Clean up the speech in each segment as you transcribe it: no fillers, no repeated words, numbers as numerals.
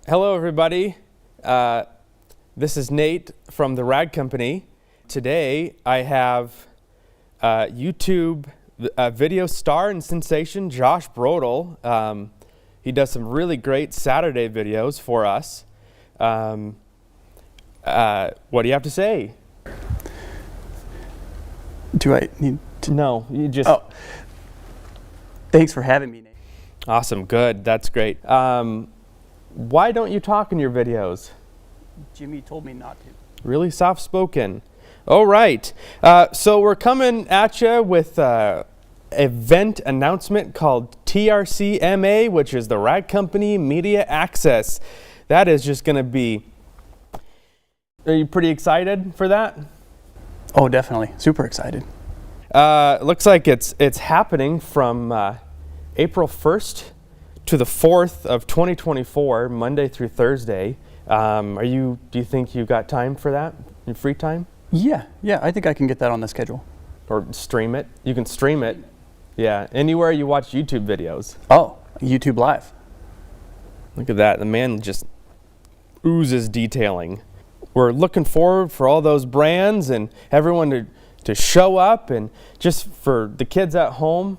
Hello, everybody. This is Nate from the Rad Company. Today, I have YouTube video star and sensation Josh Brodel. He does some really great Saturday videos for us. What do you have to say? Do I need to? No, you just... Oh. Thanks for having me, Nate. Awesome, good, that's great. Why don't you talk in your videos? Jimmy told me not to. Really soft-spoken. All right, so we're coming at you with an event announcement called TRCMA, which is the Rad Company Media Access. That is just going to be... Are you pretty excited for that? Oh, definitely. Super excited. Looks like it's happening from April 1st to the 4th of 2024, Monday through Thursday. Do you think you got time for that? In free time? Yeah, I think I can get that on the schedule. Or stream it. You can stream it. Yeah, anywhere you watch YouTube videos. Oh, YouTube Live. Look at that. The man just oozes detailing. We're looking forward for all those brands and everyone to show up, and just for the kids at home,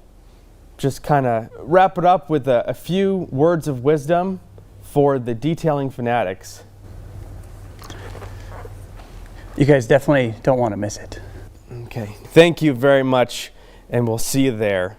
just kind of wrap it up with a few words of wisdom for the detailing fanatics. You guys definitely don't want to miss it. Okay, thank you very much, and we'll see you there.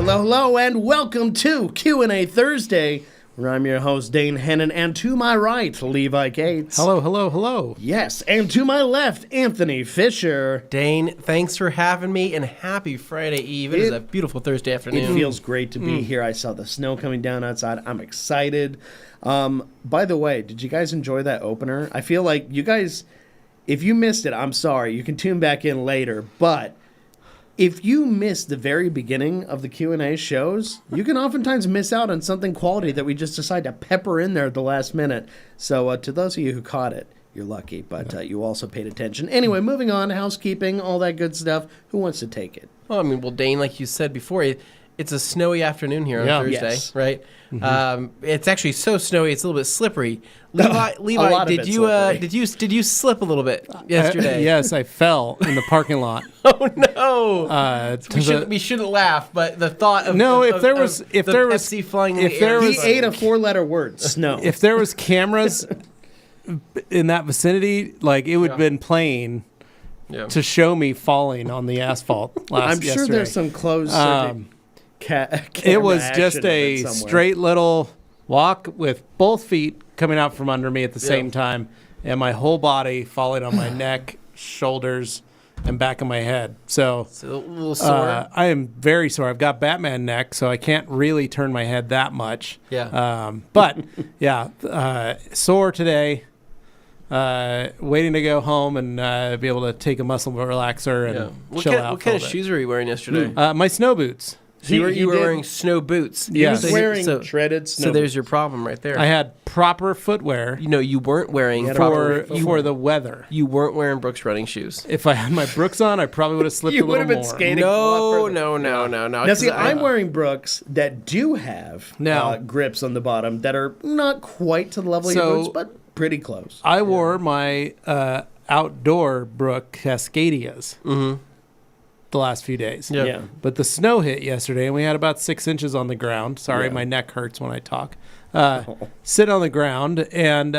Hello, and welcome to Q&A Thursday, where I'm your host, Dane Hennon, and to my right, Levi Cates. Hello. Yes, and to my left, Anthony Fisher. Dane, thanks for having me, and happy Friday Eve. It is a beautiful Thursday afternoon. It feels great to be here. I saw the snow coming down outside. I'm excited. By the way, did you guys enjoy that opener? I feel like you guys, if you missed it, I'm sorry. You can tune back in later, but... if you miss the very beginning of the Q&A shows, you can oftentimes miss out on something quality that we just decide to pepper in there at the last minute. So to those of you who caught it, you're lucky, but you also paid attention. Anyway, moving on, housekeeping, all that good stuff. Who wants to take it? Well, Dane, like you said before, It's a snowy afternoon here on Yeah. Thursday, Yes. right? It's actually so snowy; it's a little bit slippery. A Levi, lot of did it's you slippery. did you slip a little bit yesterday? Yes, I fell in the parking lot. Oh no! We shouldn't laugh, but the thought of No, of, if there of was- if the there was- Pepsi flying in if the air, there He was- ate a 4-letter word, snow. If there was cameras in that vicinity, like it would have been playing Yeah. to show me falling on the asphalt I'm sure yesterday. there's some closed circuit It was camera just action of a it somewhere. straight little walk with both feet coming out from under me at the Yeah. same time, and my whole body falling on my neck, shoulders, and back of my head. So It's a little sore. I am very sore. I've got Batman neck, so I can't really turn my head that much. Yeah. But yeah, sore today. Waiting to go home and be able to take a muscle relaxer and Yeah. What chill kind, out. what kind of for a bit. shoes were you wearing yesterday? My snow boots. So you were, He you were did- wearing snow boots. He was Yes. wearing so, shredded snow. so there's your problem right there. I had proper footwear you know, you weren't wearing You had proper. for the weather. You weren't wearing Brooks running shoes. If I had my Brooks on, I probably would have slipped You a would little have been more. skating. a lot No, further. no. Now, see, 'Cause I- I'm wearing Brooks that do have Now- grips on the bottom that are not quite to the level of your So- boots, but pretty close. I wore my outdoor Brook Cascadias the last few days. Yeah. But the snow hit yesterday, and we had about 6 inches on the ground. Sorry, Yeah. my neck hurts when I talk. Sit on the ground, and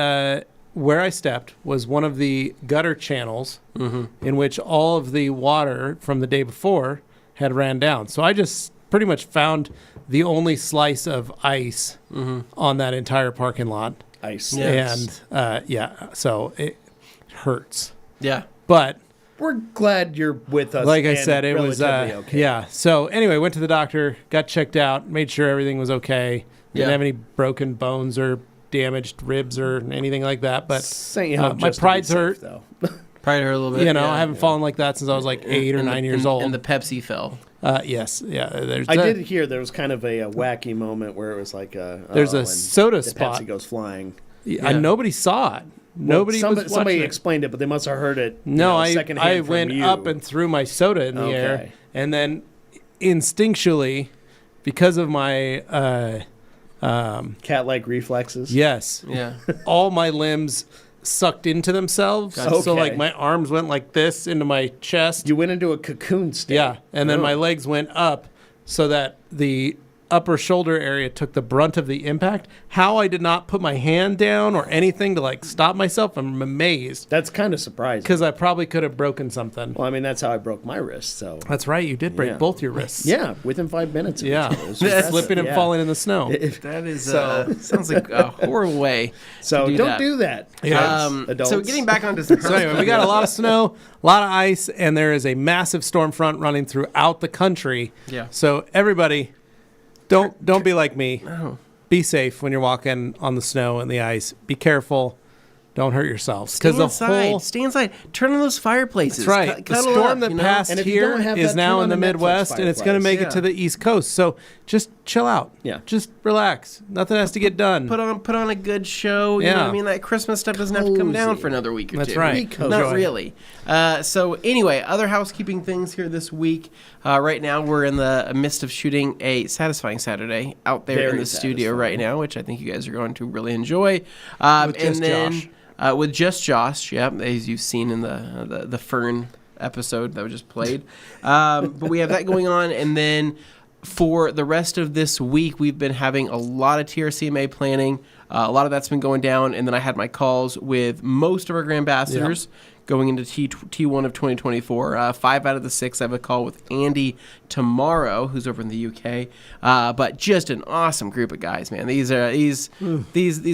where I stepped was one of the gutter channels in which all of the water from the day before had ran down. So I just pretty much found the only slice of ice on that entire parking lot. Ice. Yeah. And so it hurts. Yeah. But We're glad you're with us. like I and said, it was relatively okay. yeah. So anyway, went to the doctor, got checked out, made sure everything was okay. Didn't Yeah. have any broken bones or damaged ribs or anything like that. But Saint Hope my just to be pride's safe, hurt. though. Probably hurt a little bit. you know, yeah. I haven't fallen like that since I was like 8 or 9 years old. And the Pepsi fell. Yes, yeah. There's I did hear there was kind of a wacky moment where it was like There's a and soda the spot. Pepsi goes flying. Yeah. Nobody saw it. Nobody somebody, was watching it. explained it, but they must have heard it. No, secondhand I from went you. up and threw my soda in the air, Okay. and then instinctually, because of my cat-like reflexes. yes, Yeah. all my limbs sucked into themselves. Gotcha. So like Okay. my arms went like this into my chest. You went into a cocoon state. Yeah, and then Oh. my legs went up so that the upper shoulder area took the brunt of the impact. How I did not put my hand down or anything to like stop myself, I'm amazed That's kind of surprising. because I probably could have broken something. Well, I mean, that's how I broke my wrist. So That's right, you did break Yeah. both your wrists. yeah, within 5 minutes. Of Yeah, each other. It was impressive. slipping and Yeah. falling in the snow. That is So- sounds like a horrible way. So to do don't that. do that. Yeah. adults. So getting back onto some So anyway, we got a lot of snow, a lot of ice, and there is a massive storm front running throughout the country. Yeah. So everybody, don't be like me. Oh. Be safe when you're walking on the snow and the ice. Be careful. Don't hurt yourselves. Stay the inside. whole Stay inside. Turn on those fireplaces. that's right. The Cuddle storm up, that you know? passed And if you here don't have is that, now turn in the on a Netflix Midwest, and it's going to make fireplace. it to the East Coast. So just chill out. Yeah. Just relax. Nothing has to get done. Put on a good show. You know Yeah. what I mean? That Christmas stuff doesn't have to come down Cozy. for another week or That's two. right. Cozy. Not Enjoy. really. So anyway, other housekeeping things here this week. Right now, we're in the midst of shooting a Satisfying Saturday out there in Very the studio satisfying. right now, which I think you guys are going to really enjoy. With just Josh. With just Josh, yeah, as you've seen in the Fern episode that we just played. But we have that going on, and then for the rest of this week, we've been having a lot of TRCMA planning. A lot of that's been going down, and then I had my calls with most of our Grand Ambassadors going into T1 of 2024. 5 out of the 6, I have a call with Andy tomorrow, who's over in the UK. But just an awesome group of guys, man. These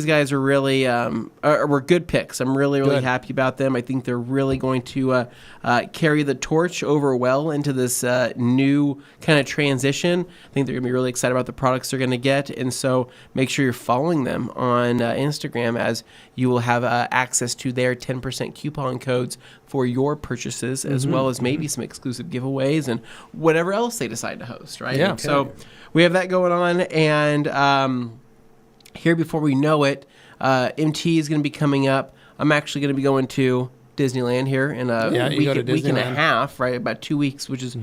guys are really were good picks. I'm really Good. happy about them. I think they're really going to carry the torch over well into this new kind of transition. I think they're going to be really excited about the products they're going to get, and so make sure you're following them on Instagram, as you will have access to their 10% coupon codes for your purchases, as well as maybe some exclusive giveaways and whatever else they decide to host, right? Yeah. So we have that going on, and here before we know it, MT is going to be coming up. I'm actually going to be going to Disneyland here in a Yeah, you go to week and a Disneyland. half, right? About 2 weeks, which is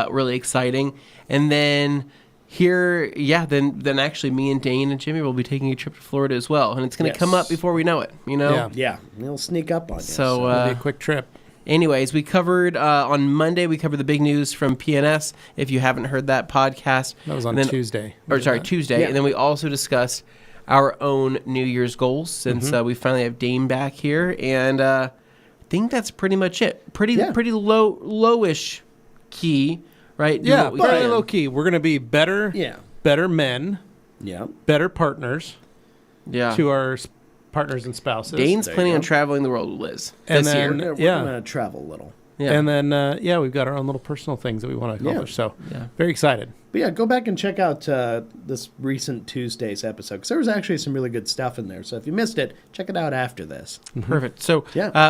really exciting. And then then actually me and Dane and Jimmy will be taking a trip to Florida as well, and it's going to come up before we know it. Yeah. Yeah, it'll sneak up on you. So It'll be a quick trip. anyways, we covered on Monday. We covered the big news from PNS. If you haven't heard that podcast, That was on Tuesday. Tuesday, Yeah. and then we also discussed our own New Year's goals since we finally have Dane back here, and I think that's pretty much it. Pretty lowish key, right? Do Yeah, what we very can. low key. We're going to be better men, better partners Yeah. to our partners and spouses. Dane's There you planning go. on traveling the world with Liz And this then- year. We're Yeah. going to travel a little. Yeah. And then, we've got our own little personal things that we want to accomplish. So, very excited. But yeah, go back and check out this recent Tuesday's episode, because there was actually some really good stuff in there. So if you missed it, check it out after this. Perfect. So,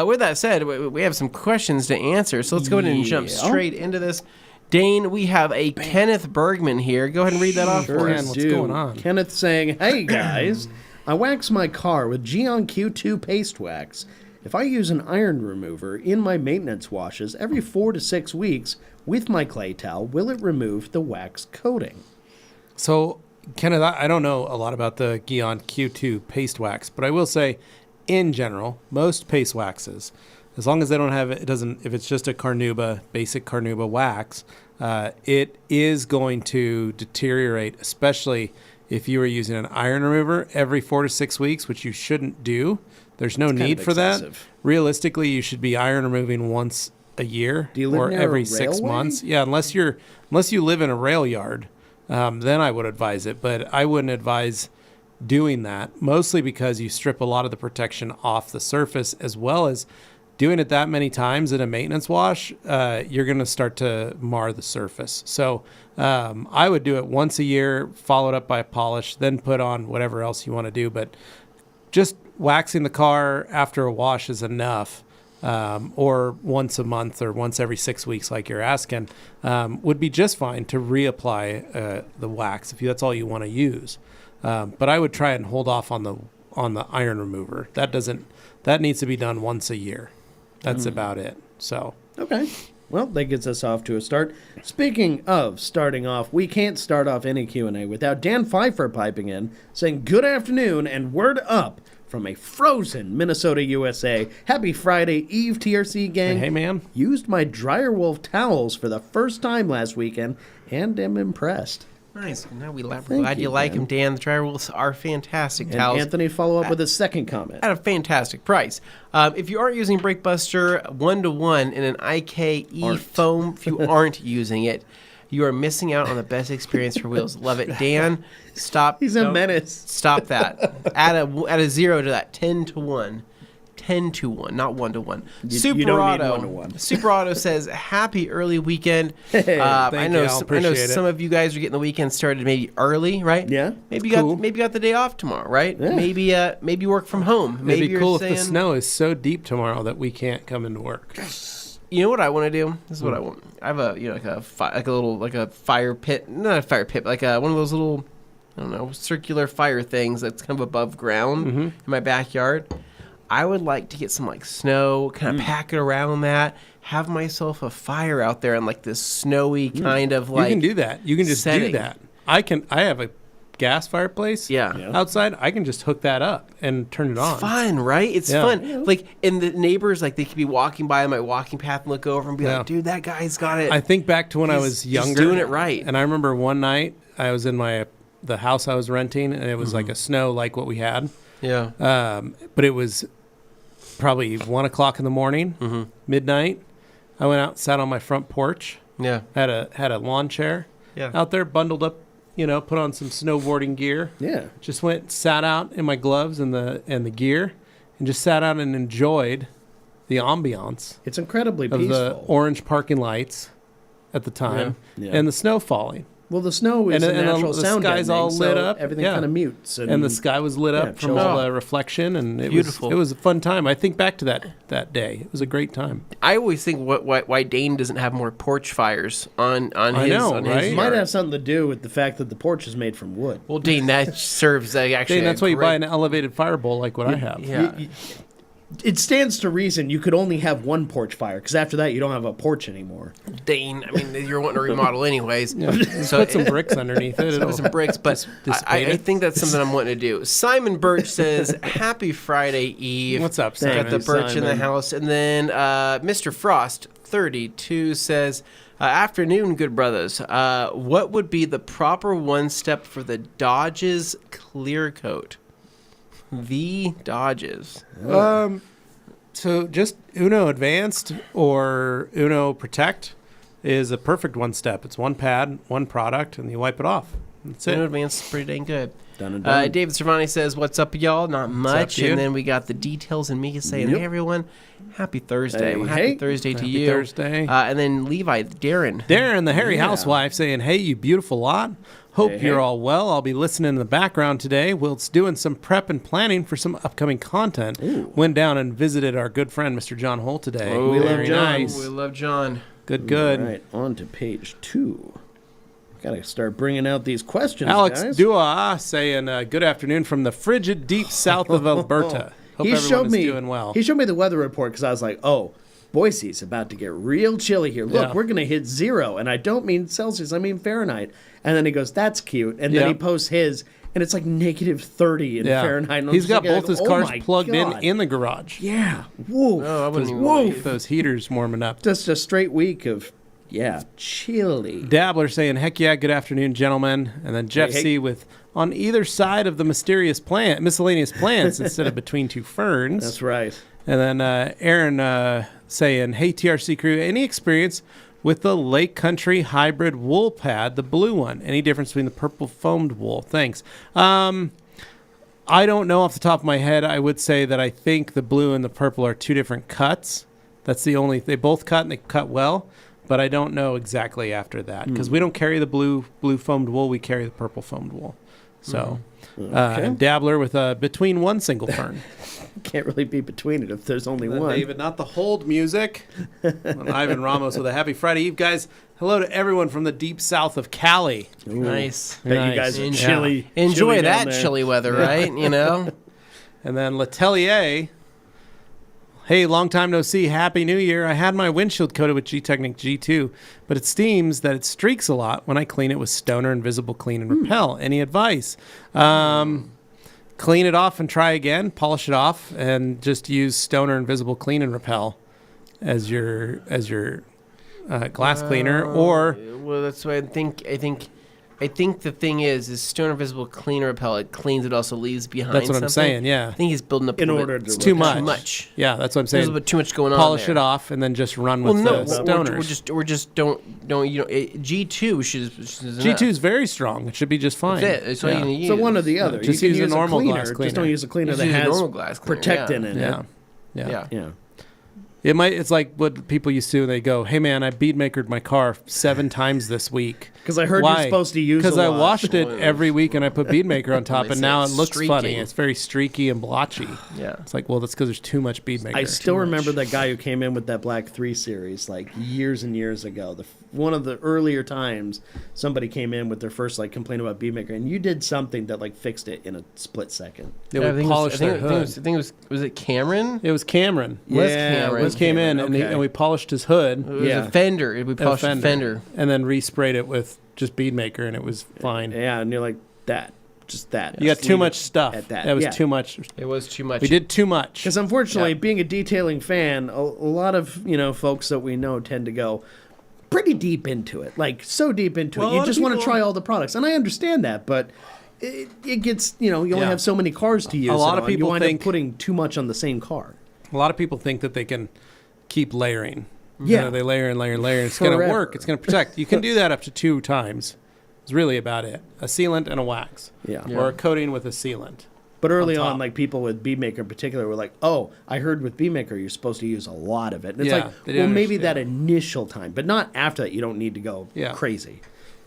with that said, we have some questions to answer. So let's go ahead and jump straight into this. Dane, we have a Kenneth Bergman here. Go ahead and read that off for man, us. what's going on? Kenneth saying, "Hey guys, I wax my car with Geon Q2 paste wax. If I use an iron remover in my maintenance washes every 4 to 6 weeks with my clay towel, will it remove the wax coating?" So, Kenneth, I don't know a lot about the Geon Q2 paste wax, but I will say, in general, most paste waxes, as long as they don't have if it's just a basic Carnauba wax, it is going to deteriorate, especially if you were using an iron remover every 4 to 6 weeks, which you shouldn't do. There's no need for that. Realistically, you should be iron removing once a year Do you live or near every a 6 railway? months. Yeah, unless you live in a rail yard, then I would advise it. But I wouldn't advise doing that, mostly because you strip a lot of the protection off the surface, as well as doing it that many times in a maintenance wash, you're going to start to mar the surface. So I would do it once a year, followed up by a polish, then put on whatever else you want to do. But just waxing the car after a wash is enough, or once a month or once every 6 weeks, like you're asking, would be just fine to reapply the wax if that's all you want to use. But I would try and hold off on the iron remover. That needs to be done once a year. That's about it. So Okay. Well, that gets us off to a start. Speaking of starting off, we can't start off any Q&A without Dan Pfeiffer piping in, saying good afternoon and word up from a frozen Minnesota, USA. Happy Friday Eve, TRC gang. hey, man. Used my Dryer Wolf towels for the first time last weekend and am impressed. Nice. Now we're Thank glad you you, like man. them, Dan. The dryer wolves are fantastic And towels. Anthony follow up with a second comment. At a fantastic price. If you aren't using Breakbuster 1-to-1 in an IKE foam, if you aren't using it, you are missing out on the best experience for wheels. Love it. Dan, stop. He's a menace. Stop that. Add a 0 to that. 10-to-1. 10-to-1, not 1-to-1. You don't need 1-to-1. Super Auto says, happy early weekend. Hey, I thank know you. I'll some, I know appreciate it. some of you guys are getting the weekend started maybe early, right? Yeah. Maybe you got the day off tomorrow, right? Yeah. Maybe you work from home. It'd be you're cool saying, if the snow is so deep tomorrow that we can't come into work. You know what I want to do? This is what I want. I have a fire pit, not a fire pit, but one of those little, I don't know, circular fire things that's kind of above ground in my backyard. I would like to get some snow, kind of pack it around that, have myself a fire out there and this snowy kind of You can do that. You can just setting. do that. I have a gas fireplace outside. I can just hook that up and turn it on. It's fun, right? It's fun. And the neighbors, they could be walking by my walking path and look over and be like, dude, that guy's got it. I think back to when I He's was just younger. doing it right. And I remember one night I was in the house I was renting, and it was like a snow like what we had. Yeah. But it was probably 1 o'clock in the morning, midnight. I went out and sat on my front porch. Yeah. Had a lawn chair out there, bundled up, put on some snowboarding gear. Yeah. Just went, sat out in my gloves and the gear, and just sat out and enjoyed the ambiance It's incredibly of peaceful. the orange parking lights at the time Yeah. and the snow falling. Well, the snow is And a natural the sound sky's deadening, all so lit up. everything Yeah. kind of mutes. And the sky was lit up from chills all out. the reflection, and it Beautiful. was a fun time. I think back to that day. It was a great time. I always think why Dane doesn't have more porch fires on his know, right? his It might yard. have something to do with the fact that the porch is made from wood. Well, Dane, that serves actually. Dane, that's why you buy great- an elevated fire bowl like what I have. Yeah. it stands to reason you could only have one porch fire, because after that you don't have a porch anymore. Dane, I mean, you're wanting to remodel anyways. So put some bricks underneath it. Put some bricks, but I think that's something I'm wanting to do. Simon Birch says, "Happy Friday Eve." What's up, Thank Simon? Got the Birch in the Simon. house, and then Mr. Frost 32 says, "Afternoon, good brothers. What would be the proper one step for the Dodge's clear coat?" The Dodges. So just Uno Advanced or Uno Protect is a perfect one step. It's one pad, one product, and you wipe it off. That's Uno it. Advanced is pretty dang good. Done and done. David Cervani says, "What's up, y'all? Not much." dude? And then we got the details and Mika saying, Yep. "Hey, everyone. Happy Thursday." Hey, Well, happy hey. Thursday to Happy you. Thursday. And then Levi, Darren. Darren, the hairy Yeah. housewife, saying, "Hey, you beautiful lot. Hope Hey, you're hey. all well. I'll be listening in the background today whilst doing some prep and planning for some upcoming content. Went down and visited our good friend, Mr. John Holt, today. Oh, We love Very John. nice. We love John. Good. All right, on to page 2. Gotta start bringing out these questions, Alex guys. Dua saying, good afternoon from the frigid deep south of Alberta. Hope He everyone showed is me. doing well. He showed me the weather report because I was like, "Oh, Boise's about to get real chilly here. Look, Yeah. we're gonna hit 0, and I don't mean Celsius, I mean Fahrenheit." And then he goes, "That's cute," and then Yeah. he posts his, and it's like -30 in Fahrenheit. And I'm He's just got looking both like, his "Oh cars my plugged God." in the garage. Yeah. Whoa. Oh, I wouldn't even Whoa. believe. Those heaters warming up. Just a straight week of, chilly. Dabbler saying, "Heck yeah, good afternoon, gentlemen." And then Jeff Hey, hey. C with, "On either side of the mysterious plant, miscellaneous plants instead of between two ferns." That's right. And then Aaron saying, "Hey, TRC crew, any experience with the Lake Country hybrid wool pad, the blue one? Any difference between the purple foamed wool? Thanks." I don't know off the top of my head. I would say that I think the blue and the purple are two different cuts. That's the only, they both cut and they cut well, but I don't know exactly after that because we don't carry the blue foamed wool. We carry the purple foamed wool. So Okay. Dabbler with between one single fern. Can't really be between it if there's only one. David, not the hold music. And Ivan Ramos with a happy Friday Eve, guys. Hello to everyone from the deep south of Cali. Nice. Bet Nice. you guys are Yeah. chilly. Enjoy chilly down that there. chilly weather, right? You know? And then Letelier. Hey, long time no see. Happy New Year. I had my windshield coated with G-Technic G2, but it seems that it streaks a lot when I clean it with Stoner Invisible Clean and Repel. Any advice? Clean it off and try again. Polish it off and just use Stoner Invisible Clean and Repel as your glass cleaner. Or Well, that's what I think the thing is Stone Invisible Clean Repel. It cleans, it also leaves behind that's what something. I'm saying. Yeah. I think he's building up In a little order bit. to It's too repel. much. Too much. Yeah, that's what I'm There's a saying. little bit too much going on. Polish there. it off and then just run Well, with no, the we're stoners. just don't you know G2 should G2 is very strong. It should be just fine. That's it. It's all you need to So use. one or the other. just you use can a use normal cleaner, glass Just cleaner. don't use a cleaner Just that use a has normal glass cleaner, protectant yeah. in Yeah. it. Yeah. Yeah. Yeah. It's like what people used to. They go, "Hey man, I beadmakered my car 7 times this week." Because I heard Why? you're supposed to use Because a I lot. washed it every week and I put beadmaker on top, They and say now it it's looks funny. streaky. It's very streaky and blotchy. Yeah. It's like, well, that's because there's too much beadmaker. I still Too remember much. that guy who came in with that Black 3 series like years and years ago. One of the earlier times somebody came in with their first like complaint about beadmaker, and you did something that like fixed it in a split second. They Yeah, I would think polish I their think hood. I think it was Cameron? It was Cameron. Was Yeah, Cameron. it was He came in Cameron, okay. and we polished his hood. It was Yeah. a fender. We polished a fender. and then resprayed it with just beadmaker, and it was fine. Yeah, and you're like that, just that. You got Just too leave much it stuff. at that. That was Yeah. too much. It was too much. We did too much. Because unfortunately, Yeah. being a detailing fan, a lot of folks that we know tend to go pretty deep into it, like so deep into Well, a it. You lot of just want to people- try all the products, and I understand that, but it gets you only Yeah. have so many cars to use. lot it of on. You people wind think- up putting too much on the same car. A lot of people think that they can keep layering. Yeah. They layer and layer and layer. It's going to Forever. work. It's going to protect. You can do that up to 2 times. It's really about it. A sealant and a wax. Yeah. Or a coating with a sealant. But early on on, top. like people with beadmaker in particular were like, "Oh, I heard with beadmaker you're supposed to use a lot of it." And it's Yeah, like, they well, didn't maybe that understand. initial time, but not after that. You don't need to go Yeah. crazy.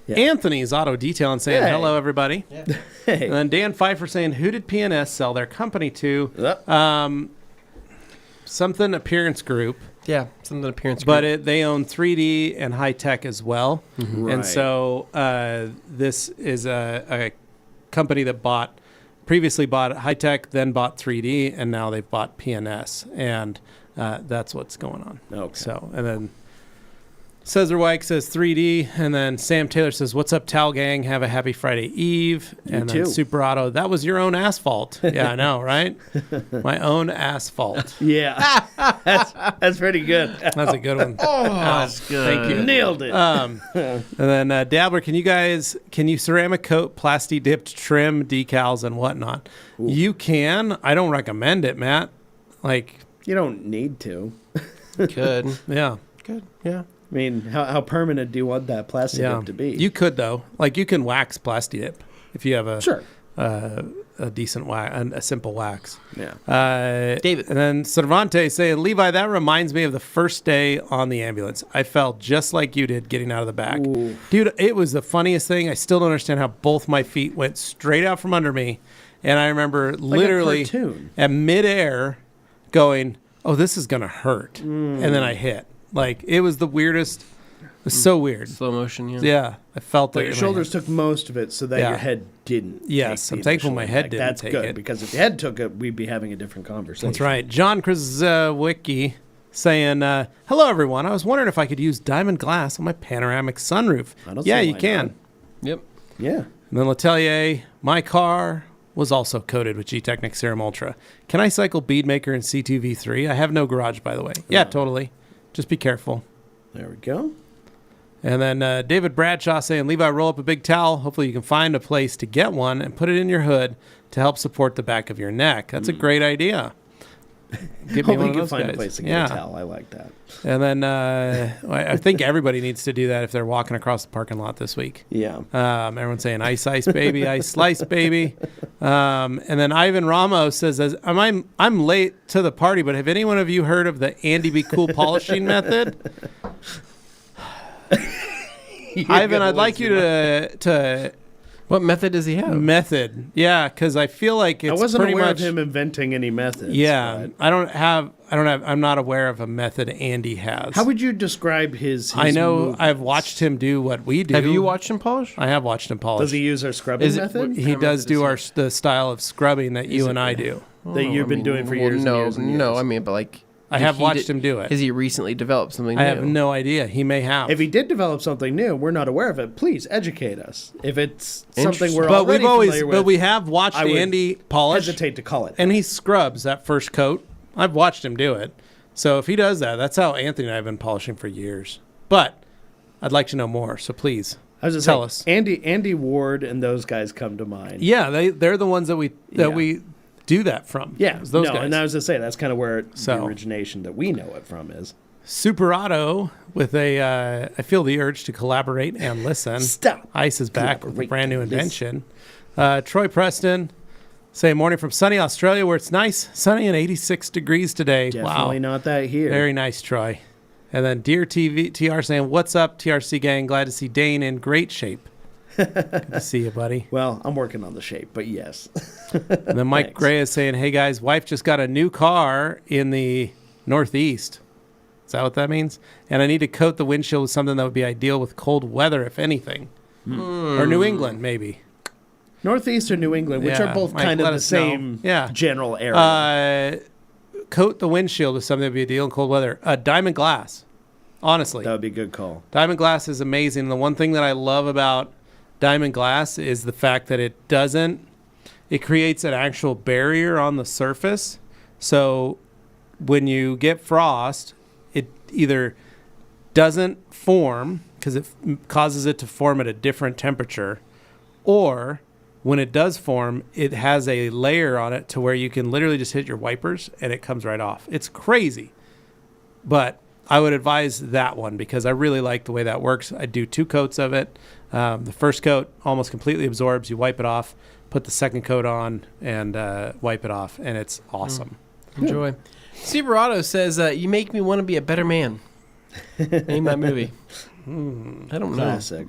Yeah. Anthony's Auto Detailing saying, Hey. hello, everybody. Hey, And then Dan Pfeiffer saying, who did PNS sell their company to? Something Appearance Group. Yeah, something appearance. But they own 3D and High Tech as well. Right. And so this is a company that bought previously bought High Tech, then bought 3D, and now they've bought PNS, and that's what's going on. Okay. So, and then Cesarwyke says 3D, and then Sam Taylor says, "What's up, Tal Gang? Have a happy Friday Eve." And then too. Super Auto, that was your own asphalt. Yeah, I know, right? My own asphalt. Yeah, that's pretty good. That's a good one. That's good. Thank you. Nailed it. And then Dabbler, can you ceramic coat plasti dipped trim decals and whatnot? You can. I don't recommend it, Matt. Like, You don't need to. Good. yeah. Good. Yeah. I mean, how permanent do you want that plastic Yeah. dip to be? You could, though. Like, you can wax plasti dip if you have a Sure. a decent wax, a simple wax. Yeah. David. And then Cervantes saying, "Levi, that reminds me of the first day on the ambulance. I felt just like you did getting out of the back. Ooh. Dude, it was the funniest thing. I still don't understand how both my feet went straight out from under me. And I remember literally cartoon. at midair going, oh, this is going to hurt. And then I hit. Like, it was the weirdest. It was so weird. Slow motion. Yeah. Yeah. I felt But it. your in my shoulders head. took most of it so that Yeah. your head didn't. Yes, take I'm the thankful initial my head impact. didn't That's take good it. because if your head took it, we'd be having a different conversation. That's right. John Krzyzewicki saying, hello, everyone. I was wondering if I could use diamond glass on my panoramic sunroof. I don't Yeah, see you why can. not. Yep. Yeah. And then Letelier, my car was also coated with G-Technic Serum Ultra. Can I cycle Beadmaker in C2V3? I have no garage, by the way. Yeah, totally. Just be careful. There we go. And then David Bradshaw saying, Levi, roll up a big towel. Hopefully you can find a place to get one and put it in your hood to help support the back of your neck. That's a great idea. Get me Hopefully one you of can those find guys. a place to get Yeah. a towel. I like that. And then I think everybody needs to do that if they're walking across the parking lot this week. Yeah. Everyone's saying ice, ice, baby, ice, slice, baby. And then Ivan Ramos says, I'm late to the party, but have any one of you heard of the Andy Be Cool polishing method? Ivan, I'd like you to What method does he have? method. Yeah, because I feel like it's I wasn't pretty aware much of him inventing any methods. Yeah, but I'm not aware of a method Andy has. How would you describe his I know movements? I've watched him do what we do. Have you watched him polish? I have watched him polish. Does he use our scrubbing Is it- method He does do the style of scrubbing that you it- and I do. that you've been doing for years? No, and years and no. years? I mean, but like, I did have he watched did- him do it. Has he recently developed something new? I have no idea. He may have. If he did develop something new, we're not aware of it. Please educate us. If it's something we're but we've already always, familiar with, but we have watched I would Andy polish, hesitate to call it. and he scrubs that first coat. I've watched him do it. So if he does that, that's how Anthony and I have been polishing for years. But I'd like to know more. So please I was just tell saying, us. Andy Ward and those guys come to mind. Yeah, they're the ones that we Yeah. do that from. Yeah, It's those no, guys. and I was just saying that's kind of where So- the origination that we know it from is. Super Auto with I feel the urge to collaborate and listen. Stop. Ice is back with a Collaborate brand new and invention. Troy Preston, say morning from sunny Australia where it's nice, sunny and 86 degrees today. Definitely Wow. not that here. Very nice, Troy. And then Dear TR saying, what's up, TRC gang? Glad to see Dane in great shape. Good to see you, buddy. Well, I'm working on the shape, but yes. And then Mike Thanks. Gray is saying, hey guys, wife just got a new car in the Northeast. Is that what that means? And I need to coat the windshield with something that would be ideal with cold weather, if anything. Or New England, maybe. Northeast or New England, which Yeah, are both Mike, kind of let the us know. same Yeah. general area. Coat the windshield with something that would be ideal in cold weather. Diamond glass. Honestly. That would be a good call. Diamond glass is amazing. The one thing that I love about diamond glass is the fact that it creates an actual barrier on the surface. So when you get frost, it either doesn't form because it causes it to form at a different temperature, or when it does form, it has a layer on it to where you can literally just hit your wipers and it comes right off. It's crazy. But I would advise that one because I really like the way that works. I do 2 coats of it. The first coat almost completely absorbs. You wipe it off, put the second coat on, and wipe it off, and it's awesome. Enjoy. Super Auto says, you make me want to be a better man. Name that movie. I don't know. Classic.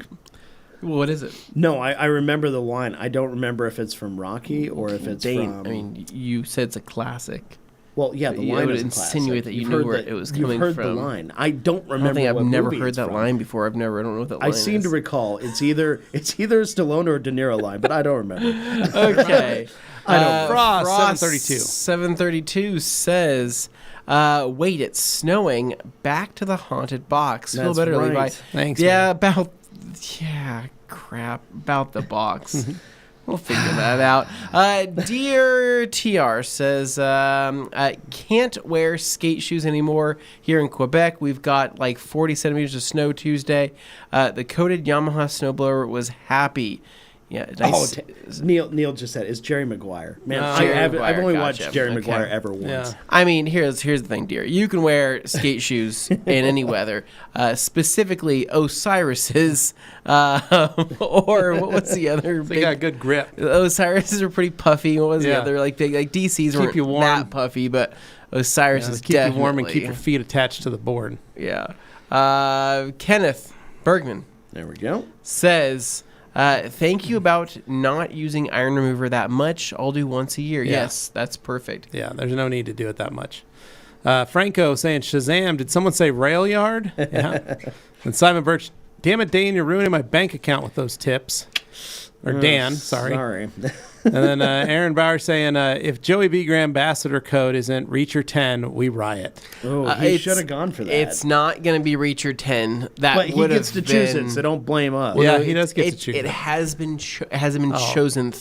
What is it? No, I remember the line. I don't remember if it's from Rocky or if it's Dane. from... I mean, you said it's a classic. Well, yeah, the It line would is insinuate classic. that you You've knew heard where the- it was you've coming heard from. the line. I don't I remember. don't think I've what never movie heard it's that from. line before. I don't know what that line I is. seem to recall it's either a Stallone or a De Niro line, but I don't remember. Okay. I don't. Frost, Frost 732. 732 says, wait, it's snowing. Back to the haunted box. Feel That's better, right. Levi. Thanks. Yeah, man. crap. About the box. We'll figure that out. Dear TR says, can't wear skate shoes anymore here in Quebec. We've got like 40 centimeters of snow Tuesday. The coated Yamaha snowblower was happy. Yeah, nice. Neil just said it's Jerry Maguire. Man, Jerry I've Maguire, only gotcha. watched Jerry Okay. Maguire ever once. Yeah. I mean, here's the thing, dear. You can wear skate shoes in any weather, specifically Osiris's, or what's the other? They got good grip. Osiris's are pretty puffy. What was the Yeah. other? Like DC's Keep weren't you warm. that puffy, but Osiris is Keep you warm and keep definitely- your feet attached to the board. Yeah. Kenneth Bergman There we go. says, thank you about not using iron remover that much. I'll do once a year. Yeah. Yes, that's perfect. Yeah, there's no need to do it that much. Franco saying, Shazam, did someone say rail yard? Yeah. And Simon Birch, damn it, Dane, you're ruining my bank account with those tips. Or Dan, sorry. Sorry. And then Aaron Bauer saying, if Joey B. Graham ambassador code isn't Reacher 10, we riot. Oh, he It's- should have gone for that. It's not going to be Reacher 10. That but he would gets have to choose been- it, so don't blame us. Yeah, he does get it, to choose It it. has been hasn't been Oh. chosen.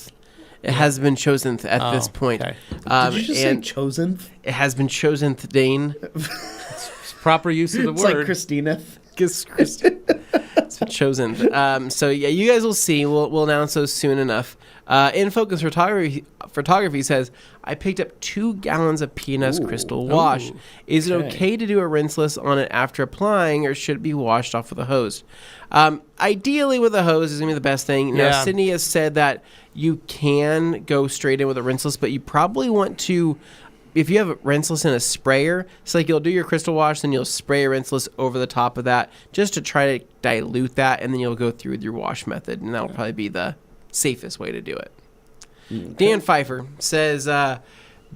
It has been chosen at this point. Okay. Did you just say and chosen? it has been chosen, Dane. It's proper use of the It's word. like Christina. It's been chosen. So yeah, you guys will see. We'll announce those soon enough. In Focus Photography says, I picked up 2 gallons of P&S Crystal Wash. Is it okay to do a rinseless on it after applying, or should it be washed off with a hose? Ideally, with a hose is going to be the best thing. Now, Yeah. Sydney has said that you can go straight in with a rinseless, but you probably want to, if you have a rinseless and a sprayer, it's like you'll do your crystal wash, then you'll spray a rinseless over the top of that just to try to dilute that, and then you'll go through with your wash method, and that'll probably be the safest way to do it. Dan Pfeiffer says,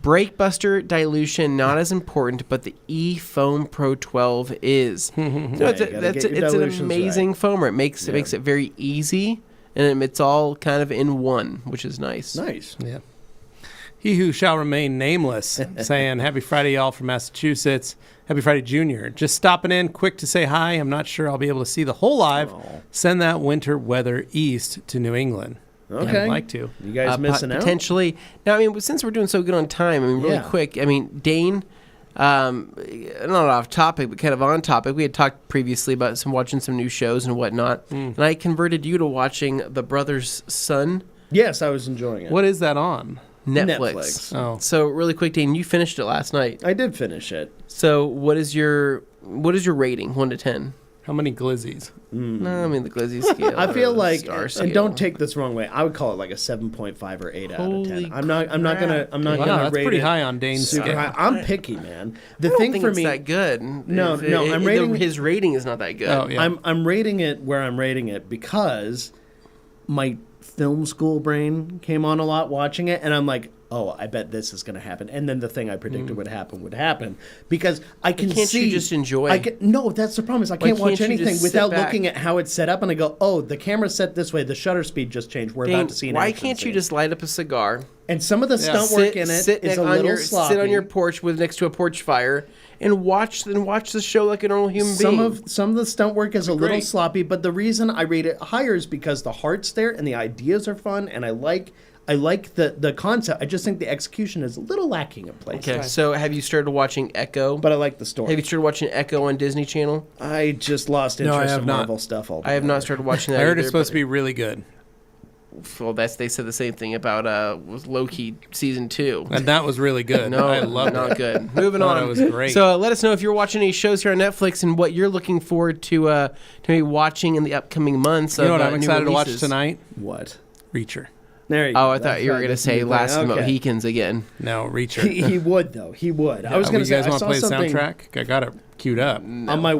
brake buster dilution not as important, but the E-Foam Pro 12 is. You know, you gotta get your it's an dilutions amazing foamer. It makes it very easy, and it's all kind of in one, which is nice. Nice. Yeah. He who shall remain nameless, saying, happy Friday, y'all from Massachusetts. Happy Friday, Junior. Just stopping in quick to say hi. I'm not sure I'll be able to see the whole live. Oh. Send that winter weather east to New England. Okay. I'd like to. You guys missing out? Potentially. Now, I mean, since we're doing so good on time, I mean, really Yeah. quick. I mean, Dane, not off topic, but kind of on topic. We had talked previously about watching some new shows and whatnot, and I converted you to watching The Brother's Son Yes, I was enjoying it. What is that on? Netflix. Oh. So really quick, Dane, you finished it last night. I did finish it. So what is your rating, 1 to 10? How many glizzies? No, I mean the glizzy scale. I feel or like, star and scale. don't take this wrong way, I would call it like a 7.5 or 8 out of Holy 10. I'm not gonna Wow, gonna that's rate pretty it high on Dane's super scale. high. I'm picky, man. The I don't thing think for it's me, that good. No, I'm rating- his rating is not that good. Oh, yeah. I'm rating it where I'm rating it because my film school brain came on a lot watching it, and I'm like, oh, I bet this is going to happen. And then the thing I predicted would happen because I can can't see. you just enjoy? No, that's the problem. Is I can't Why watch can't you anything just sit without back? looking at how it's set up, and I go, oh, the camera's set this way. The shutter speed just changed. We're Dane, about to see an why action can't you scene. just light up a cigar? And some of the stunt work in it sit is a on little your sloppy. sit on your porch next to a porch fire and watch the show like a normal human being. Some of the stunt work is a little great. sloppy, but the reason I rate it higher is because the heart's there and the ideas are fun, and I like the concept. I just think the execution is a little lacking in places. Okay, so have you started watching Echo? But I like the story. Have you started watching Echo on Disney Channel? I just lost No, I interest have in not. Marvel stuff altogether. I have not started watching that. I heard either, it's supposed to but- be really good. Well, they said the same thing about with Loki season 2. And that was really good. No, I love not it. good. Moving Thought on. it was great. So let us know if you're watching any shows here on Netflix and what you're looking forward to be watching in the upcoming months. You know of, what I'm new excited to watch releases. tonight? What? Reacher. There you go. Oh, I thought That's you were right. going to That's say the Last of the thing. Okay. Mohicans again. No, Reacher. He would though. He would. I was going to you say guys I want to saw play the something soundtrack? I got it queued up. on my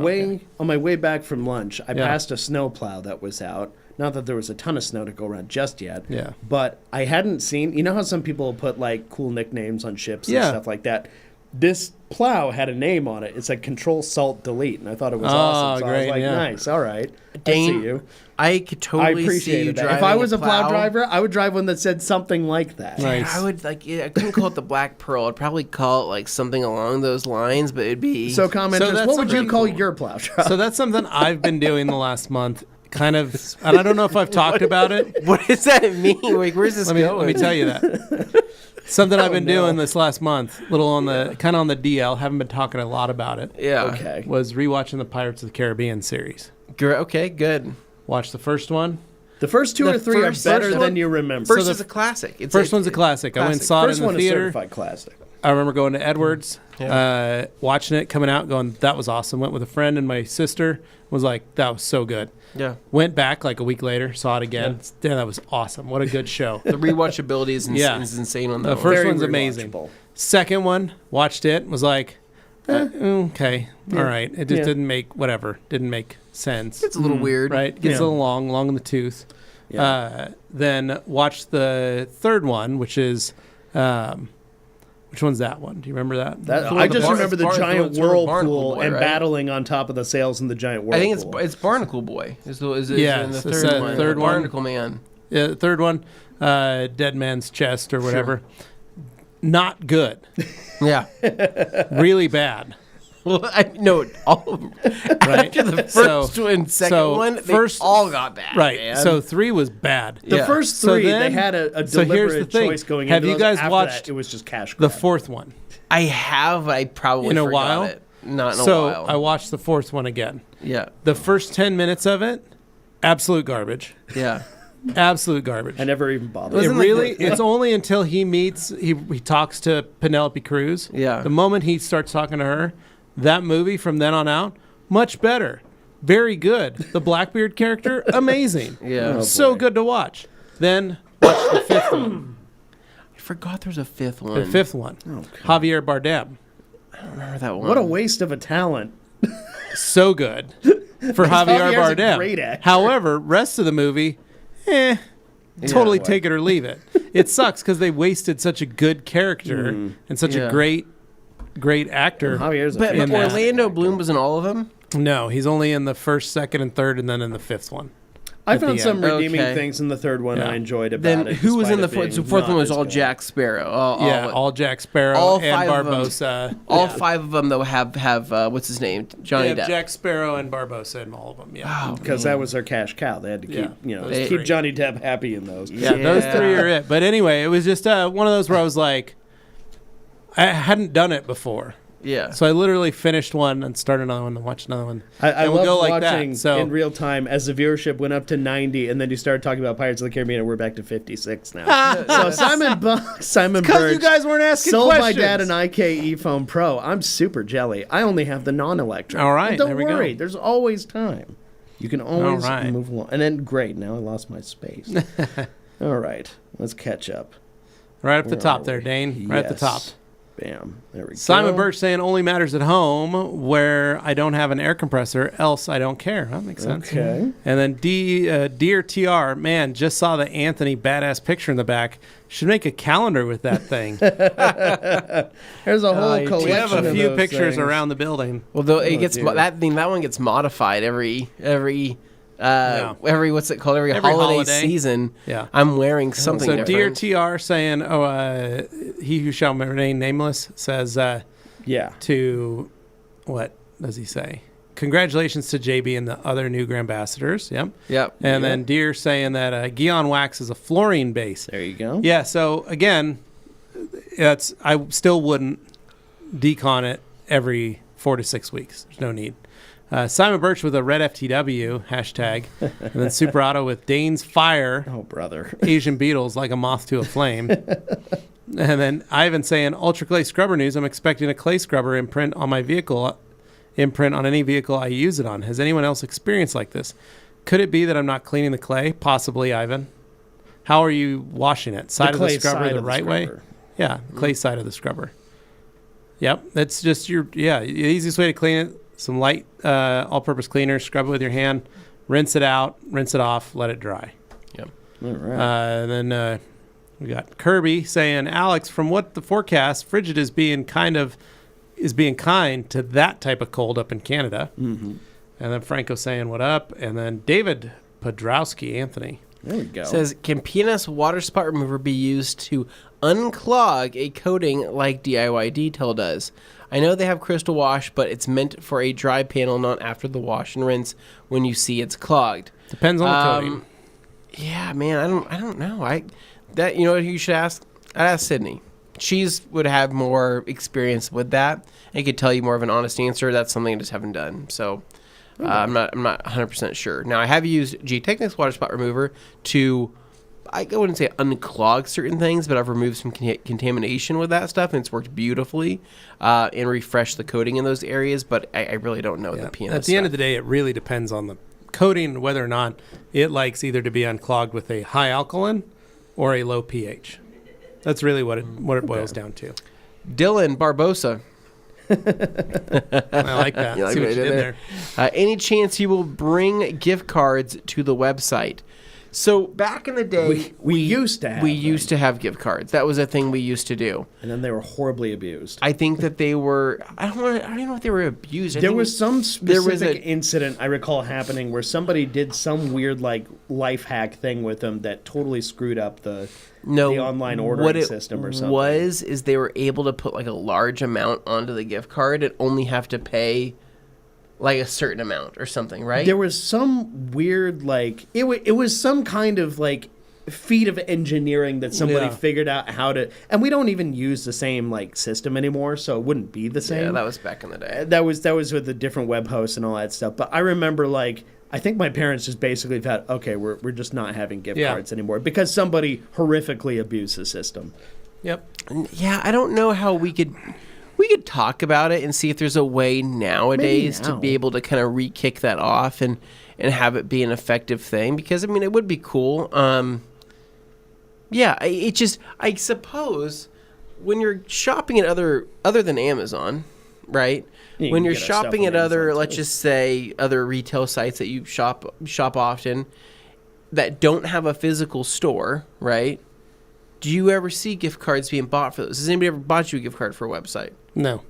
way back from lunch. I Yeah. passed a snowplow that was out. Not that there was a ton of snow to go around just yet. Yeah. But I hadn't seen. You know how some people put like cool nicknames on ships and Yeah. stuff like that. this plow had a name on it. It said Control Salt Delete, and I thought it was awesome. So I was great, like, yeah. nice, all right. Dane, I see you. I could totally I see you appreciated that. driving If I was a plow plow driver, I would drive one that said something like that. Nice. I would I couldn't call it the Black Pearl. I'd probably call it like something along those lines, but it'd be So commenters, that's what would you something call cool. your plow truck? So that's something I've been doing the last month. Kind of, and I don't know if I've talked about it. What does that mean? Like, where's this Let me going? tell you that. Something I've been no. doing this last month, little on the kind of on the DL. Haven't been talking a lot about it. Yeah. Okay. Was rewatching the Pirates of the Caribbean series. Okay. Good. Watched the first one. The first two The or three are first better one- than you remember. First the is a classic. It's First one's a classic. I went and classic. saw it First in the one is theater. certified classic. I remember going to Edwards, Yeah. watching it, coming out, going, that was awesome. Went with a friend and my sister. Was like, that was so good. Yeah. Went back like a week later, saw it again. Yeah, that was awesome. What a good show. The rewatchability is, Yeah. is insane on that The one. first Very one's amazing. rewatchable. Second one, watched it, was like, okay, all right. It just Yeah. didn't make sense. It's a little weird. Right? Gets Yeah. a little long in the tooth. Yeah. Then watched the third one, which is, which one's that one? Do you remember that? That, Cool, I the just bar- remember the it's giant it's Barnacle whirlpool Boy, and right? battling on top of the sails in the giant whirlpool. I think it's Barnacle Boy. Is Yeah, in the it's third the one. third one. Barnacle Man. Yeah, the third one, Dead Man's Chest or whatever. Not good. Yeah. Really bad. Well, I know all of them. Right? After the first and second one, they all got bad. Right. Man. So 3 was bad. The Yeah. first So three, then- they had a so here's the deliberate thing. choice going Have into you those. guys After watched that, it was just cash The grab. fourth one. I have. I probably In a forgot while? it. Not in So a while. I watched the fourth one again. Yeah. The first 10 minutes of it, absolute garbage. Yeah. Absolute garbage. I never even bothered. It Wasn't like really, the- it's only until he talks to Penelope Cruz. Yeah. The moment he starts talking to her, that movie from then on out, much better. Very good. The Blackbeard character, amazing. Yeah. Oh, So boy. good to watch. Then watch the fifth one. I forgot there's a fifth one. The fifth one. Javier Bardem. I don't remember that one. What a waste of a talent. So good for Javier Javier's a Bardem. great actor. However, rest of the movie, totally boy. take it or leave it. It sucks because they wasted such a good character and such Yeah. a great actor. Javier's a But in that. Orlando Bloom was in all of them? No, he's only in the first, second, and third, and then in the fifth one. I at the found some end. redeeming Okay. things in the third one Yeah. I enjoyed about Then it. who was in the despite it fourth? The being fourth one not was as all good. Jack Sparrow. All Jack Sparrow all and five of them. Barbosa. All five of them though have what's his name? Johnny Yeah, Depp. Jack Sparrow and Barbosa and all of them. Yeah, Oh, Because that was their cash cow. They had to keep, Yeah. keep Those three. Johnny Depp happy in those. yeah, those three are it. But anyway, it was just one of those where I was like, I hadn't done it before. yeah. So I literally finished one and started another one and watched another one. I And we'll love go like that, watching so- in real time as the viewership went up to 90, and then you started talking about Pirates of the Caribbean, and we're back to 56 now. So Simon Because Birch you guys weren't asking sold questions. my dad an IKE phone Pro. I'm super jelly. I only have the non-electric. All right, But don't there we go. worry. There's always time. You can always right. move along. And then, great, now I lost my space. All right, let's catch up. Right up the Where top are there, we? Dane. Right at the top. Yes. Bam. There we go. Simon Birch saying only matters at home where I don't have an air compressor, else I don't care. That makes sense. Okay. And then Dear TR, man, just saw the Anthony badass picture in the back. Should make a calendar with that thing. There's a whole you collection We have a of few those pictures things. around the building. Well, though it gets dear. that one gets modified every Yeah. every what's it called every Every holiday holiday. season. Yeah. I'm wearing something So Dear different. TR saying, he who shall remain nameless says Yeah. to, what does he say? Congratulations to JB and the other new ambassadors. Yep. Yep. And then Deer saying that Guion Wax is a fluorine base. There you go. Yeah, so again, I still wouldn't decon it every 4 to 6 weeks. There's no need. Simon Birch with a red FTW hashtag, and then Super Auto with Dane's Fire, Oh, brother. Asian Beetles like a moth to a flame. And then Ivan saying Ultra Clay Scrubber News. I'm expecting a clay scrubber imprint on my vehicle, imprint on any vehicle I use it on. Has anyone else experienced like this? Could it be that I'm not cleaning the clay? Possibly, Ivan. How are you washing it? Side of the clay scrubber side the of the right way? scrubber. Yeah, the clay side of the scrubber. Yep, that's just the easiest way to clean it. Some light all-purpose cleaner, scrub it with your hand, rinse it out, rinse it off, let it dry. Yep. All right. Then we got Kirby saying, Alex, from what the forecast, frigid is being kind of is being kind to that type of cold up in Canada. Mm-hmm. And then Franco saying what up, and then David Podrowski Anthony. There we go. Says, can PNS water spot remover be used to unclog a coating like DIY Detail does? I know they have crystal wash, but it's meant for a dry panel, not after the wash and rinse when you see it's clogged. Depends on the coating. Yeah, man, I don't know. That you know what you should ask? I'd ask Sydney. She's would have more experience with that and could tell you more of an honest answer. That's something I just haven't done. So I'm not 100% sure. Now I have used G-Technics water spot remover to, I wouldn't say unclog certain things, but I've removed some contamination with that stuff, and it's worked beautifully and refreshed the coating in those areas. But I really don't know the PNS. At the end of the day, it really depends on the coating and whether or not it likes either to be unclogged with a high alkaline or a low pH. That's really what it boils down to. Dylan Barbosa. I like that. You like See what what I you did did there. Any chance you will bring gift cards to the website? So back in the day, We used to have we them, used to have gift cards. That was a thing we used to do. and then they were horribly abused. I think that they were. I don't even know if they were abused. There was some there specific was incident I recall happening where somebody did some weird like life hack thing with them that totally screwed up the online ordering what it system or something. is they were able to put like a large amount onto the gift card and only have to pay like a certain amount or something, right? There was some weird like it was some kind of like feat of engineering that somebody Yeah. figured out how to, and we don't even use the same like system anymore, so it wouldn't be the same. Yeah, that was back in the day. That was with the different web hosts and all that stuff. But I remember like I think my parents just basically thought, okay, we're just not having gift cards anymore because somebody horrifically abused the system. Yep. Yeah, I don't know how we could talk about it and see if there's a way nowadays to be able to kind of re-kick that off and have it be an effective thing, because I mean it would be cool. Yeah, I suppose when you're shopping at other than Amazon, right? You When can you're get our stuff shopping on at other, Amazon, let's too. just say other retail sites that you shop often that don't have a physical store, right? Do you ever see gift cards being bought for those? Has anybody ever bought you a gift card for a website? No.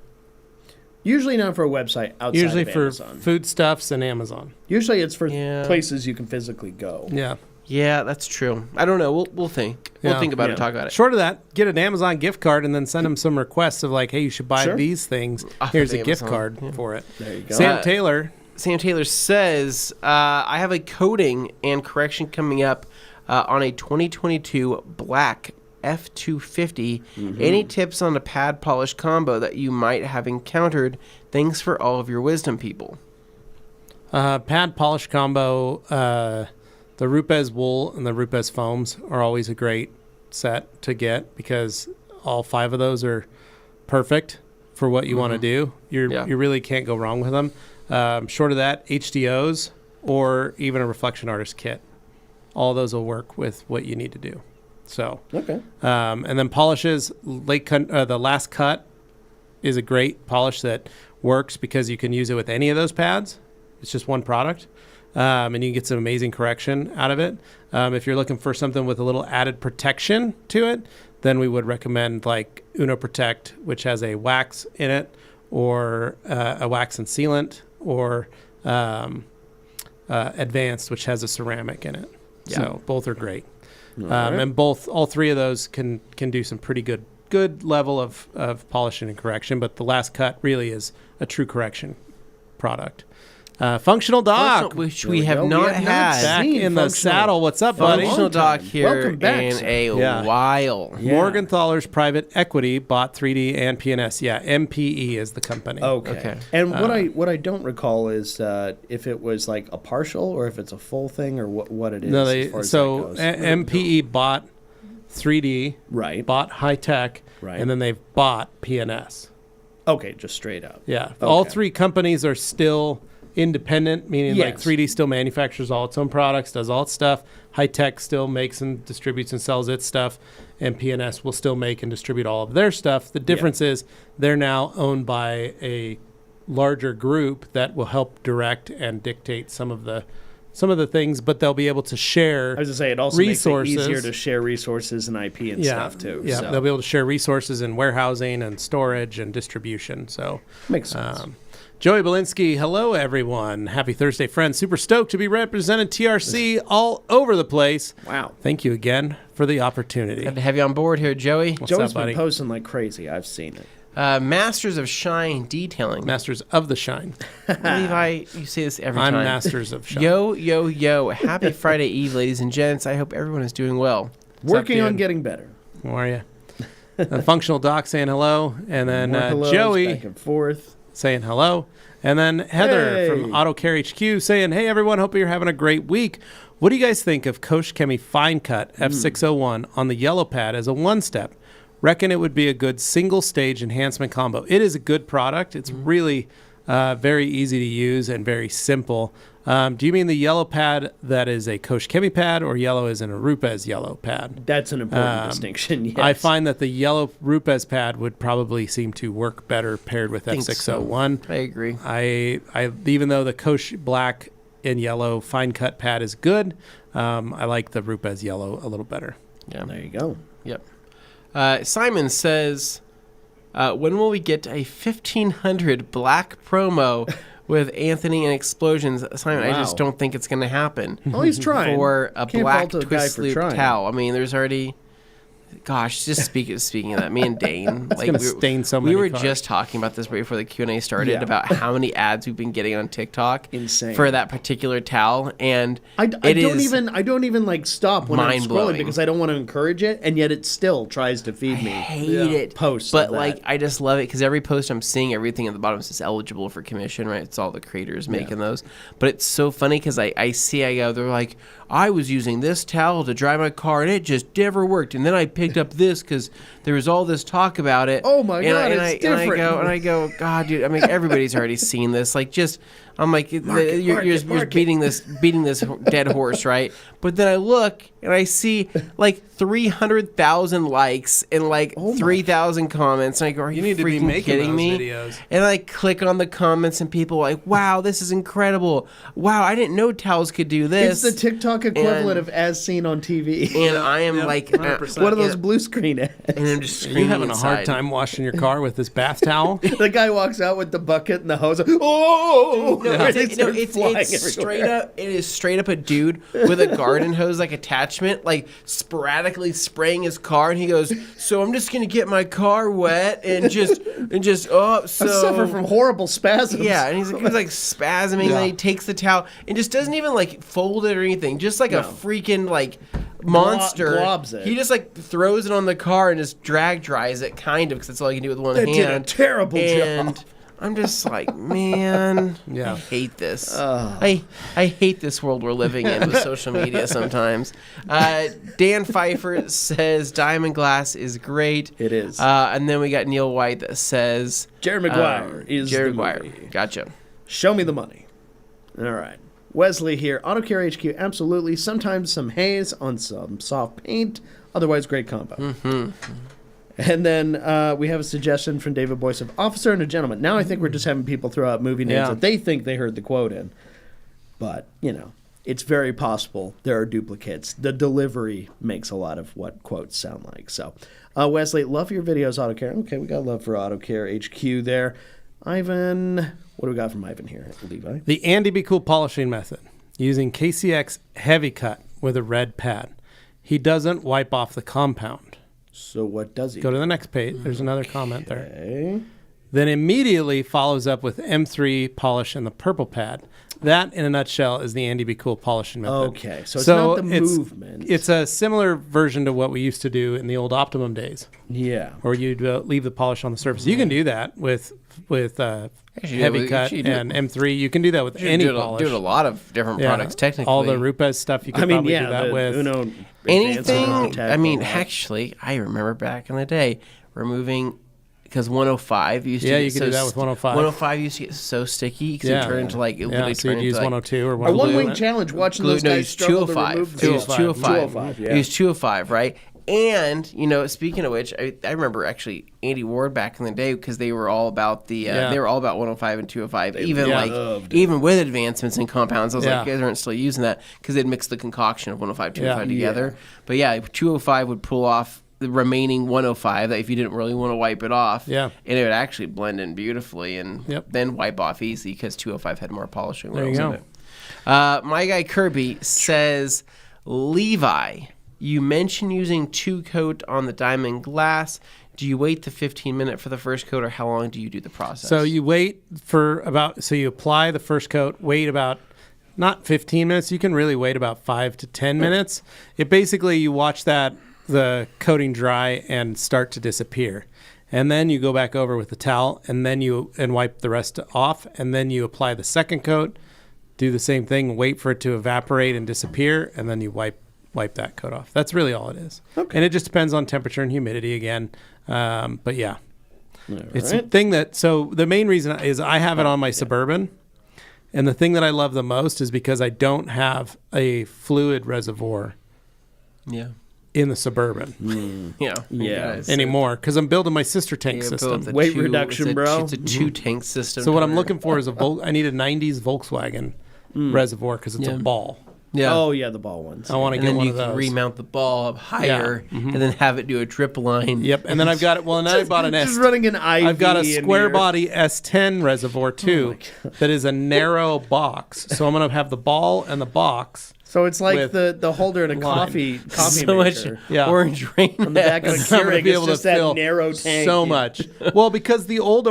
Usually not for a website outside Usually of for Amazon. foodstuffs and Amazon. Usually it's for Yeah. places you can physically go. Yeah. Yeah, that's true. I don't know. We'll think. We'll Yeah. think about it Yeah. and talk about it. Short of that, get an Amazon gift card and then send them some requests of like, hey, you should buy Sure. these things. Off Here's of a gift Amazon. card Yeah. for it. There you go. Sam Taylor. Sam Taylor says, I have a coating and correction coming up on a 2022 black F250. Any tips on a pad polish combo that you might have encountered? Thanks for all of your wisdom, people. Pad polish combo. The Rupes wool and the Rupes foams are always a great set to get because all 5 of those are perfect for what you want to do. You really can't go wrong with them. Short of that, HDOs or even a reflection artist kit. All those will work with what you need to do. So Okay. and then polishes, the last cut is a great polish that works because you can use it with any of those pads. It's just one product. And you can get some amazing correction out of it. If you're looking for something with a little added protection to it, then we would recommend like Uno Protect, which has a wax in it, or a wax and sealant, or Advanced, which has a ceramic in it. Yeah. So both are great. And all 3 of those can do some pretty good level of polishing and correction. But the last cut really is a true correction product. Functional Doc. Which There we we have go. not We have not had. Back seen in the Functional. saddle. What's up, buddy? Functional Doc time. here Welcome back, in sir. a Yeah. while. Yeah. Morgenthaler's Private Equity bought 3D and PNS. Yeah, MPE is the company. Okay. And what I don't recall is if it was like a partial or if it's a full thing or what it is. No, as far as so that goes. MPE bought 3D, Right. bought High Tech, Right. and then they've bought PNS. Okay, just straight up. Yeah, all Okay. 3 companies are still independent, meaning like Yes. 3D still manufactures all its own products, does all its stuff. High Tech still makes and distributes and sells its stuff, and PNS will still make and distribute all of their stuff. The difference is they're now owned by a larger group that will help direct and dictate some of the some of the things, but they'll be able to share I was going to say, it also resources. makes it easier to share resources and IP and stuff, too. Yeah, so. they'll be able to share resources in warehousing and storage and distribution. So Makes sense. Joey Belinsky, hello, everyone. Happy Thursday, friends. Super stoked to be representing TRC all over the place. Wow. Thank you again for the opportunity. Glad to have you on board here, Joey. What's Joey's up, buddy? been posting like crazy. I've seen it. Masters of Shine Detailing. Masters of the Shine. Levi, you say this every I'm time. Masters of Shine. Yo. Happy Friday Eve, ladies and gents. I hope everyone is doing well. Working on dude? getting better. How are you? Functional Doc saying hello. And then More hellos, Joey back and forth. saying hello. And then Heather Hey. from Auto Care HQ saying, hey, everyone, hope you're having a great week. What do you guys think of Kosh Chemi Fine Cut F601 on the yellow pad as a one-step? Reckon it would be a good single-stage enhancement combo. It is a good product. It's really very easy to use and very simple. Do you mean the yellow pad that is a Kosh Chemi pad, or yellow is an Arupes yellow pad? That's an important distinction, yes. I find that the yellow Rupes pad would probably seem to work better paired with Think F601. I agree. I even though the Kosh black and yellow fine cut pad is good, I like the Rupes yellow a little better. Yeah. There you go. Yep. Simon says, when will we get a 1500 black promo with Anthony and Explosions? Simon, I just Wow. don't think it's going to happen. Oh, he's trying. For a Can't black fault a guy twist for loop trying. towel. I mean, there's already... Gosh, just speaking of that, me and Dane, It's gonna stain so many we were cars. just talking about this right before the Q&A started Yeah. about how many ads we've been getting on TikTok Insane. for that particular towel, and I it don't is even like stop when I'm scrolling mind-blowing. because I don't want to encourage it, and yet it still tries to feed me. hate it. Posts, but of that. like I just love it because every post I'm seeing, everything at the bottom says eligible for commission, right? It's all the creators making those. But it's so funny because I go, they're like, I was using this towel to dry my car and it just never worked, and then I picked up this because there was all this talk about it. Oh my God, and it's and different. I go, God, dude. I mean, everybody's already seen this. Like, just I'm like, you're beating this dead horse, right? But then I look and I see like 300,000 likes and like 3,000 comments, and I go, are you need to be freaking making kidding those me? videos. And I click on the comments, and people are like, wow, this is incredible. Wow, I didn't know towels could do It's this. the TikTok equivalent And- of as seen on TV. and I am like, 100%. One of those blue screen ads. and I'm just Are screaming you having a hard inside. time washing your car with this bath towel? The guy walks out with the bucket and the hose. Oh! No, And they it's start flying it's everywhere. straight up. It is straight up a dude with a garden hose like attachment, like sporadically spraying his car, and he goes, "So I'm just gonna get my car wet and just oh so." I suffer from horrible spasms. Yeah, and he's like spasming, and then he takes the towel and just doesn't even like fold it or anything, just like a freaking like monster. globs it. He just like throws it on the car and just drag dries it, kind of, because that's all you can do with one That hand. did a terrible and job. I'm just like, man, Yeah. I hate this. I hate this world we're living in with social media sometimes. Dan Pfeiffer says Diamond Glass is great. It is. And then we got Neil White that says Jerry Maguire is Jerry the Maguire. movie. Gotcha. Show me the money. All right. Wesley here. Auto Care HQ, absolutely. Sometimes some haze on some soft paint. Otherwise, great combo. Mm-hmm. And then we have a suggestion from David Boyce of Officer and a Gentleman. Now I think we're just having people throw out movie names Yeah. that they think they heard the quote in. But, you know, it's very possible there are duplicates. The delivery makes a lot of what quotes sound like. So, Wesley, love your videos, Auto Care. Okay, we got love for Auto Care HQ there. Ivan, what do we got from Ivan here? Levi? The Andy Be Cool polishing method, using KCX Heavy Cut with a red pad. He doesn't wipe off the compound. So what does he Go to the next page. There's another comment there. Okay. Then immediately follows up with M3 polish and the purple pad. That, in a nutshell, is the Andy Be Cool polishing method. Okay, so it's not the movement. It's a similar version to what we used to do in the old Optimum days, Yeah. where you'd leave the polish on the surface. You can do that with Heavy Cut and M3. You can do that with any polish. Do it a lot of different Yeah. products, technically. All the Rupes stuff you can I mean, probably yeah, do that the with. Uno Anything. Advanced I mean, Tactile. actually, I remember back in the day removing, because 105 used to Yeah, get you could so do that with 105. 105 used to get so sticky because it turned into like, it Yeah, literally so you'd turned use into like 102 or A 102. one-wing challenge watching glue. those No, guys use struggle to 205. remove Use 205. 205, yeah. Use 205, right? And, speaking of which, I remember actually Andy Ward back in the day because they were all about they were all about 105 and 205. Even with advancements in compounds, I was like, you guys aren't still using that because they'd mix the concoction of 105, 205 together. But 205 would pull off the remaining 105 that if you didn't really want to wipe it off. And it would actually blend in beautifully and then wipe off easy because 205 had more polishing rails in it. My guy Kirby says, Levi, you mentioned using 2-coat on the diamond glass. Do you wait the 15-minute for the first coat, or how long do you do the process? So you wait for you apply the first coat, wait about not 15 minutes. You can really wait about 5 to 10 minutes. It basically, you watch the coating dry and start to disappear. And then you go back over with the towel and wipe the rest off. And then you apply the second coat, do the same thing, wait for it to evaporate and disappear. And then you wipe that coat off. That's really all it is. Okay. And it just depends on temperature and humidity again. But yeah, it's a thing so the main reason is I have it on my Suburban. And the thing that I love the most is because I don't have a fluid reservoir. In the Suburban. Anymore, because I'm building my sister tank system. Weight reduction, bro. It's a 2-tank system. So what I'm looking for is I need a 90s Volkswagen reservoir because it's a ball. Oh, yeah, the ball ones. I want to get one of those. And then you can remount the ball up higher and then have it do a drip line. Yep, and then I've got it. Well, now I bought an S. Just running an IV. I've got a square body S10 reservoir, too, that is a narrow box. So I'm going to have the ball and the box. So it's like the holder in a coffee so maker. Much orange rain on the back of the Keurig. It's just that narrow tank. So much. Well, because the old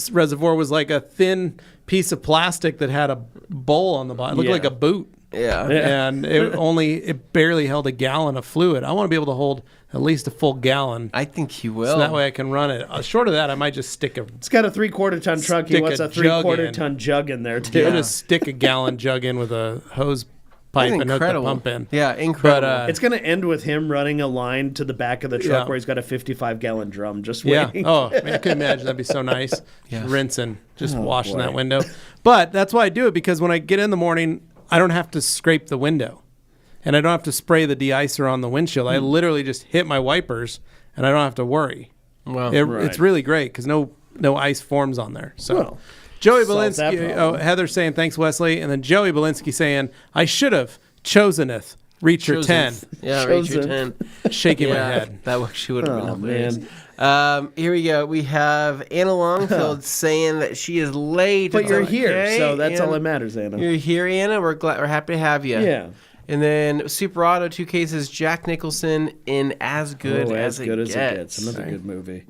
reservoir was like a thin piece of plastic that had a bowl on the bottom. It looked like a boot. And it barely held a gallon of fluid. I want to be able to hold at least a full gallon. I think you will. So that way I can run it. Short of that, I might just stick It's got a 3/4 ton truck. He wants a 3/4 ton jug in there too. I'll just stick a gallon jug in with a hose pipe and hook the pump in. Yeah, incredible. But, it's going to end with him running a line to the back of the truck where he's got a 55-gallon drum just waiting. Oh, I can imagine. That'd be so nice. Rinsing, just washing that window. But that's why I do it, because when I get in the morning, I don't have to scrape the window. And I don't have to spray the de-icer on the windshield. I literally just hit my wipers, and I don't have to worry. Wow. It's really great because no ice forms on there. So Joey Belinsky, Heather saying, thanks, Wesley. And then Joey Belinsky saying, I should have choseneth Reacher 10. Yeah, Reacher 10. Shaking my head. That actually would have been hilarious. Here we go. We have Anna Longfield saying that she is late. But you're here, so that's all that matters, Anna. You're here, Anna. We're happy to have you. Yeah. And then Super Auto 2 cases, Jack Nicholson in As Good As It Gets. Another good movie.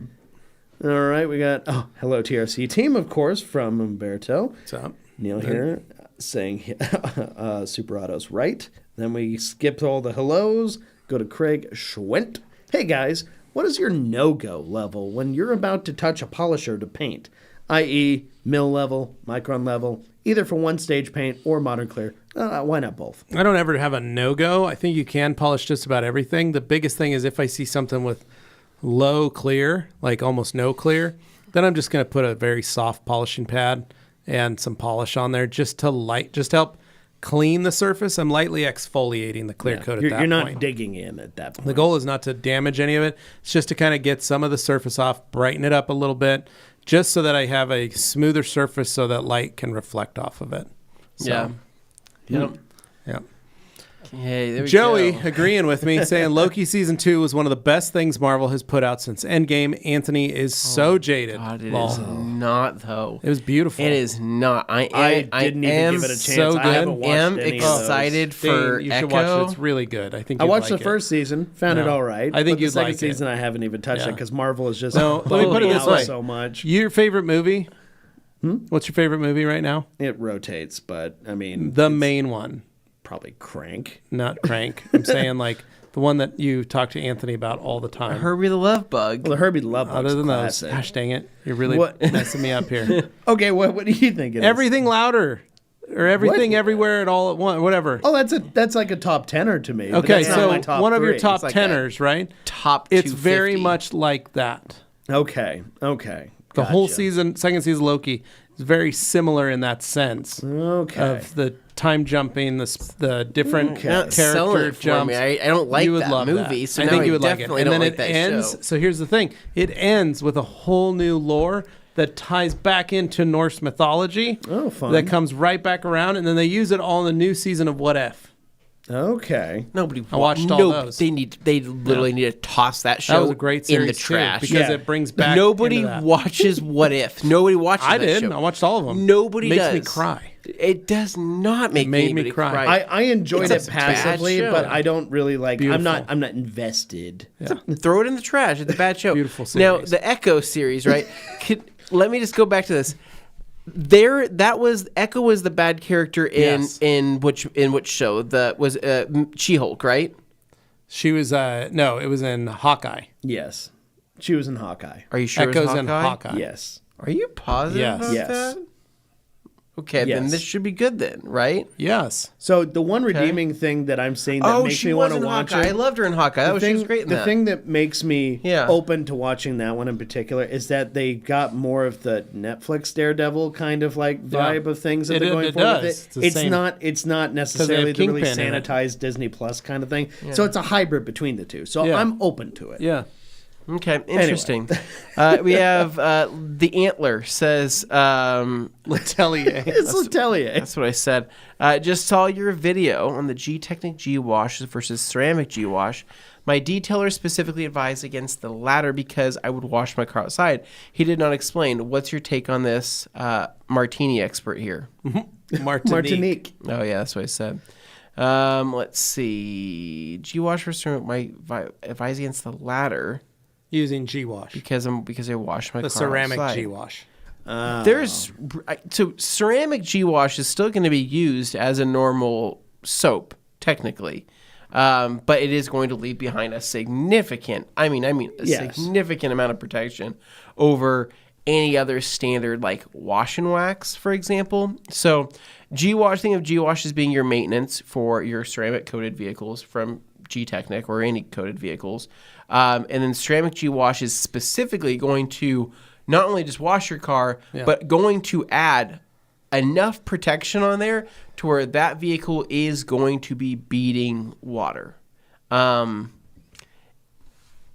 All right, we got hello TRC team, of course, from Umberto. What's up? Neil here saying Super Auto's right. Then we skip all the hellos, go to Craig Schwent. Hey guys, what is your no-go level when you're about to touch a polisher to paint, i.e. mil level, micron level, either for one-stage paint or modern clear? Why not both? I don't ever have a no-go. I think you can polish just about everything. The biggest thing is if I see something with low clear, like almost no clear, then I'm just going to put a very soft polishing pad and some polish on there just to help clean the surface. I'm lightly exfoliating the clear coat at that point. You're not digging in at that point. The goal is not to damage any of it. It's just to kind of get some of the surface off, brighten it up a little bit, just so that I have a smoother surface so that light can reflect off of it. So, Yeah. Hey, there we Joey go. agreeing with me, saying Loki season 2 was one of the best things Marvel has put out since Endgame. Anthony is so jaded. God, it is not, though. It was beautiful. It is not. I didn't even give it a chance. So I haven't watched am any excited of for Dane, you Echo. should watch it. It's really good. I think I you'd watched like the first season, found it all right. I think but you'd the second like it. season I haven't even touched it because Marvel is just No, let me put it this way. so much. Your favorite movie? What's your favorite movie right now? It rotates, but I mean The main one. probably Crank. Not Crank. I'm saying like the one that you talk to Anthony about all the time. Herbie the Love Bug. Well, the Herbie the Love Bug's Other than classic. those, gosh dang it, you're really What? messing me up here. Okay, what do you think? It is? Everything louder, or everything everywhere at all at once, whatever. Oh, that's like a top tenner to me. but Okay, that's not my so top one of your three. top like tenors, right? Top It's very 250. much like that. Okay. The whole Gotcha. season, second season Loki, is very similar in that sense. Okay. Of the time jumping, the different Not selling character it for jumps. me. I don't like You would that love movie, that. so I now think I you would like it. definitely And don't then like it that ends. show. So here's the thing: it ends with a whole new lore that ties back into Norse mythology. Oh, fun. That comes right back around, and then they use it all in the new season of What If. Okay. Nobody I watched all those. They literally need to toss that show That was a great series in the too, trash. because Yeah. it brings back. Nobody into that. watches What If. Nobody watches I that did. show. I watched all of them. Nobody Makes does. me cry. It does not make made me anybody cry. I enjoyed It's it a bad passively, show. but I don't really like. Beautiful. I'm not invested. Throw it in the trash. It's a bad show. Beautiful Now series. the Echo series, right? Let me just go back to this. That was Echo was the bad character Yes. in which show? The was She-Hulk, right? She was no, it was in Hawkeye. Yes, she was in Hawkeye. Are you sure it was Echoes in Hawkeye? Hawkeye. Yes. Are you positive Yes. about Yes. that? Okay, then Yes. this should be good then, right? Yes. So the one redeeming thing that I'm saying that makes she me was want to in watch Hawkeye. it. I loved her in Hawkeye. She was great in the that. thing that makes me Yeah. open to watching that one in particular is that they got more of the Netflix Daredevil kind of like vibe of things that It- they're going it for does. with It's it. the It's same- not. It's not necessarily the really Kingpin in it. sanitized Disney Plus kind of thing. So it's a hybrid between the two. So Yeah. I'm open to it. Yeah. Okay, interesting. We have the Antler says. Letelier. It's Letelier. That's what I said. Just saw your video on the G-Technic G-Wash versus ceramic G-Wash. My detailer specifically advised against the latter because I would wash my car outside. He did not explain. What's your take on this, martini expert here? Martinique. Oh, yeah, that's what I said. Let's see. G-Wash versus ceramic. My advice against the latter Using G-Wash. because I wash my The car ceramic outside. G-Wash. So ceramic G-Wash is still going to be used as a normal soap, technically, but it is going to leave behind a significant, Yes. significant amount of protection over any other standard like wash and wax, for example. So G-Wash, think of G-Wash as being your maintenance for your ceramic coated vehicles from G-Technic or any coated vehicles. And then ceramic G-Wash is specifically going to not only just wash your car, but going to add enough protection on there to where that vehicle is going to be beating water.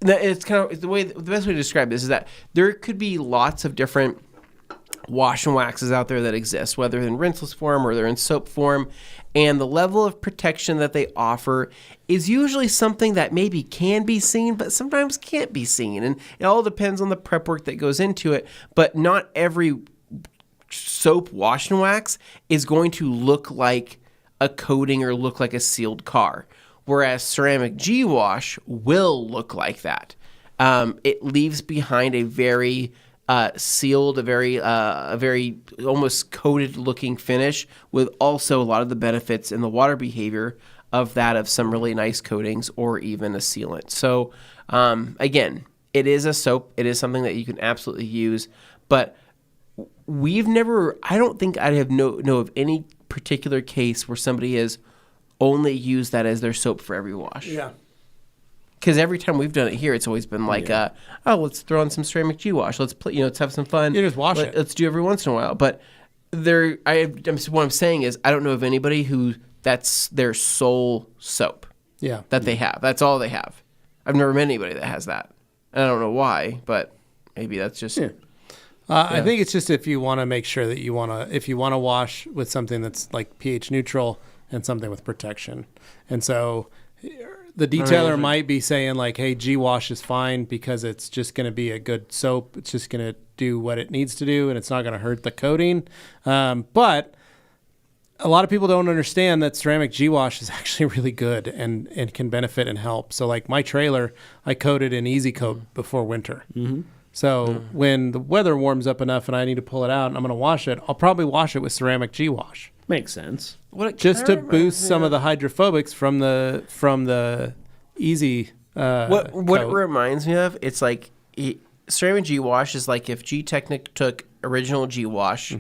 It's kind of the best way to describe this is that there could be lots of different wash and waxes out there that exist, whether in rinseless form or they're in soap form, and the level of protection that they offer is usually something that maybe can be seen, but sometimes can't be seen, and it all depends on the prep work that goes into it. But not every soap wash and wax is going to look like a coating or look like a sealed car, whereas ceramic G-Wash will look like that. It leaves behind a very sealed, a very almost coated looking finish with also a lot of the benefits in the water behavior of that of some really nice coatings or even a sealant. So again, it is a soap. It is something that you can absolutely use, but I don't think I have know of any particular case where somebody has only used that as their soap for every wash. Yeah. Because every time we've done it here, it's always been like, let's throw on some ceramic G-Wash. Let's have some fun. You just wash it. Let's do every once in a while. But what I'm saying is, I don't know of anybody who that's their sole soap Yeah. that they have. That's all they have. I've never met anybody that has that. And I don't know why, but maybe that's just. Yeah. I think it's just if you want to make sure that if you want to wash with something that's like pH neutral and something with protection. And so the detailer might be saying like, hey, G-Wash is fine because it's just going to be a good soap. It's just going to do what it needs to do and it's not going to hurt the coating. But a lot of people don't understand that ceramic G-Wash is actually really good and can benefit and help. So like my trailer, I coated in Easy Coat before winter. Mm-hmm. So when the weather warms up enough and I need to pull it out and I'm going to wash it, I'll probably wash it with ceramic G-Wash. Makes sense. Just to boost some of the hydrophobics from the Easy What coat. it reminds me of, it's like ceramic G-Wash is like if G-Technic took original G-Wash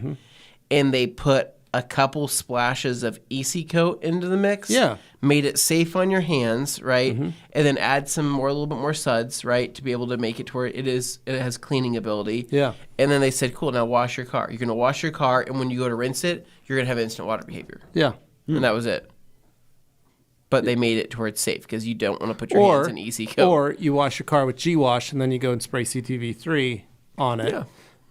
and they put a couple splashes of Easy Coat into the mix. Yeah. Made it safe on your hands, right? And then add a little bit more suds, right, to be able to make it to where it has cleaning ability. Yeah. And then they said, cool, now wash your car. You're going to wash your car, and when you go to rinse it, you're going to have instant water behavior. Yeah. And that was it. But they made it to where it's safe because you don't want to put your hands in Easy Coat. Or you wash your car with G-Wash and then you go and spray CTV3 on it. Yeah.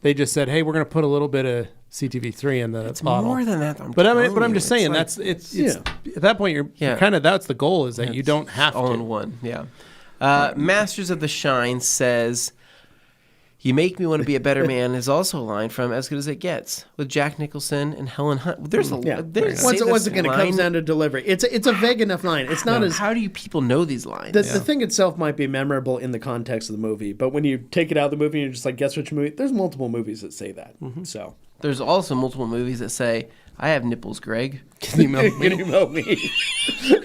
They just said, hey, we're going to put a little bit of CTV3 in the bottle. More than that. But I'm just saying it's at that point you're kind of that's the goal is that you don't have all to. in one. Yeah. Masters of the Shine says, "You Make Me Want to Be a Better Man" is also a line from As Good as It Gets with Jack Nicholson and Helen Hunt. There's once again, it comes down to delivery. It's a vague enough line. It's not as how do you people know these lines? The thing itself might be memorable in the context of the movie, but when you take it out of the movie and you're just like, guess which movie? There's multiple movies that say that. So there's also multiple movies that say, "I have nipples, Greg." Can you milk me? Can you milk me?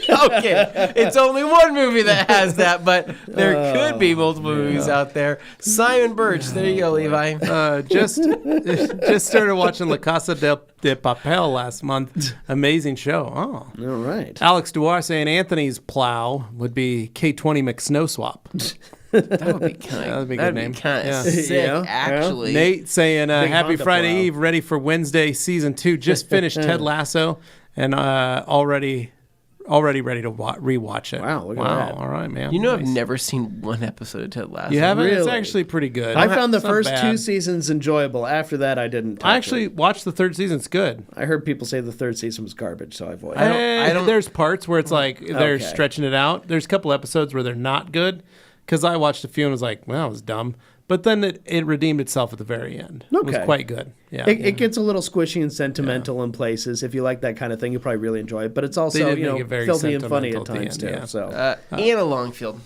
Okay, it's only one movie that has that, but there could be multiple movies out there. Simon Birch, there you go, Levi. Just started watching La Casa de Papel last month. Amazing show. Oh, All right. Alex Duarte saying Anthony's plow would be K20 McSnowswap. That would be kind of That'd be a good name. kind of Yeah. sick, Yeah. actually. Nate saying happy Honda Friday plow. Eve, ready for Wednesday season 2. Just finished Ted Lasso and already ready to rewatch it. Wow, look at that. All right, man. You know, I've Nice. never seen one episode of Ted Lasso. You haven't? It's Really? actually pretty good. I found the It's not first bad. 2 seasons enjoyable. After that, I didn't touch I actually it. watched the 3rd season. It's good. I heard people say the 3rd season was garbage, so I avoided I it. don't- There's parts where it's like they're Okay. stretching it out. There's a couple episodes where they're not good because I watched a few and was like, well, that was dumb. But then it redeemed itself at the very end. It was Okay. quite good. Yeah. It gets a little squishy and sentimental in places. If you like that kind of thing, you'll probably really enjoy it. But it's also, did make it very filthy and funny at sentimental at times, the too. end, yeah. So. Anna Longfield.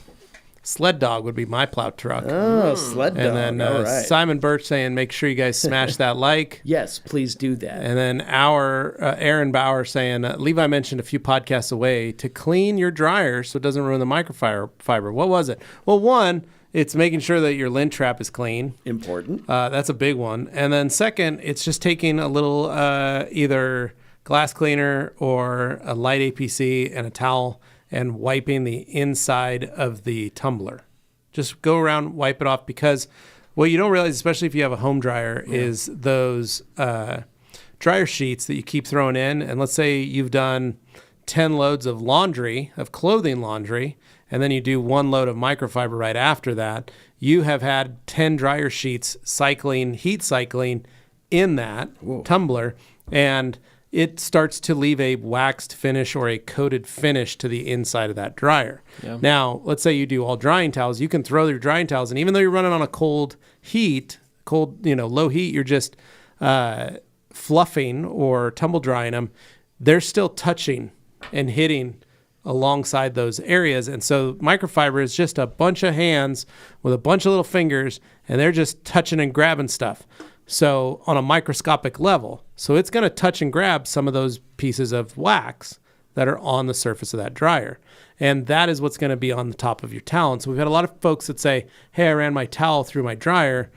Sled Dog would be my plow truck. Oh, sled dog. And then All right. Simon Birch saying, make sure you guys smash that like. Yes, please do that. And then our Aaron Bauer saying, Levi mentioned a few podcasts away to clean your dryer so it doesn't ruin the microfiber. What was it? Well, one, it's making sure that your lint trap is clean. Important. That's a big one. And then second, it's just taking a little either glass cleaner or a light APC and a towel and wiping the inside of the tumbler. Just go around, wipe it off, because what you don't realize, especially if you have a home dryer, is those dryer sheets that you keep throwing in. And let's say you've done 10 loads of laundry, of clothing laundry, and then you do 1 load of microfiber right after that. You have had 10 dryer sheets heat cycling in that tumbler, and it starts to leave a waxed finish or a coated finish to the inside of that dryer. Yeah. Now, let's say you do all drying towels. You can throw your drying towels, and even though you're running on a low heat, you're just fluffing or tumble drying them, they're still touching and hitting alongside those areas. And so microfiber is just a bunch of hands with a bunch of little fingers, and they're just touching and grabbing stuff. So on a microscopic level, so it's going to touch and grab some of those pieces of wax that are on the surface of that dryer. And that is what's going to be on the top of your towel. And so we've had a lot of folks that say, hey, I ran my towel through my dryer,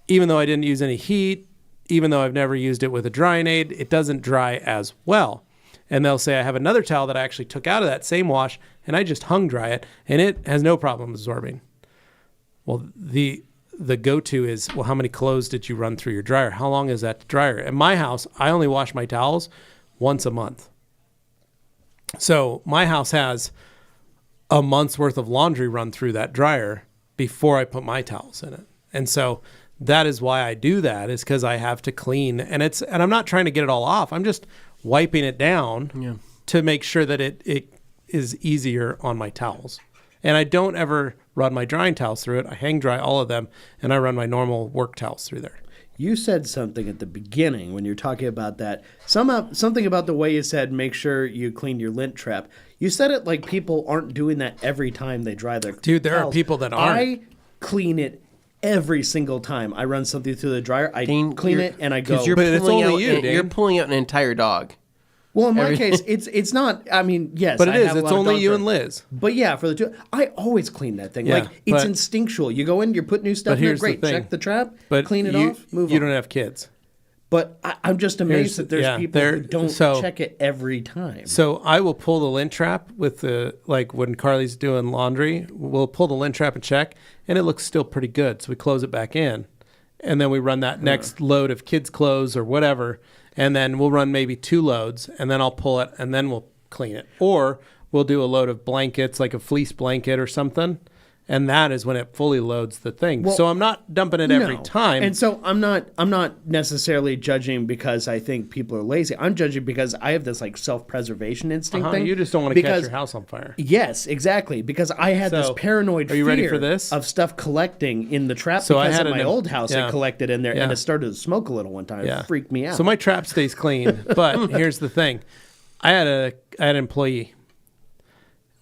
even though I didn't use any heat, even though I've never used it with a drying aid, it doesn't dry as well. And they'll say, I have another towel that I actually took out of that same wash and I just hung dry it, and it has no problem absorbing. Well, the go-to is, well, how many clothes did you run through your dryer? How long is that dryer? At my house, I only wash my towels once a month. So my house has a month's worth of laundry run through that dryer before I put my towels in it. And so that is why I do that, is because I have to clean. And I'm not trying to get it all off. I'm just wiping it down to make sure that it is easier on my towels. And I don't ever run my drying towels through it. I hang dry all of them, and I run my normal work towels through there. You said something at the beginning when you're talking about that. Something about the way you said, make sure you clean your lint trap. You said it like people aren't doing that every time they dry their Dude, there are towels. people that aren't. I clean it every single time I run something through the dryer. I clean it and I go. Because you're But it's pulling only out you, Dane. you're pulling out an entire dog. Well, in my case, it's not. I mean, yes, But it I is. have a It's lot of only dog you fur. and Liz. But yeah, for the two, I always clean that thing. Yeah, like it's but- instinctual. You go in, you put new stuff But in there. here's the Great, thing. check the trap, But clean it you, off, move you on. don't have kids. But I'm just amazed that there's people who don't check it every time. So I will pull the lint trap with the, like when Carly's doing laundry, we'll pull the lint trap and check, and it looks still pretty good. So we close it back in, and then we run that next load of kids' clothes or whatever, and then we'll run maybe 2 loads, and then I'll pull it, and then we'll clean it. Or we'll do a load of blankets, like a fleece blanket or something, and that is when it fully loads the thing. Well, so I'm not dumping it every time. And so I'm not necessarily judging because I think people are lazy. I'm judging because I have this like self-preservation instinct thing. You just don't want to catch your house on fire. Yes, exactly. Because I had this paranoid fear ready for this? of stuff collecting in the trap. So because I had in my old house, it collected in there, and it started to smoke a little one time. It freaked me out. So my trap stays clean. But here's the thing. I had an employee.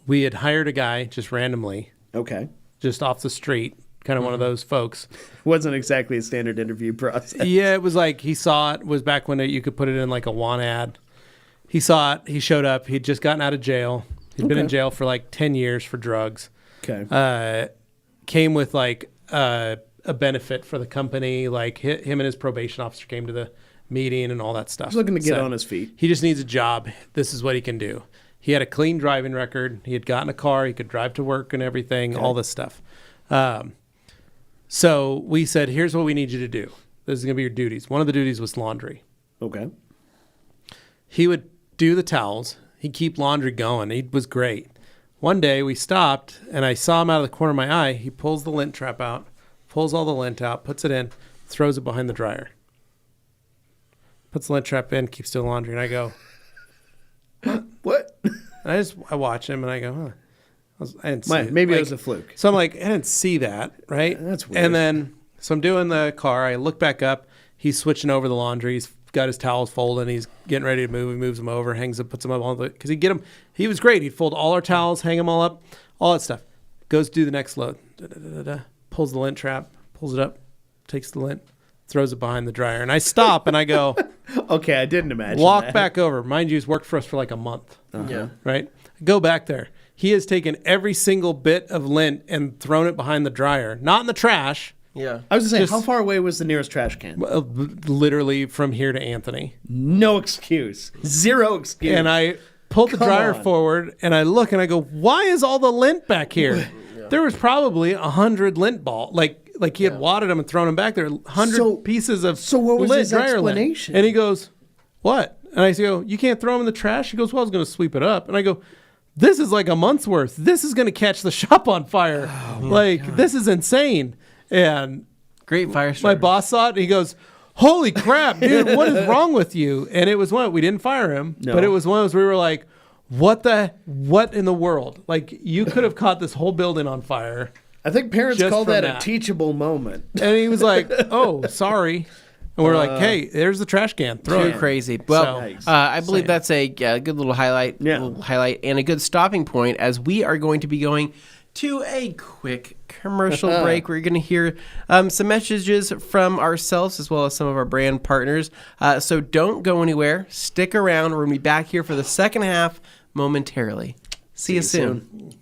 We had hired a guy just randomly. Okay. Just off the street, kind of one of those folks. Wasn't exactly a standard interview process. Yeah, it was like he saw it. Was back when you could put it in like a want ad. He saw it. He showed up. He'd just gotten out of jail. He'd been in jail for like 10 years for drugs. Okay. Came with like a benefit for the company. Like him and his probation officer came to the meeting and all that stuff. He's looking to get on his feet. He just needs a job. This is what he can do. He had a clean driving record. He had gotten a car. He could drive to work and everything, all this stuff. So we said, here's what we need you to do. This is going to be your duties. One of the duties was laundry. Okay. He would do the towels. He'd keep laundry going. He was great. One day we stopped, and I saw him out of the corner of my eye. He pulls the lint trap out, pulls all the lint out, puts it in, throws it behind the dryer. Puts the lint trap in, keeps doing laundry, and I go... What? I watch him and I go, I didn't see it. Maybe it was a fluke. So I'm like, I didn't see that, right? That's weird. And then, so I'm doing the car. I look back up. He's switching over the laundry. He's got his towels folded. He's getting ready to move. He moves them over, hangs them, puts them up on the, because he'd get them. He was great. He'd fold all our towels, hang them all up, all that stuff. Goes to do the next load. Pulls the lint trap, pulls it up, takes the lint, throws it behind the dryer. And I stop and I go, okay, I didn't imagine walk that. back over. Mind you, he's worked for us for like a month. Yeah. Right? Go back there. He has taken every single bit of lint and thrown it behind the dryer. Not in the trash. Yeah. I was going to say, Just- how far away was the nearest trash can? Literally from here to Anthony. No excuse. Zero excuse. And I pulled the Come dryer on. forward and I look and I go, why is all the lint back here? There was probably 100 lint balls. Like he had wadded them and thrown them back there. 100 pieces of so what was lint, his dryer lint. explanation? And he goes, what? And I go, you can't throw them in the trash? He goes, well, I was going to sweep it up. And I go, this is like a month's worth. This is going to catch the shop on fire. This is insane. And Great fire my starter. boss saw it and he goes, holy crap, dude, what is wrong with you? And it was one, we didn't fire him, but it was one of those we were like, what in the world? Like, you could have caught this whole building on fire. I think parents Just call from that that. a teachable moment. And he was like, oh, sorry. And we're like, hey, there's the trash can. Throw Too it. crazy. Well, Yikes. I believe that's a good little highlight, and a good stopping point as we are going to be going to a quick commercial break. We're going to hear some messages from ourselves as well as some of our brand partners. So don't go anywhere. Stick around. We're going to be back here for the second half momentarily. See you soon.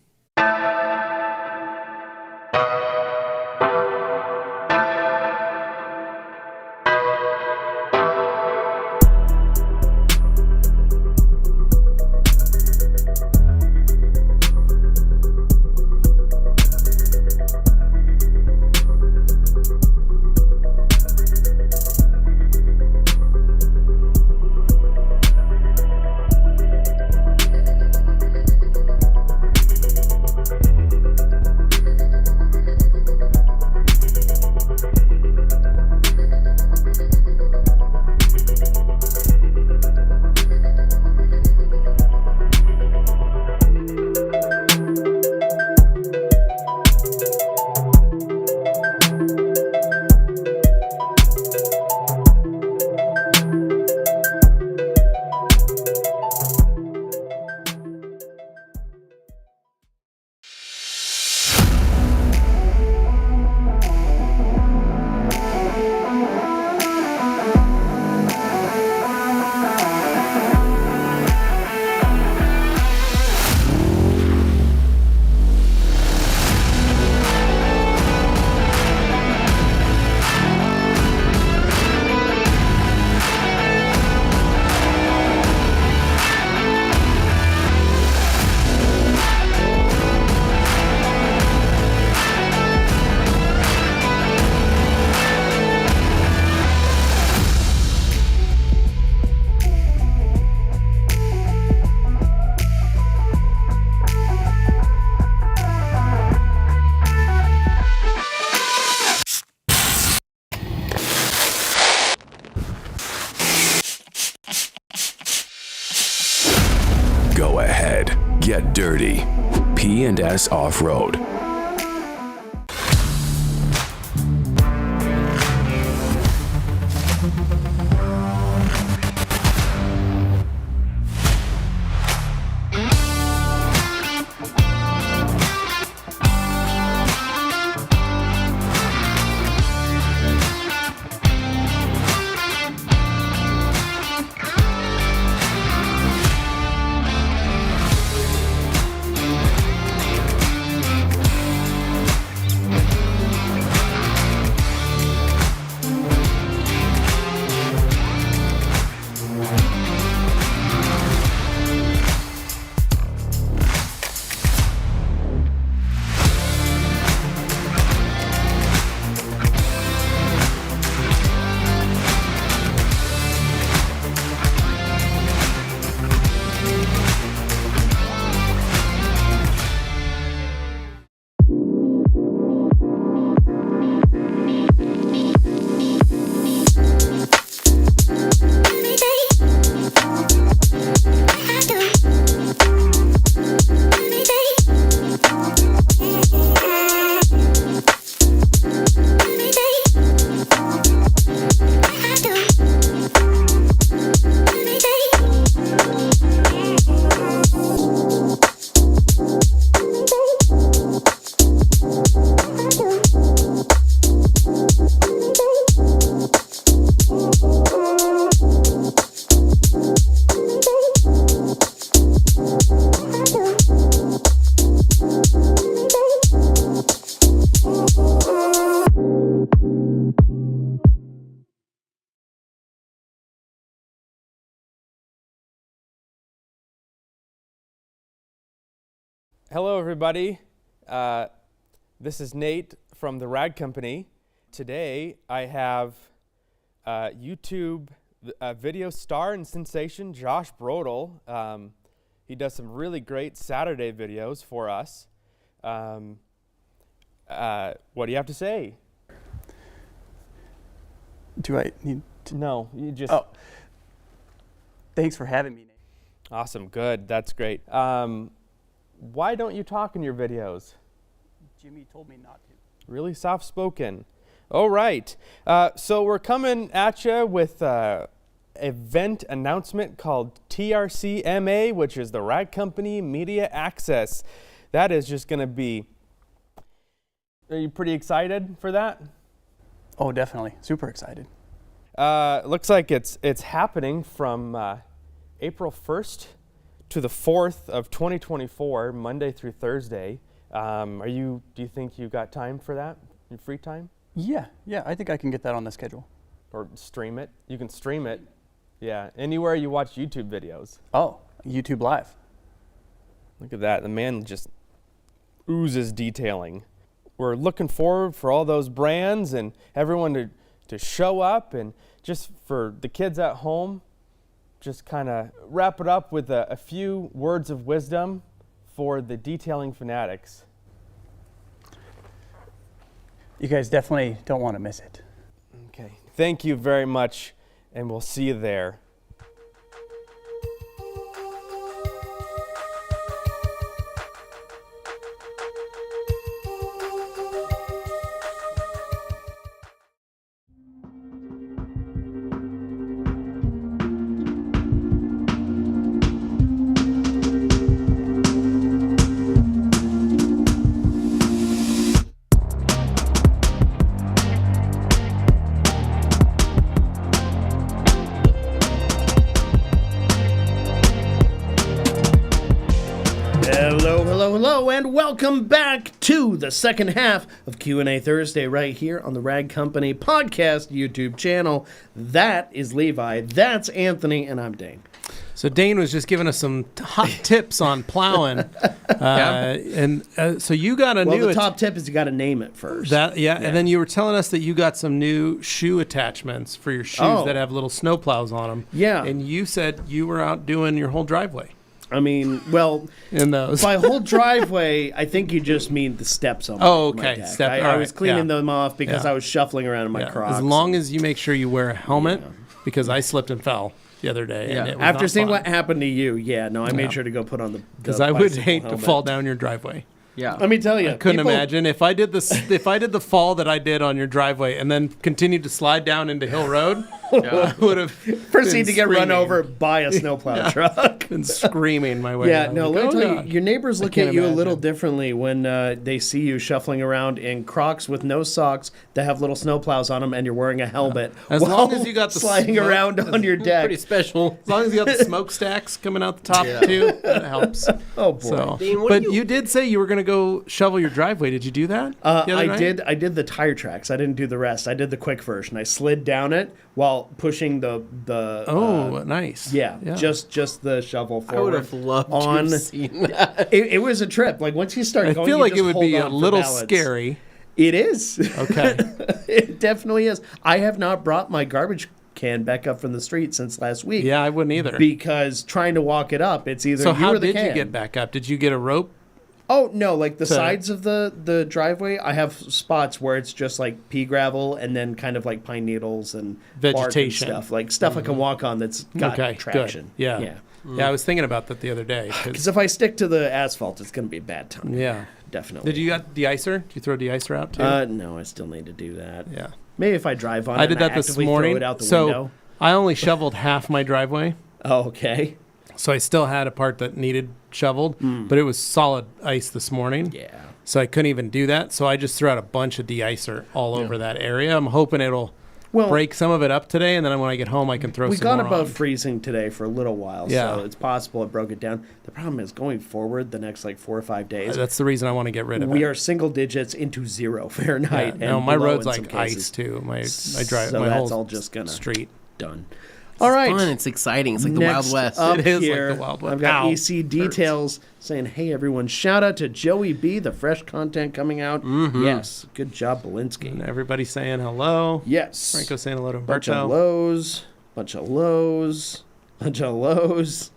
ahead. Get dirty. P&S Off-Road. Hello, everybody. This is Nate from the Rag Company. Today, I have YouTube video star and sensation Josh Brodel. He does some really great Saturday videos for us. What do you have to say? Do I need to? No, you just... Oh. Thanks for having me, Nate. Awesome, good, that's great. Why don't you talk in your videos? Jimmy told me not to. Really soft-spoken. All right. So we're coming at you with an event announcement called TRCMA, which is the Rag Company Media Access. That is just going to be... Are you pretty excited for that? Oh, definitely. Super excited. Looks like it's happening from April 1st to the 4th of 2024, Monday through Thursday. Do you think you got time for that? Your free time? Yeah, I think I can get that on the schedule. Or stream it. You can stream it. Yeah, anywhere you watch YouTube videos. Oh, YouTube Live. Look at that. The man just oozes detailing. We're looking forward for all those brands and everyone to show up, and just for the kids at home, just kind of wrap it up with a few words of wisdom for the detailing fanatics. You guys definitely don't want to miss it. Okay. Thank you very much, and we'll see you there. Hello, and welcome back to the second half of Q&A Thursday right here on the Rag Company Podcast YouTube channel. That is Levi, that's Anthony, and I'm Dane. So Dane was just giving us some hot tips on plowing, so you got Well, the top tip is you got to name it first. And then you were telling us that you got some new shoe attachments for your shoes that have little snow plows on them. Yeah. And you said you were out doing your whole driveway. I mean, well, in those. By whole driveway, I think you just mean the steps on Oh, my okay. deck. I was cleaning them off because I was shuffling around in my Crocs. As long as you make sure you wear a helmet, because I slipped and fell. the other day. Yeah. And it was After not seeing fun. what happened to you, no, I made sure to go put on the Because I would bicycle hate helmet. to fall down your driveway. Yeah. Let me tell you, I couldn't people- imagine if I did the fall that I did on your driveway and then continued to slide down into Hill Road. I would have proceed to get run over by a snowplow truck. and screaming my way. Yeah, out. no, Like, let me oh, tell God. you, your neighbors look can't at you a little imagine. differently when they see you shuffling around in Crocs with no socks that have little snowplows on them, and you're wearing a helmet. As while long as you got the sliding smoke- around on your deck. Pretty special. As long as you got the smokestacks coming out the top too, that helps. Oh boy. So, Dean, what but do you did say you were going to go shovel your driveway. Did you do that? the other I night? did. I did the tire tracks. I didn't do the rest. I did the quick version. I slid down it while pushing the. Oh, nice. Yeah, just the shovel I would forward. have loved to on. have seen that. It was a trip. Like once you start I going, feel you like it just would hold be a on for little balance. scary. It is. Okay. It definitely is. I have not brought my garbage can back up from the street since last week. Yeah, I wouldn't either. Because trying to walk it up, it's either So you how or the did can. you get back up? Did you get a rope? Oh no, like the So- sides of the driveway, I have spots where it's just like pea gravel and then kind of like pine needles and bark and Vegetation. stuff, like stuff I can walk on that's got Okay, traction. good. Yeah. yeah. Yeah, I was thinking about that the other day. 'cause- Because if I stick to the asphalt, it's going to be a bad time. yeah. Definitely. Did you got de-icer? Did you throw de-icer out too? No, I still need to do that. yeah. Maybe if I drive on it I did and that this actively morning. throw it out the So window. I only shoveled half my driveway. Oh, okay. So I still had a part that needed shoveled, but it was solid ice this morning. Yeah. So I couldn't even do that. So I just threw out a bunch of de-icer all over that area. I'm hoping it'll Well, break some of it up today, and then when I get home, I can throw we some got more above on. freezing today for a little while, Yeah. so it's possible it broke it down. The problem is going forward the next like 4 or 5 days. That's the reason I want to get rid of We it. are single digits into 0 Yeah, Fahrenheit. no, and my below road's in some like ice cases. too. I drive So my that's whole all just gonna street. done. All right. Fun. It's exciting. It's like the Next Wild West. up It is like here, the Wild West. I've got Ow. EC Details saying, "Hey everyone, shout out to Joey B, the fresh content coming out." Mm-hmm. Yes, good job, Belinsky. And everybody's saying hello. Yes, Franco saying hello to bunch of Umberto. lows, bunch of lows, bunch of lows.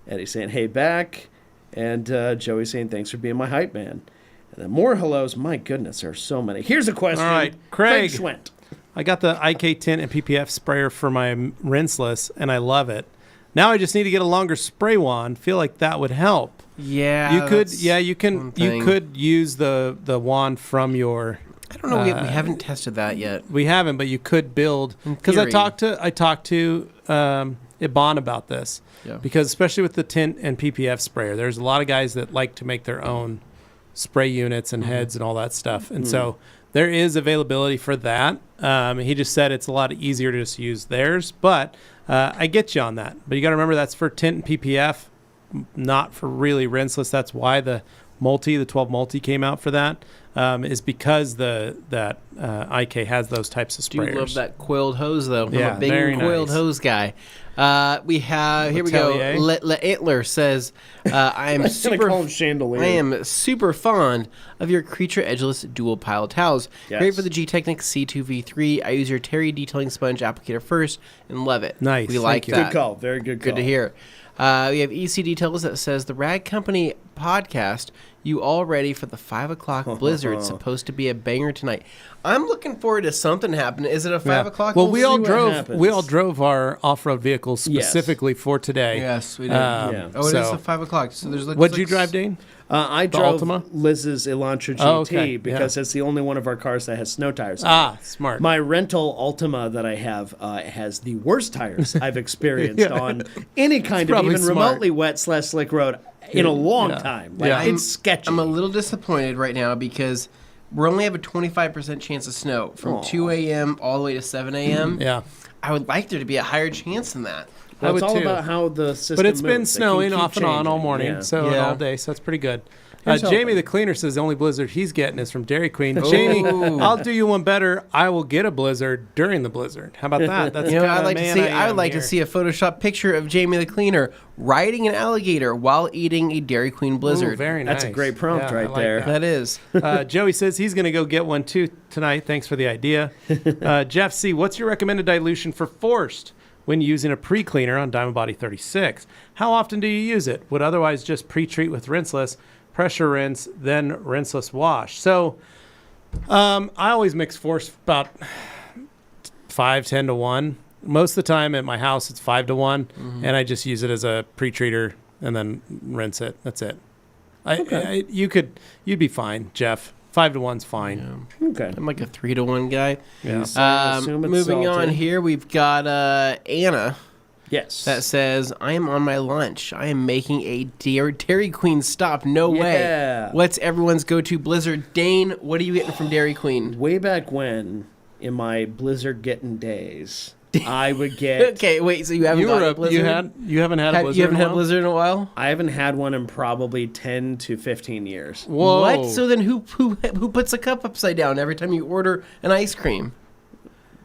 Eddie saying, "Hey back," and Joey saying, "Thanks for being my hype man." And then more hellos. My goodness, there are so many. Here's a question. All right, Craig. Schwent. I got the IK tint and PPF sprayer for my rinseless, and I love it. Now I just need to get a longer spray wand. Feel like that would help. Yeah. You could, that's yeah, you one can, thing. you could use the wand from your. I don't know. We haven't tested that yet. We haven't, but you could build because I theory. talked to Iban about this Yeah. because especially with the tint and PPF sprayer, there's a lot of guys that like to make their own spray units and heads and all that stuff, and so there is availability for that. He just said it's a lot easier to just use theirs, but I get you on that. But you got to remember that's for tint and PPF, not for really rinseless. That's why the 12 multi came out for that. Is because that IK has those types of Do sprayers. love that coiled hose though. I'm Yeah, a big very coiled nice. hose guy. We have here we go. Letelier. Le Antler says, "I am I'm gonna super. call him Chandelier. I am super fond of your creature edgeless dual pile towels. Great Yes. for the G-Technic C2V3. I use your Terry detailing sponge applicator first and love it. Nice, We like thank you. that. Good call. Very good call. Good to hear. We have EC Details that says the Rag Company podcast. You all ready for the 5 o'clock blizzard? Supposed to be a banger tonight. I'm looking forward to something happening. Is it a 5 o'clock? Well, We'll we see all what drove. happens. We all drove our off-road vehicles Yes. specifically for today. Yes, we did. Yeah. Oh, it is so- the 5 o'clock. So there's like. What'd you drive, Dane? I drove Altima? Liz's Elantra GT Oh, okay. because Yeah. it's the only one of our cars that has snow tires. Ah, smart. My rental Altima that I have has the worst tires I've experienced on any kind of probably even smart. remotely wet / slick road in a long Yeah. time. Like, Yeah. it's sketchy. I'm a little disappointed right now because we only have a 25% chance of snow from 2 a.m. all the way to 7 a.m. Yeah, I would like there to be a higher chance than that. Well, it's I would all too. about how the system but it's been moves. They snowing keep off and on all changing. morning, Yeah. so Yeah. all day. So that's pretty good. Here's Jamie hoping. the cleaner says the only blizzard he's getting is from Dairy Queen. Jamie, I'll do you one better. I will get a blizzard during the blizzard. How about that? That's You know, the I'd kinda like to man see. I I would am like here. to see a Photoshop picture of Jamie the cleaner riding an alligator while eating a Dairy Queen blizzard. Ooh, very nice. That's a great prompt Yeah, I right like there. that. That is. Joey says he's going to go get one too tonight. Thanks for the idea. Jeff C., what's your recommended dilution for forced when using a pre-cleaner on Diamond Body 36? How often do you use it? Would otherwise just pre-treat with rinseless, pressure rinse, then rinseless wash. So I always mix force about 5-10 to 1. Most of the time at my house, it's 5 to 1, and I just use it as a pre-treater and then rinse it. That's it. You'd be fine, Jeff. 5 to 1's fine. Yeah. Okay. I'm like a 3 to 1 guy. Yeah. Assume it's Moving on salted. here, we've got Anna Yes. that says, I am on my lunch. I am making a Dairy Queen stop. No Yeah. way. What's everyone's go-to Blizzard? Dane, what are you getting from Dairy Queen? Way back when, in my Blizzard getting days, I would get. Okay, wait, so you haven't gotten a Blizzard? You haven't had a Blizzard. You haven't in a had while? Blizzard in a while? I haven't had one in probably 10 to 15 years. Whoa. What? So then who puts a cup upside down every time you order an ice cream?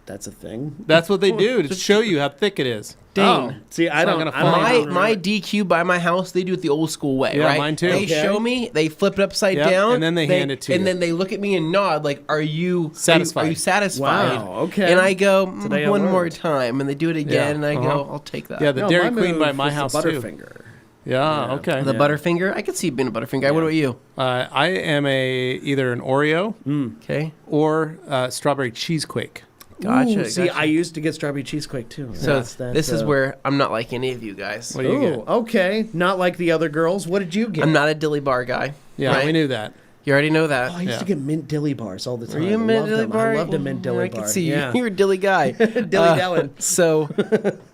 That's a thing. That's what they do to show you how thick it is. Dane. See, I not don't. gonna I don't fall even My remember. DQ by my house, they do it the old school way, Yeah, right? mine too. They Okay. show me, they flip it upside Yep, down, and then they hand it to and you. then they look at me and nod, like, "Are you Satisfied. Are you satisfied?" Wow, okay. And I go, Today I one more learned." time, and they do it again, Yeah, and I uh-huh. go, "I'll take that." Yeah, the No, Dairy my Queen by move my was house the too. Butterfinger. Yeah, okay. The Yeah. Butterfinger, I could see it being a Butterfinger. What about you? I am either an Oreo Okay, or strawberry cheesequake. gotcha. Ooh, see, gotcha. I used to get strawberry cheesecake too. So That's- this is uh, where I'm not like any of you guys. What do you Ooh, get? okay. Not like the other girls. What did you get? I'm not a dilly bar guy. Yeah, right? we knew that. You already know that. Oh, I used Yeah. to get mint dilly bars all the time. Were you a I mint loved dilly them. bar? I loved a mint dilly I bar. can see yeah. you're a dilly guy. Dilly Dallin. So,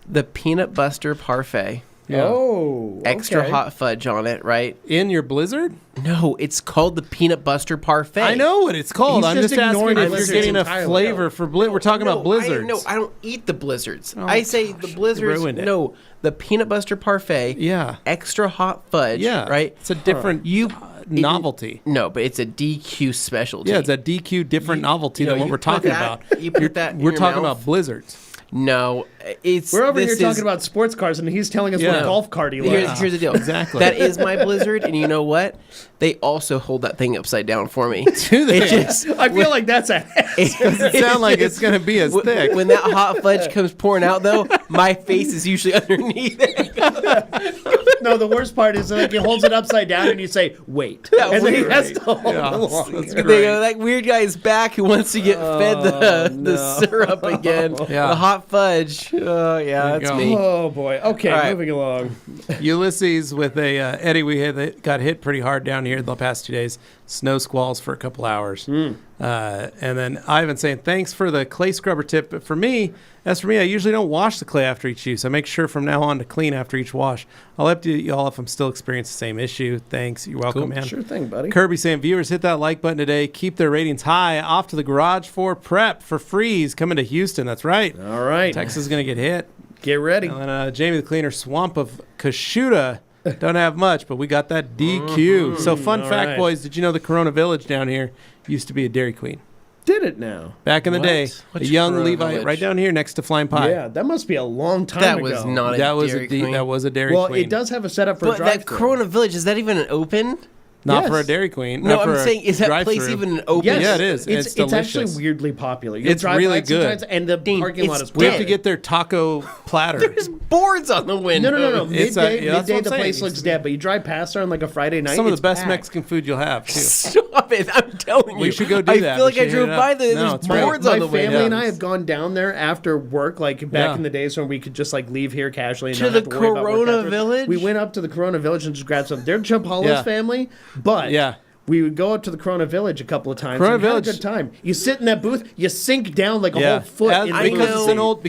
the peanut butter parfait, Yeah. Oh, extra okay. hot fudge on it, right? In your Blizzard? No, it's called the peanut butter parfait. I know what it's called. He's I'm just just asking ignoring if you're Blizzards getting a entirely. flavor for Blizzard. We're talking about Blizzards. I don't eat the blizzards. Oh, I say gosh, the you blizzards. ruined it. No, the peanut butter parfait. Yeah. Extra hot fudge. Yeah. Right. It's a different novelty. No, but it's a DQ specialty. Yeah, it's a DQ different novelty than what we're talking about. You put that. In We're your talking mouth. about Blizzards. No, it's. We're over here this talking is- about sports cars, and he's telling us Yeah. what golf cart he Here's, likes. here's the deal. Exactly. That is my Blizzard, and you know what? They also hold that thing upside down for me. Do they? It just I feel like that's a. Doesn't sound like it's going to be as thick. When that hot fudge comes pouring out, though, my face is usually underneath it. No, the worst part is like he holds it upside down, and you say, "Wait," Yeah, and then he wait. has to hold Yeah, it along. that's They great. go, that weird guy is back who wants to get fed the syrup again. Yeah. The hot fudge. Oh, yeah, There you that's go. me. Oh boy. Okay, All right. moving along. Ulysses with a Eddie. We had got hit pretty hard down here the past 2 days. Snow squalls for a couple hours, and then Ivan saying thanks for the clay scrubber tip. But for me, I usually don't wash the clay after each use. I make sure from now on to clean after each wash. I'll update y'all if I'm still experiencing the same issue. Thanks. You're welcome, man. Sure thing, buddy. Kirby saying viewers hit that like button today. Keep their ratings high. Off to the garage for prep for freeze coming to Houston. That's right. All right, Texas is gonna get hit. get ready. And then Jamie the Cleaner, Swamp of Kashuta. Don't have much, but we got that DQ. So fun All fact, right. boys, did you know the Corona Village down here used to be a Dairy Queen? Did it now? Back in the What? day, Which a young Corona Levi, Village? right down here next to Flying Pie. Yeah, that must be a long time That ago. was not That a was Dairy a Queen. that was a Dairy Well, Queen. it does have a setup for But that drive-through. Corona Village, is that even an open? Not Yes. for a Dairy Queen. No, not I'm for a saying, is that place drive-thru. even an open? Yes, Yeah, it is. It's It's actually delicious. weirdly popular. You'll It's drive really by it sometimes, good. and the Dean, parking lot it's is We have full. to get their taco platter. There's boards on the window. No. It's Midday, yeah, that's what midday I'm the saying. place It looks used to be- dead, but you drive past there on like a Friday night. Some of the it's best packed. Mexican food you'll have too. Stop it! I'm telling you. We should go do I that. feel We like I should hit drove it by up. there. No, There's it's right. boards My on the family window. and I have gone down there after work, like back Yeah. in the days when we could just like leave here casually and To not the have to worry about work Corona afterwards. Village? We went up to the Corona Village and just grabbed some. They're Champala's Yeah. family, but Yeah. we would go up to the Corona Village a couple of times. Corona and have Village- a good time. You sit in that booth, you sink down like a whole foot in the I because know. it's an old DQ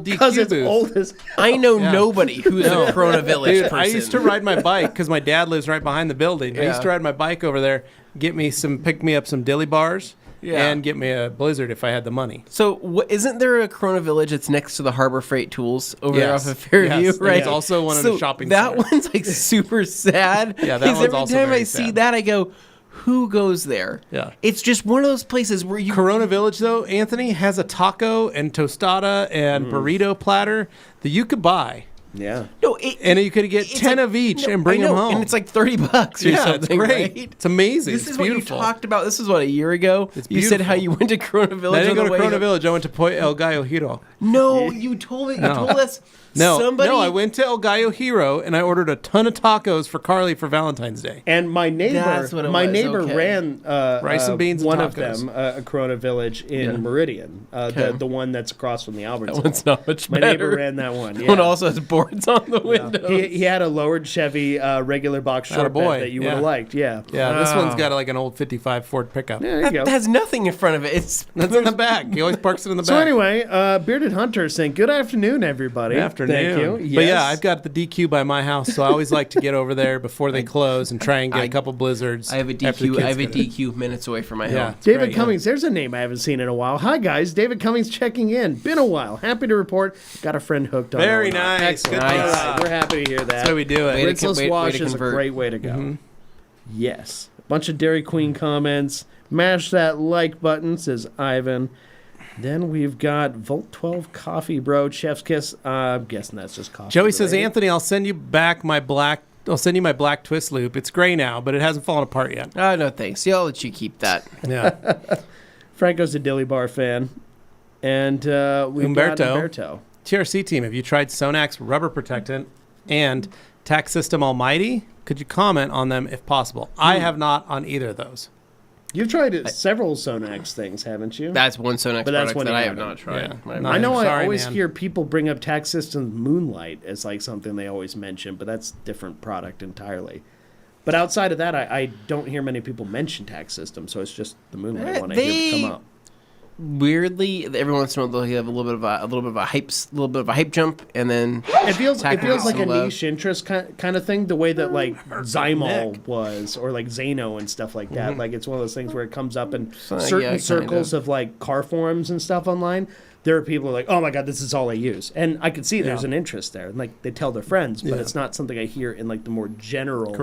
because it's booth. old as I know Yeah. nobody who's a Corona Village Dude, person. I used to ride my bike because my dad lives right behind the building. I used Yeah. to ride my bike over there, pick me up some dilly bars, Yeah. and get me a Blizzard if I had the money. So, isn't there a Corona Village that's next to the Harbor Freight Tools over there off of Fairview, Yes. right? It's also one of the shopping That centers. one's like super sad. Yeah, that 'cause one's every also time very I see sad. that, I go, "Who goes there?" Yeah. It's just one of those places where you. Corona Village, though, Anthony, has a taco and tostada and burrito platter that you could buy. yeah. No, And you could get it's 10 like- of each no, and bring I know, them home. and it's like $30 or yeah, something. it's great. Right? It's amazing. This it's is beautiful. what you talked about. This was what, a year ago. It's You said how beautiful. you went to Corona Village. I didn't on go the to way Corona up. Village. I went to Point El Gallo Hiro. No, you told me. You No. told us No, I went to El Gallo Hero and I ordered a ton of tacos for Carly for Valentine's Day. And my That's what neighbor, it was, okay. ran Rice and beans and one of tacos. them, a Corona Village in Meridian, the one that's across from the That Albertsons. one's not much My better. neighbor ran that one. That Yeah. one also has boards on the window. He had a lowered Chevy regular box short Attaboy, bed that you yeah. would have liked. Yeah. Yeah, this one's got like an old 55 Ford pickup. There you go. That has nothing in front of it. It's That's in the back. He always parks it in the back. So anyway, Bearded Hunter is saying, good afternoon, everybody. Good afternoon. Thank you. But yeah, Yes. I've got the DQ by my house, so I always like to get over there before they close and try and get I- a couple blizzards. I have a after the DQ. kids I have a go to- DQ minutes away from my Yeah, home. it's David great, yeah. Cummings, there's a name I haven't seen in a while. Hi, guys. David Cummings checking in. Been a while. Happy to report. Got a friend hooked on Very Owen. nice. Excellent. Good All right. job. We're happy to hear that. That's how we do it. Way to Rinseless way to wash is a convert. great way to go. Yes. Bunch of Dairy Queen comments. Mash that like button, says Ivan. Then we've got Volt 12 Coffee, bro. Chef's Kiss. I'm guessing that's just coffee. Joey says, related. Anthony, I'll send you my black twist loop. It's gray now, but it hasn't fallen apart yet. Oh, no, thanks. Yeah, I'll let you keep that. Yeah. Franco's a Dilly Bar fan. And we've got Umberto. TRC team, have you tried Sonax rubber protectant and Tax System Almighty? Could you comment on them if possible? I have not on either of those. You've tried several Sonax things, haven't you? That's one Sonex But that's product one that you I have haven't. not tried. Yeah. I know Sorry, I always man. hear people bring up Tax System's Moonlight as like something they always mention, but that's different product entirely. But outside of that, I don't hear many people mention Tax System, so it's just the Moonlight one I hear come up. Weirdly, every once in a while they'll have a little bit of a hype jump, and then It feels Tack like a System, niche interest kind of thing, the way that like Zymol was, or like Zano and stuff like that. Like it's one of those things where it comes up in certain yeah, circles kind of like car forums and stuff online. There are people who are like, oh my god, this is all I use, and I can see there's an interest there, and like they tell their friends, but it's not something I hear in like the more general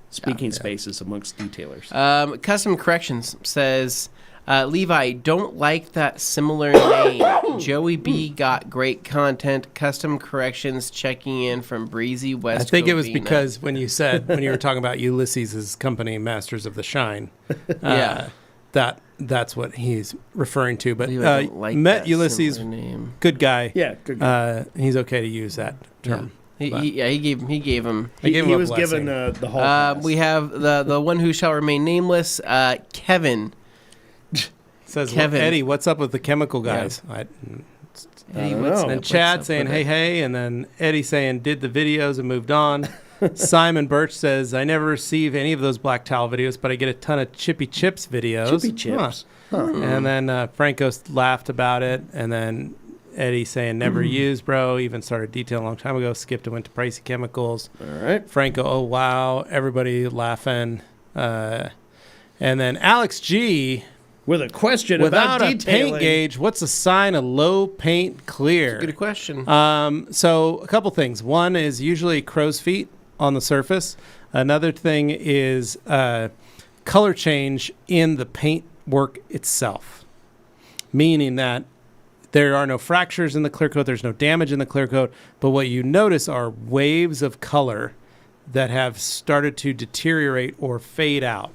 speaking spaces amongst detailers. Custom Corrections says, Levi, don't like that similar name. Joey B got great content. Custom Corrections checking in from breezy West. I think it was Covina. because when you were talking about Ulysses' company, Masters of the Shine, Yeah. that's what he's referring to. But Levi don't like met that Ulysses, similar name. good guy. Yeah, good guy. He's okay to use that term. He gave him. I gave him He a was blessing. given the whole. pass. We have the one who shall remain nameless. Kevin. Says, Kevin. Eddie, what's up with the chemical guys? Eddie, don't what's know. And what's Chad up saying, with hey, it? hey, and then Eddie saying, did the videos and moved on. Simon Birch says, I never receive any of those black towel videos, but I get a ton of Chippy Chips videos. Chippy Chips. Huh. And then Franco laughed about it. And then Eddie saying, never used, bro. Even started detailing a long time ago. Skipped and went to pricey chemicals. All right. Franco, oh, wow. Everybody laughing. And then Alex G, With a question without about a detailing. paint gauge, what's a sign of low paint clear? Good question. So a couple things. One is usually crow's feet on the surface. Another thing is color change in the paint work itself, meaning that there are no fractures in the clear coat, there's no damage in the clear coat, but what you notice are waves of color that have started to deteriorate or fade out.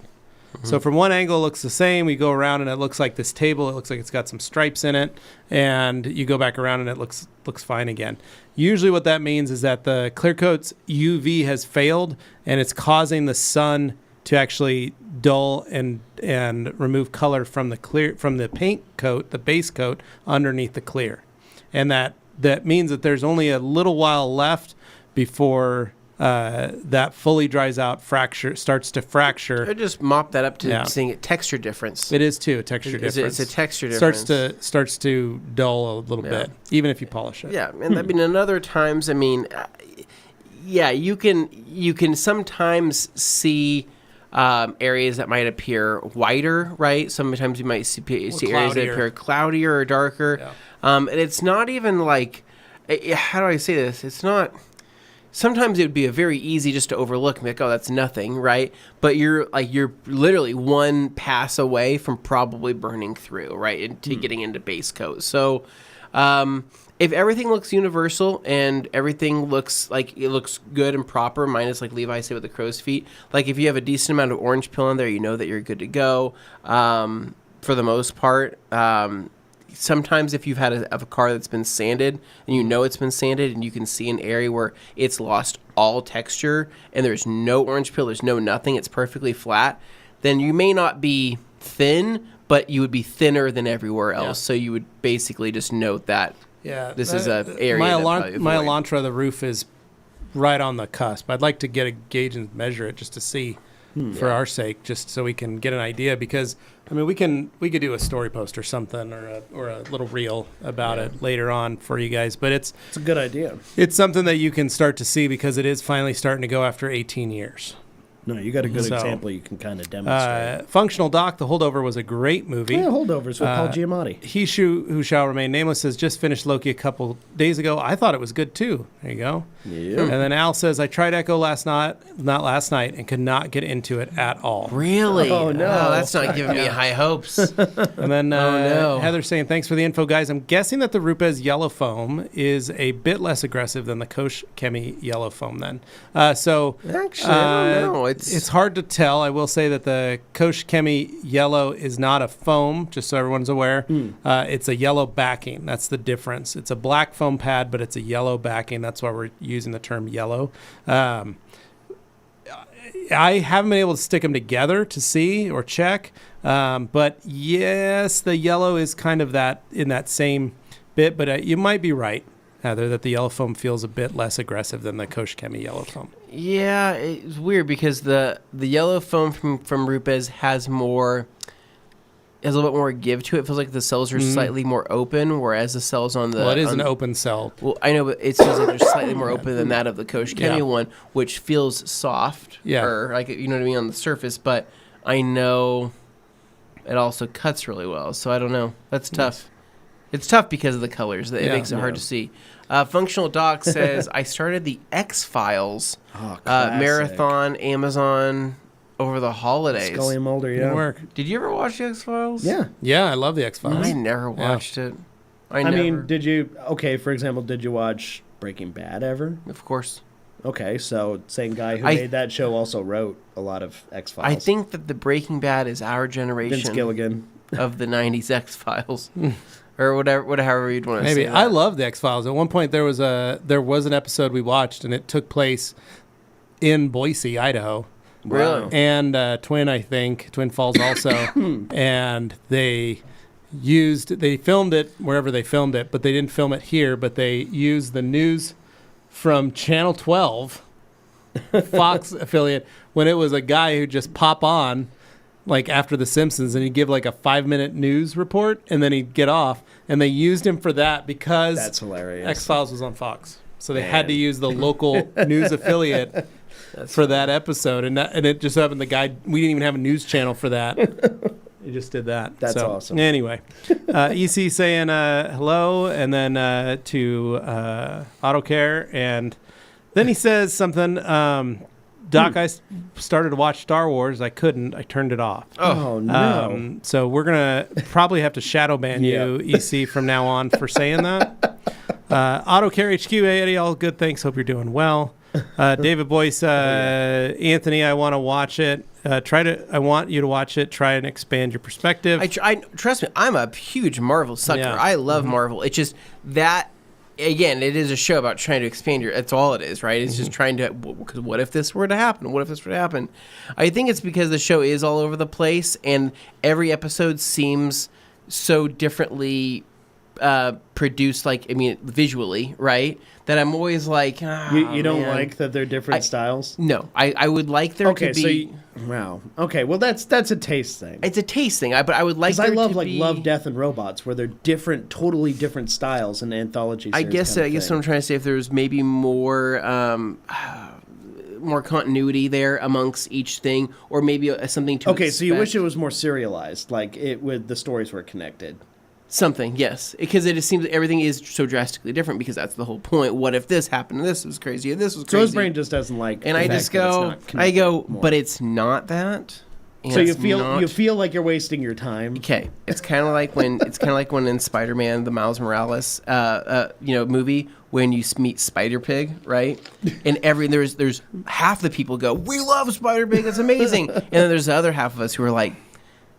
So from one angle, it looks the same. We go around and it looks like this table. It looks like it's got some stripes in it. And you go back around and it looks fine again. Usually what that means is that the clear coat's UV has failed and it's causing the sun to actually dull and remove color from the paint coat, the base coat, underneath the clear. And that means that there's only a little while left before that fully dries out, starts to fracture. I just mop that up to seeing a texture difference. It is too a texture difference. It's a texture difference. Starts to dull a little bit, even if you polish it. Yeah, and I mean, in other times, I mean, you can sometimes see areas that might appear whiter, right? Sometimes you might see areas that appear cloudier or darker. Yeah. And it's not even like, how do I say this? It's not. Sometimes it would be a very easy just to overlook and be like, oh, that's nothing, right? But you're literally one pass away from probably burning through, right, into getting into base coat. So if everything looks universal and everything looks like it looks good and proper, minus like Levi said with the crow's feet, like if you have a decent amount of orange peel in there, you know that you're good to go. For the most part, sometimes if you've had a car that's been sanded and you know it's been sanded and you can see an area where it's lost all texture and there's no orange peel, there's no nothing, it's perfectly flat, then you may not be thin, but you would be thinner than everywhere else. So you would basically just note that this is an area. My Elantra, the roof is right on the cusp. I'd like to get a gauge and measure it just to see. For our sake, just so we can get an idea, because I mean we could do a story post or something or a little reel about it later on for you guys, but it's a good idea. It's something that you can start to see because it is finally starting to go after 18 years. No, you got a good example you can kind of demonstrate. Functional Doc, The Holdover was a great movie. Yeah, Holdovers with Paul Giamatti. He Who Shall Remain Nameless says, just finished Loki a couple days ago. I thought it was good too. There you go. Yeah. And then Al says, I tried Echo not last night, and could not get into it at all. Really? Oh, no. Oh, that's not giving me high hopes. And then no. Heather saying, thanks for the info, guys. I'm guessing that the Rupes yellow foam is a bit less aggressive than the Kosh Chemi yellow foam then. Actually, I don't know. It's hard to tell. I will say that the Kosh Chemi yellow is not a foam, just so everyone's aware. It's a yellow backing. That's the difference. It's a black foam pad, but it's a yellow backing. That's why we're using the term yellow. I haven't been able to stick them together to see or check. But yes, the yellow is kind of in that same bit, but you might be right, Heather, that the yellow foam feels a bit less aggressive than the Kosh Chemi yellow foam. Yeah, it's weird because the yellow foam from Rupes has a little bit more give to it. It feels like the cells are slightly more open, whereas the cells on the... Well, it is an open cell. Well, I know, but it feels like they're slightly more open than that of the Kosh Chemi one, which feels soft. Yeah. Or, like, you know what I mean, on the surface. But I know it also cuts really well, so I don't know. That's tough. It's tough because of the colors. It makes it hard to see. Functional Doc says, I started the X-Files marathon, Amazon, over the holidays. Scully and Mulder, Good work. Did you ever watch the X-Files? Yeah. Yeah, I love the X-Files. I never watched it. I mean, did you... Okay, for example, did you watch Breaking Bad ever? Of course. Okay, so same guy who made that show also wrote a lot of X-Files. I think that the Breaking Bad is our generation. Vince Gilligan. Of the 90s X-Files. Or whatever you'd want to say. Maybe. I love the X-Files. At one point, there was an episode we watched, and it took place in Boise, Idaho. Really? And Twin Falls also. And they filmed it wherever they filmed it, but they didn't film it here, but they used the news from Channel 12, Fox affiliate, when it was a guy who just pop on like after The Simpsons, and he'd give like a 5-minute news report, and then he'd get off. And they used him for that because that's hilarious. X-Files was on Fox, so they had to use the local news affiliate for that episode. And it just happened. The guy, we didn't even have a news channel for that. He just did that. That's awesome. Anyway, EC saying hello, and then to AutoCare, and then he says something. Doc, I started to watch Star Wars. I couldn't. I turned it off. Oh, no. So we're going to probably have to shadow ban you, EC, from now on for saying that. AutoCare HQ, hey, Eddie, all good. Thanks. Hope you're doing well. David Boyce, Anthony, I want to watch it. I want you to watch it. Try and expand your perspective. I trust me, I'm a huge Marvel sucker. Yeah. I love Marvel. It's just that... Again, it is a show about trying to expand that's all it is, right? It's just trying to, because what if this were to happen? What if this were to happen? I think it's because the show is all over the place, and every episode seems so differently produced, visually, right? That I'm always like, you don't like that they're different styles? No, I would like there to be... Wow. Okay, well, that's a taste thing. It's a taste thing, but I would like there to be... Because I love, Love, Death, and Robots, where they're different, totally different styles in anthology series. I guess what I'm trying to say, if there's maybe more continuity there amongst each thing, or maybe something to expect. So you wish it was more serialized, like the stories were connected. Something, yes. Because it just seems that everything is so drastically different, because that's the whole point. What if this happened, and this was crazy, and this was crazy? So his brain just doesn't like and I just go, but it's not that. So you feel like you're wasting your time. Okay, it's kind of like when in Spider-Man, the Miles Morales movie, when you meet Spider-Pig, right? And there's half the people go, we love Spider-Pig, it's amazing. And then there's the other half of us who are like,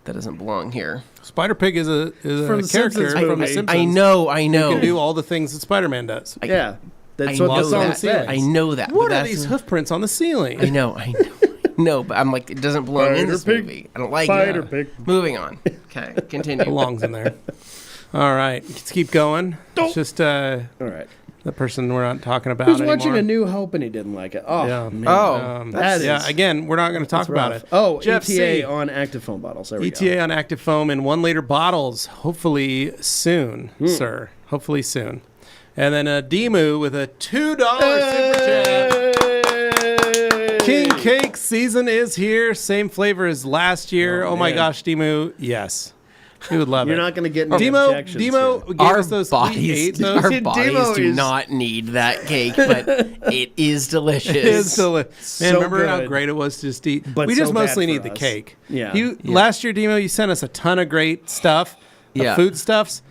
that doesn't belong here. Spider Pig is a From the character Simpsons from the movie. Simpsons. I know. Who can do all the things that Spider-Man does. Yeah, that's I what know the song that. says. I know that. What but are that's- these hoof prints on the ceiling? I know. No, but I'm like, it doesn't belong in this Spider-Pig. movie. I don't like Spider it. Pig. Moving on. Okay, continue. Belongs in there. All right, let's keep going. It's just All right. the person we're not talking about Who's anymore. watching A New Hope and he didn't like it? Oh, Yeah. man. Oh, that yeah. is- Again, we're not going to talk That's about rough. it. Oh, Jeff ETA C. on active foam bottles. There we ETA go. on active foam in 1 liter bottles. Hopefully soon, sir. Hopefully soon. And then a Demu with a $2 super chat. King Cake season is here. Same flavor as last year. Oh, my man. gosh, Demu. Yes. We would love You're it. not going to get any Demo objections. gave our us those. We bodies, ate those. our Demo bodies do is- not need that cake, but it is delicious. It's man, So remember how good. great it was to just eat? But We just so bad mostly for need the us. cake. Yeah. Last year, Demo, you sent us a ton of great stuff, Yeah. food stuffs.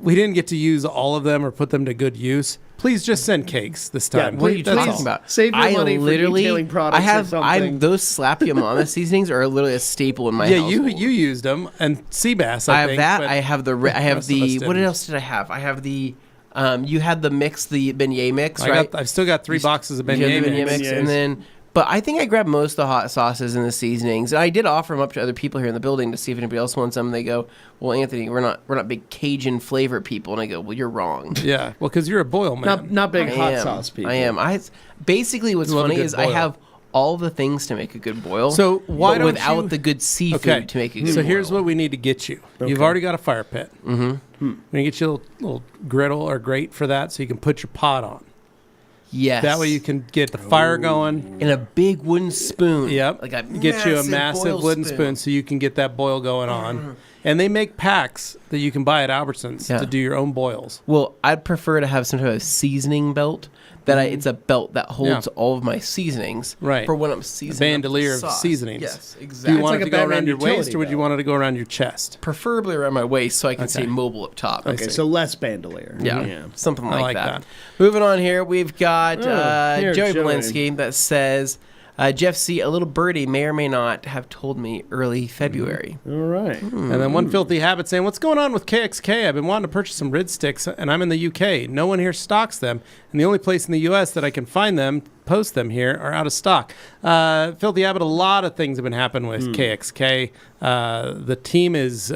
We didn't get to use all of them or put them to good use. Please just send cakes this time. What are you That's talking all. about? Save your money for detailing products I have or something. those slap your mama seasonings are literally a staple in my Yeah, household. you used them and Seabass. I have think, that. but I have the. I the have rest of us the. What didn't. else did I have? I have the. You had the mix, the beignet mix, right? I've still got 3 boxes of You had beignet the beignet mix. mix, and then. But I think I grabbed most of the hot sauces and the seasonings, and I did offer them up to other people here in the building to see if anybody else wants them. And they go, "Well, Anthony, we're not big Cajun flavor people," and I go, "Well, you're wrong." Yeah, well, because you're a boil man. Not big I hot am. sauce people. I am. Basically what's You love a funny good is I boil. have all the things to make a good boil. So why but don't without you- the good seafood to make a good boil. So here's what we need to get you. You've already got a fire pit. Mm-hmm. We're gonna get you a little griddle or grate for that, so you can put your pot on. Yes. That way you can get the fire going. in a big wooden spoon. Yep. Like a Get you a massive boil wooden spoon so you can get that boil going on. And they make packs that you can buy at Albertsons Yeah. to do your own boils. Well, I'd prefer to have some type of seasoning belt. It's a belt that holds all of my seasonings. Right. For when I'm seasoning. up the Bandolier of sauce. seasonings. Yes, Do exactly. you want like it a to go Batman around your waist, utility or would you belt. want it to go around your chest? Preferably around my waist so I can Okay. stay mobile up top. Okay, so less bandolier. Yeah, something I like, like that. that. Moving on here, we've got here, Joey Joey. Belinsky that says, Jeff C., a little birdie may or may not have told me early February. All right. And then one filthy habit saying, "What's going on with KXK? I've been wanting to purchase some Rid Sticks, and I'm in the UK. No one here stocks them, and the only place in the US that I can find them, post them here, are out of stock." Filthy habit. A lot of things have been happening with KXK. The team is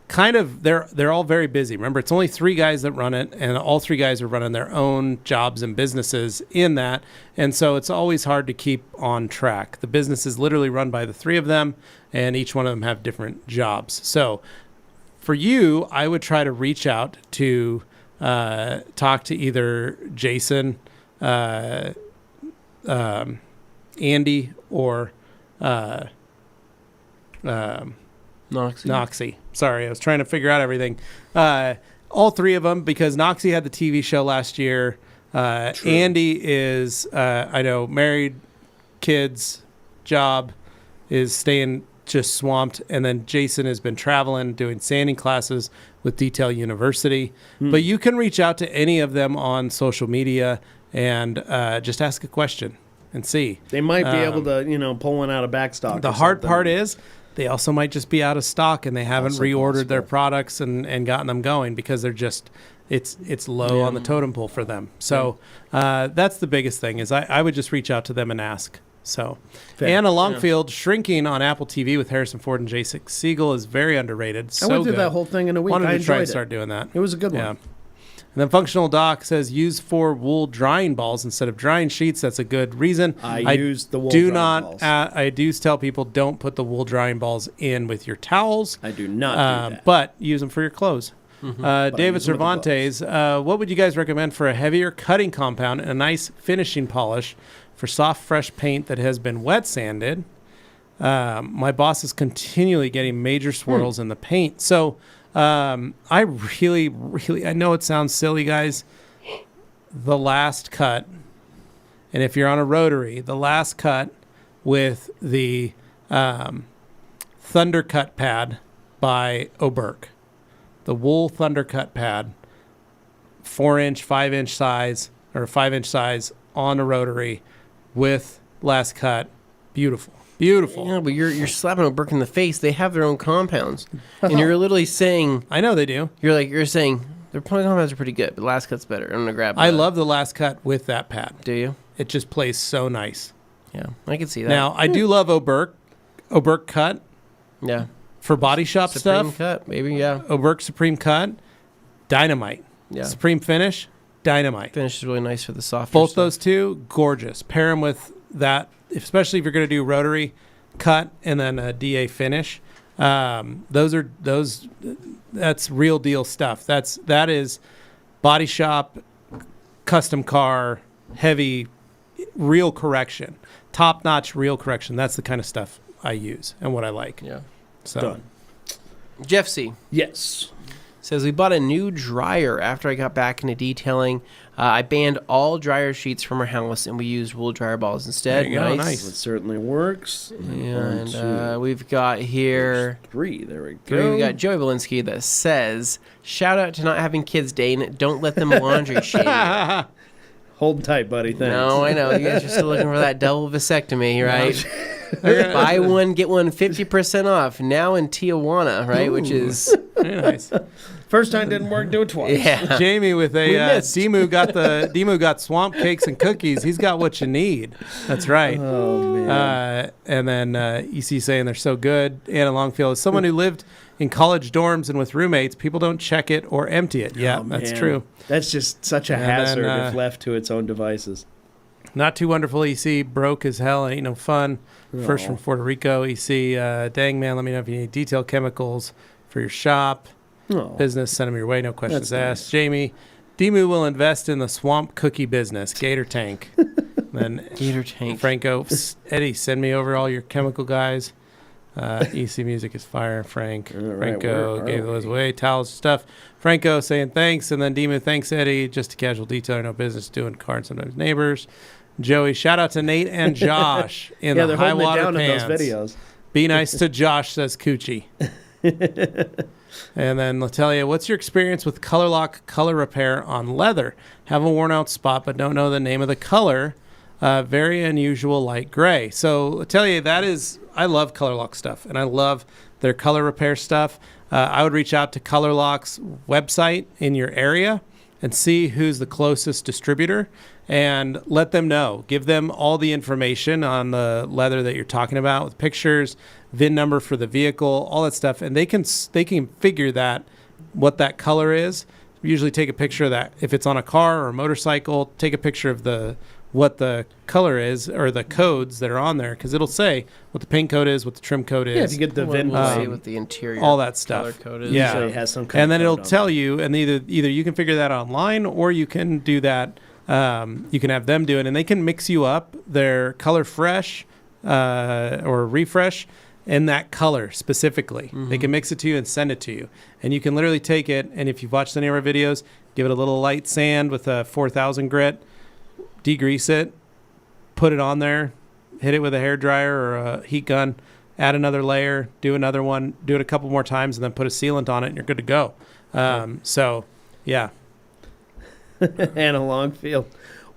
kind of they're all very busy. Remember, it's only 3 guys that run it, and all 3 guys are running their own jobs and businesses in that, and so it's always hard to keep on track. The business is literally run by the 3 of them, and each one of them have different jobs. So for you, I would try to reach out to talk to either Jason, Andy, or Noxie. Sorry, I was trying to figure out everything. All 3 of them, because Noxie had the TV show last year. Andy is, I know, married, kids, job, is staying just swamped. And then Jason has been traveling, doing sanding classes with Detail University. But you can reach out to any of them on social media and just ask a question and see. They might be able to, pull one out of backstock. The hard part is they also might just be out of stock and they haven't Also reordered their possible. products and gotten them going because they're just it's low on the totem pole for them. So that's the biggest thing is I would just reach out to them and ask. So Anna Longfield shrinking on Apple TV with Harrison Ford and Jason Segel is very underrated. So I went through good. that whole thing in a week. Wanted I to try enjoyed and it. start doing that. It was a good one. Yeah. And then Functional Doc says use 4 wool drying balls instead of drying sheets. That's a good reason. I used the wool do drying not. balls. I do tell people don't put the wool drying balls in with your towels. I do not do that. But use them for your clothes. David use them with the Cervantes, what would you guys recommend for a heavier cutting compound and a nice finishing polish for soft, fresh paint that has been wet sanded? My boss is continually getting major swirls in the paint. So I really, I know it sounds silly, guys. The last cut, and if you're on a rotary, the last cut with the Thundercut pad by Oberk. The wool Thundercut pad, 4-inch, 5-inch size, or 5-inch size on a rotary with last cut. Beautiful. Beautiful. Yeah, but you're slapping Oberk in the face. They have their own compounds, and you're literally saying I know they do. you're saying their compounds are pretty good, but last cut's better. I'm gonna grab. I love the last cut with that pad. Do you? It just plays so nice. Yeah, I can see that. Now, I do love Oberk cut yeah, for body shop Supreme stuff. cut, maybe. Yeah, Oberk Supreme cut, dynamite. yeah. Supreme finish, dynamite. Finish is really nice for the soft. Both those two, gorgeous. Pair them with that, especially if you're going to do rotary cut and then a DA finish. That's real deal stuff. That is body shop, custom car, heavy, real correction, top notch real correction. That's the kind of stuff I use and what I like. Yeah. So Done. Jeff C. Yes. says, we bought a new dryer after I got back into detailing. I banned all dryer sheets from our house, and we used wool dryer balls instead. There you go, nice. It certainly works. And we've got here 3. There we three. go. We got Joey Walensky that says, shout out to not having kids, Dane. Don't let them laundry shame you. Hold tight, buddy. Thanks. No, I know. You guys are still looking for that double vasectomy, right? Buy one, get one 50% off now in Tijuana, right? Ooh. Which is Very nice. First time didn't work, do it twice. yeah. Jamie with We a missed. Demu got swamp cakes and cookies. He's got what you need. That's right. Oh man. And then EC saying they're so good. Anna Longfield, as someone who lived in college dorms and with roommates, people don't check it or empty it. Yeah, Oh, that's man. true. That's just such a And hazard then, if left to its own devices. Not too wonderful. EC broke as hell. Ain't no fun. First Oh. from Puerto Rico. EC, dang man, let me know if you need detailed chemicals for your shop. Oh. Business, send them your way. No questions That's asked. Jamie, Demu will invest in the swamp cookie business. Gator Tank. Then Gator tank. Franco, Eddie, send me over all your chemical guys. EC Music is fire. Frank, All right, Franco where are gave those we? away. Towels, stuff. Franco saying thanks, and then Demu, thanks Eddie. Just a casual detailer, no business doing cards, sometimes neighbors. Joey, shout out to Nate and Josh in Yeah, the they're high holding it water down pants. in those videos. Be nice to Josh, says Coochie. And then Latalia, what's your experience with color lock color repair on leather? Have a worn out spot, but don't know the name of the color. Very unusual light gray. So Latalia, I love color lock stuff, and I love their color repair stuff. I would reach out to Color Lock's website in your area and see who's the closest distributor and let them know. Give them all the information on the leather that you're talking about with pictures, VIN number for the vehicle, all that stuff. And they can figure that, what that color is. Usually take a picture of that. If it's on a car or a motorcycle, take a picture of what the color is or the codes that are on there, because it'll say what the paint code is, what the trim code is. Yeah, if you get the VIN We'll see plate, what the interior all that color stuff. code is. Yeah. usually it has some kind And of then it'll code on tell it. you, and either you can figure that online or you can do that. You can have them do it, and they can mix you up their color fresh or refresh in that color specifically. They can mix it to you and send it to you, and you can literally take it. And if you've watched any of our videos, give it a little light sand with a 4000 grit, degrease it, put it on there, hit it with a hair dryer or a heat gun, add another layer, do another one, do it a couple more times, and then put a sealant on it, and you're good to go. So, yeah. Anna Longfield.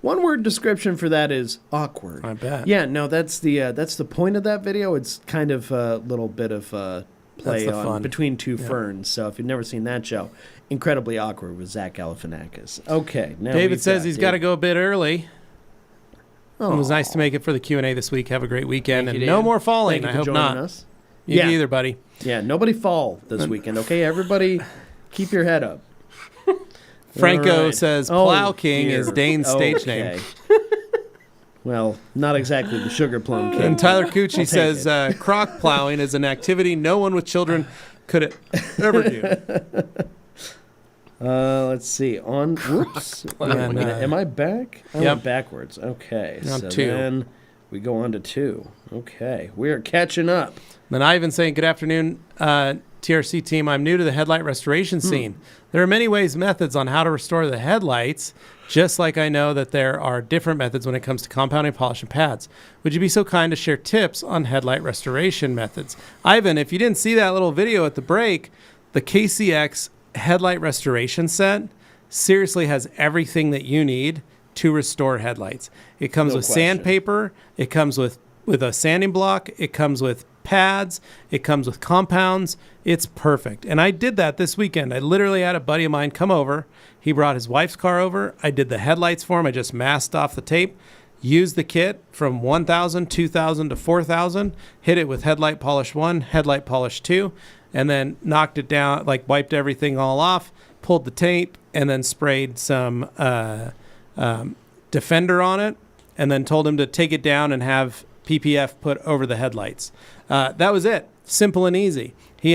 One word description for that is awkward. I bet. Yeah, no, that's the point of that video. It's kind of a little bit of play the on fun. Between Two Yeah. Ferns. So if you've never seen that show, incredibly awkward with Zach Galifianakis. Okay, now David we've says he's got to David. go a bit early. Oh, It was nice to make it for the Q&A this week. Have a great weekend. Thank And you, no Dan. more falling. Thank you I for hope joining not. us. You Yeah. either, buddy. Yeah, nobody fall this weekend. Okay, everybody, keep your head up. Franco All right. says Oh, Plow King dear. is Dane's stage name. Okay. Well, not exactly the Sugar Plum King. And Tyler I'll Cucci take says it. croc plowing is an activity no one with children could ever do. Let's see. Whoops. And, Am I back? I yep. went backwards. Okay. You're on so 2. then we go on to 2. Okay. We are catching up. Then Ivan saying, good afternoon, TRC team. I'm new to the headlight restoration scene. There are many ways, methods on how to restore the headlights, just like I know that there are different methods when it comes to compounding, polish, and pads. Would you be so kind to share tips on headlight restoration methods? Ivan, if you didn't see that little video at the break, the KCX headlight restoration set seriously has everything that you need to restore headlights. It comes No with question. sandpaper. It comes with with a sanding block. It comes with pads. It comes with compounds. It's perfect. And I did that this weekend. I literally had a buddy of mine come over. He brought his wife's car over. I did the headlights for him. I just masked off the tape, used the kit from 1,000, 2,000 to 4,000, hit it with headlight polish 1, headlight polish 2, and then knocked it down, like wiped everything all off, pulled the tape, and then sprayed some Defender on it, and then told him to take it down and have PPF put over the headlights. That was it. Simple and easy. He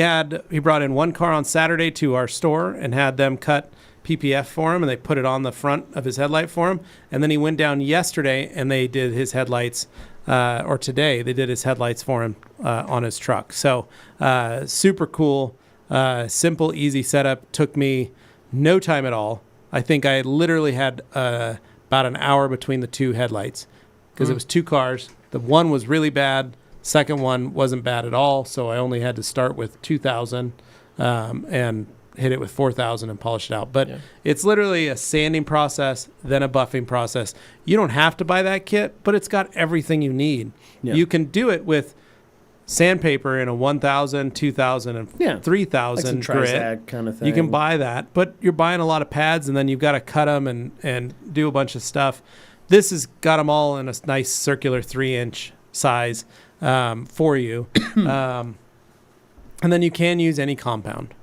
brought in one car on Saturday to our store and had them cut PPF for him, and they put it on the front of his headlight for him. And then he went down yesterday and they did his headlights, or today they did his headlights for him on his truck. So super cool, simple, easy setup. Took me no time at all. I think I literally had about an hour between the two headlights because it was two cars. The one was really bad. Second one wasn't bad at all. So I only had to start with 2,000 and hit it with 4,000 and polish it out. But it's literally a sanding process, then a buffing process. You don't have to buy that kit, but it's got everything you need. Yeah. You can do it with sandpaper in a 1,000, 2,000, and 3,000 like grit kind of thing. You can buy that, but you're buying a lot of pads, and then you've got to cut them and do a bunch of stuff. This has got them all in a nice circular 3-inch size for you. And then you can use any compound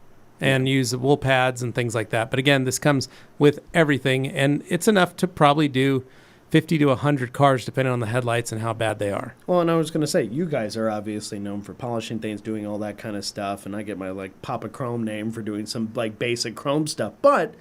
and use wool pads and things like that. But again, this comes with everything, and it's enough to probably do 50 to 100 cars, depending on the headlights and how bad they are. Well, and I was going to say, you guys are obviously known for polishing things, doing all that kind of stuff, and I get my, like, Papa Chrome name for doing some, like, basic chrome stuff. But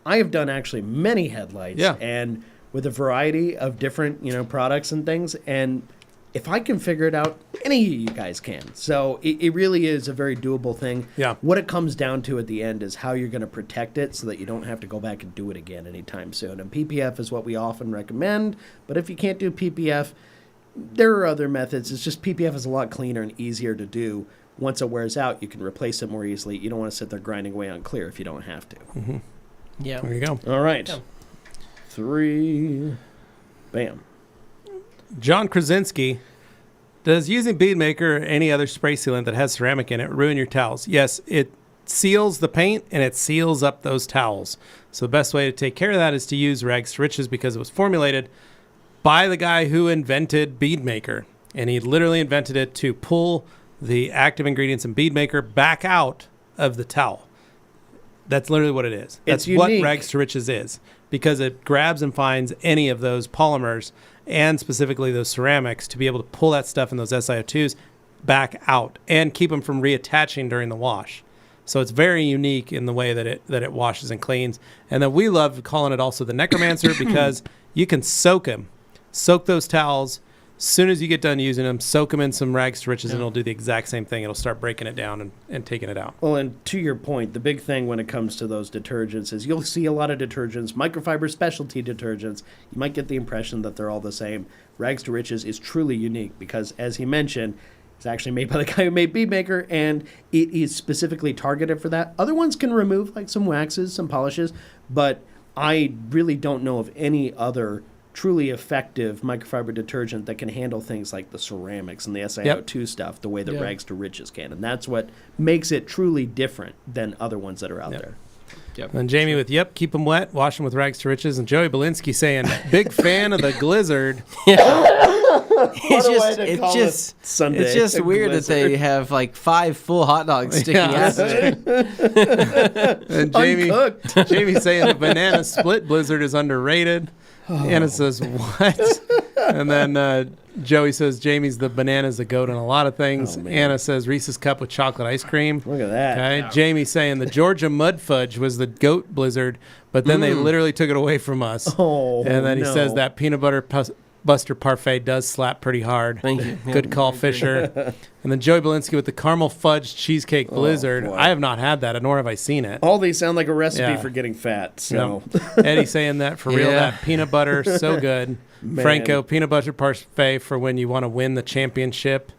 I have done actually many headlights, and with a variety of different, products and things, and if I can figure it out, any of you guys can. So it really is a very doable thing. Yeah. What it comes down to at the end is how you're going to protect it so that you don't have to go back and do it again anytime soon. And PPF is what we often recommend. But if you can't do PPF, there are other methods. It's just PPF is a lot cleaner and easier to do. Once it wears out, you can replace it more easily. You don't want to sit there grinding away on clear if you don't have to. Mm-hmm. Yeah. There you go. All right. Yeah. 3. Bam. John Krasinski, does using bead maker or any other spray sealant that has ceramic in it ruin your towels? Yes, it seals the paint and it seals up those towels. So the best way to take care of that is to use rags to riches, because it was formulated by the guy who invented bead maker. And he literally invented it to pull the active ingredients in bead maker back out of the towel. That's literally what it is. That's what rags to riches is, because it grabs and finds any of those polymers and specifically those ceramics to be able to pull that stuff in those SiO2s back out and keep them from reattaching during the wash. So it's very unique in the way that it washes and cleans. And then we love calling it also the necromancer because you can soak those towels. As soon as you get done using them, soak them in some rags to riches, and it'll do the exact same thing. It'll start breaking it down and taking it out. Well, and to your point, the big thing when it comes to those detergents is you'll see a lot of detergents, microfiber specialty detergents. You might get the impression that they're all the same. Rags to Riches is truly unique because, as he mentioned, it's actually made by the guy who made Bead Maker, and it is specifically targeted for that. Other ones can remove, like some waxes, some polishes, but I really don't know of any other truly effective microfiber detergent that can handle things like the ceramics and the SiO2 stuff the way that Rags to Riches can. And that's what makes it truly different than other ones that are out there. Yep. And Jamie with, keep them wet, wash them with Rags to Riches. And Joey Belinsky saying, big fan of the Glizzard. It's just weird that they have like 5 full hot dogs sticking out there. And Jamie saying the banana split Blizzard is underrated. Anna says, what? And then Joey says, Jamie's the banana's the goat on a lot of things. Anna says, Reese's Cup with chocolate ice cream. Look at that. Okay. Wow. Jamie saying the Georgia Mud Fudge was the goat Blizzard, but then they literally took it away from us. And then he says that peanut butter Buster Parfait does slap pretty hard. Thank you. Good call, Fisher. And then Joey Belinsky with the caramel fudge cheesecake blizzard. I have not had that, nor have I seen it. All these sound like a recipe for getting fat. So Eddie saying that for real. That peanut butter, so good. Man. Franco, peanut butter parfait for when you want to win the championship.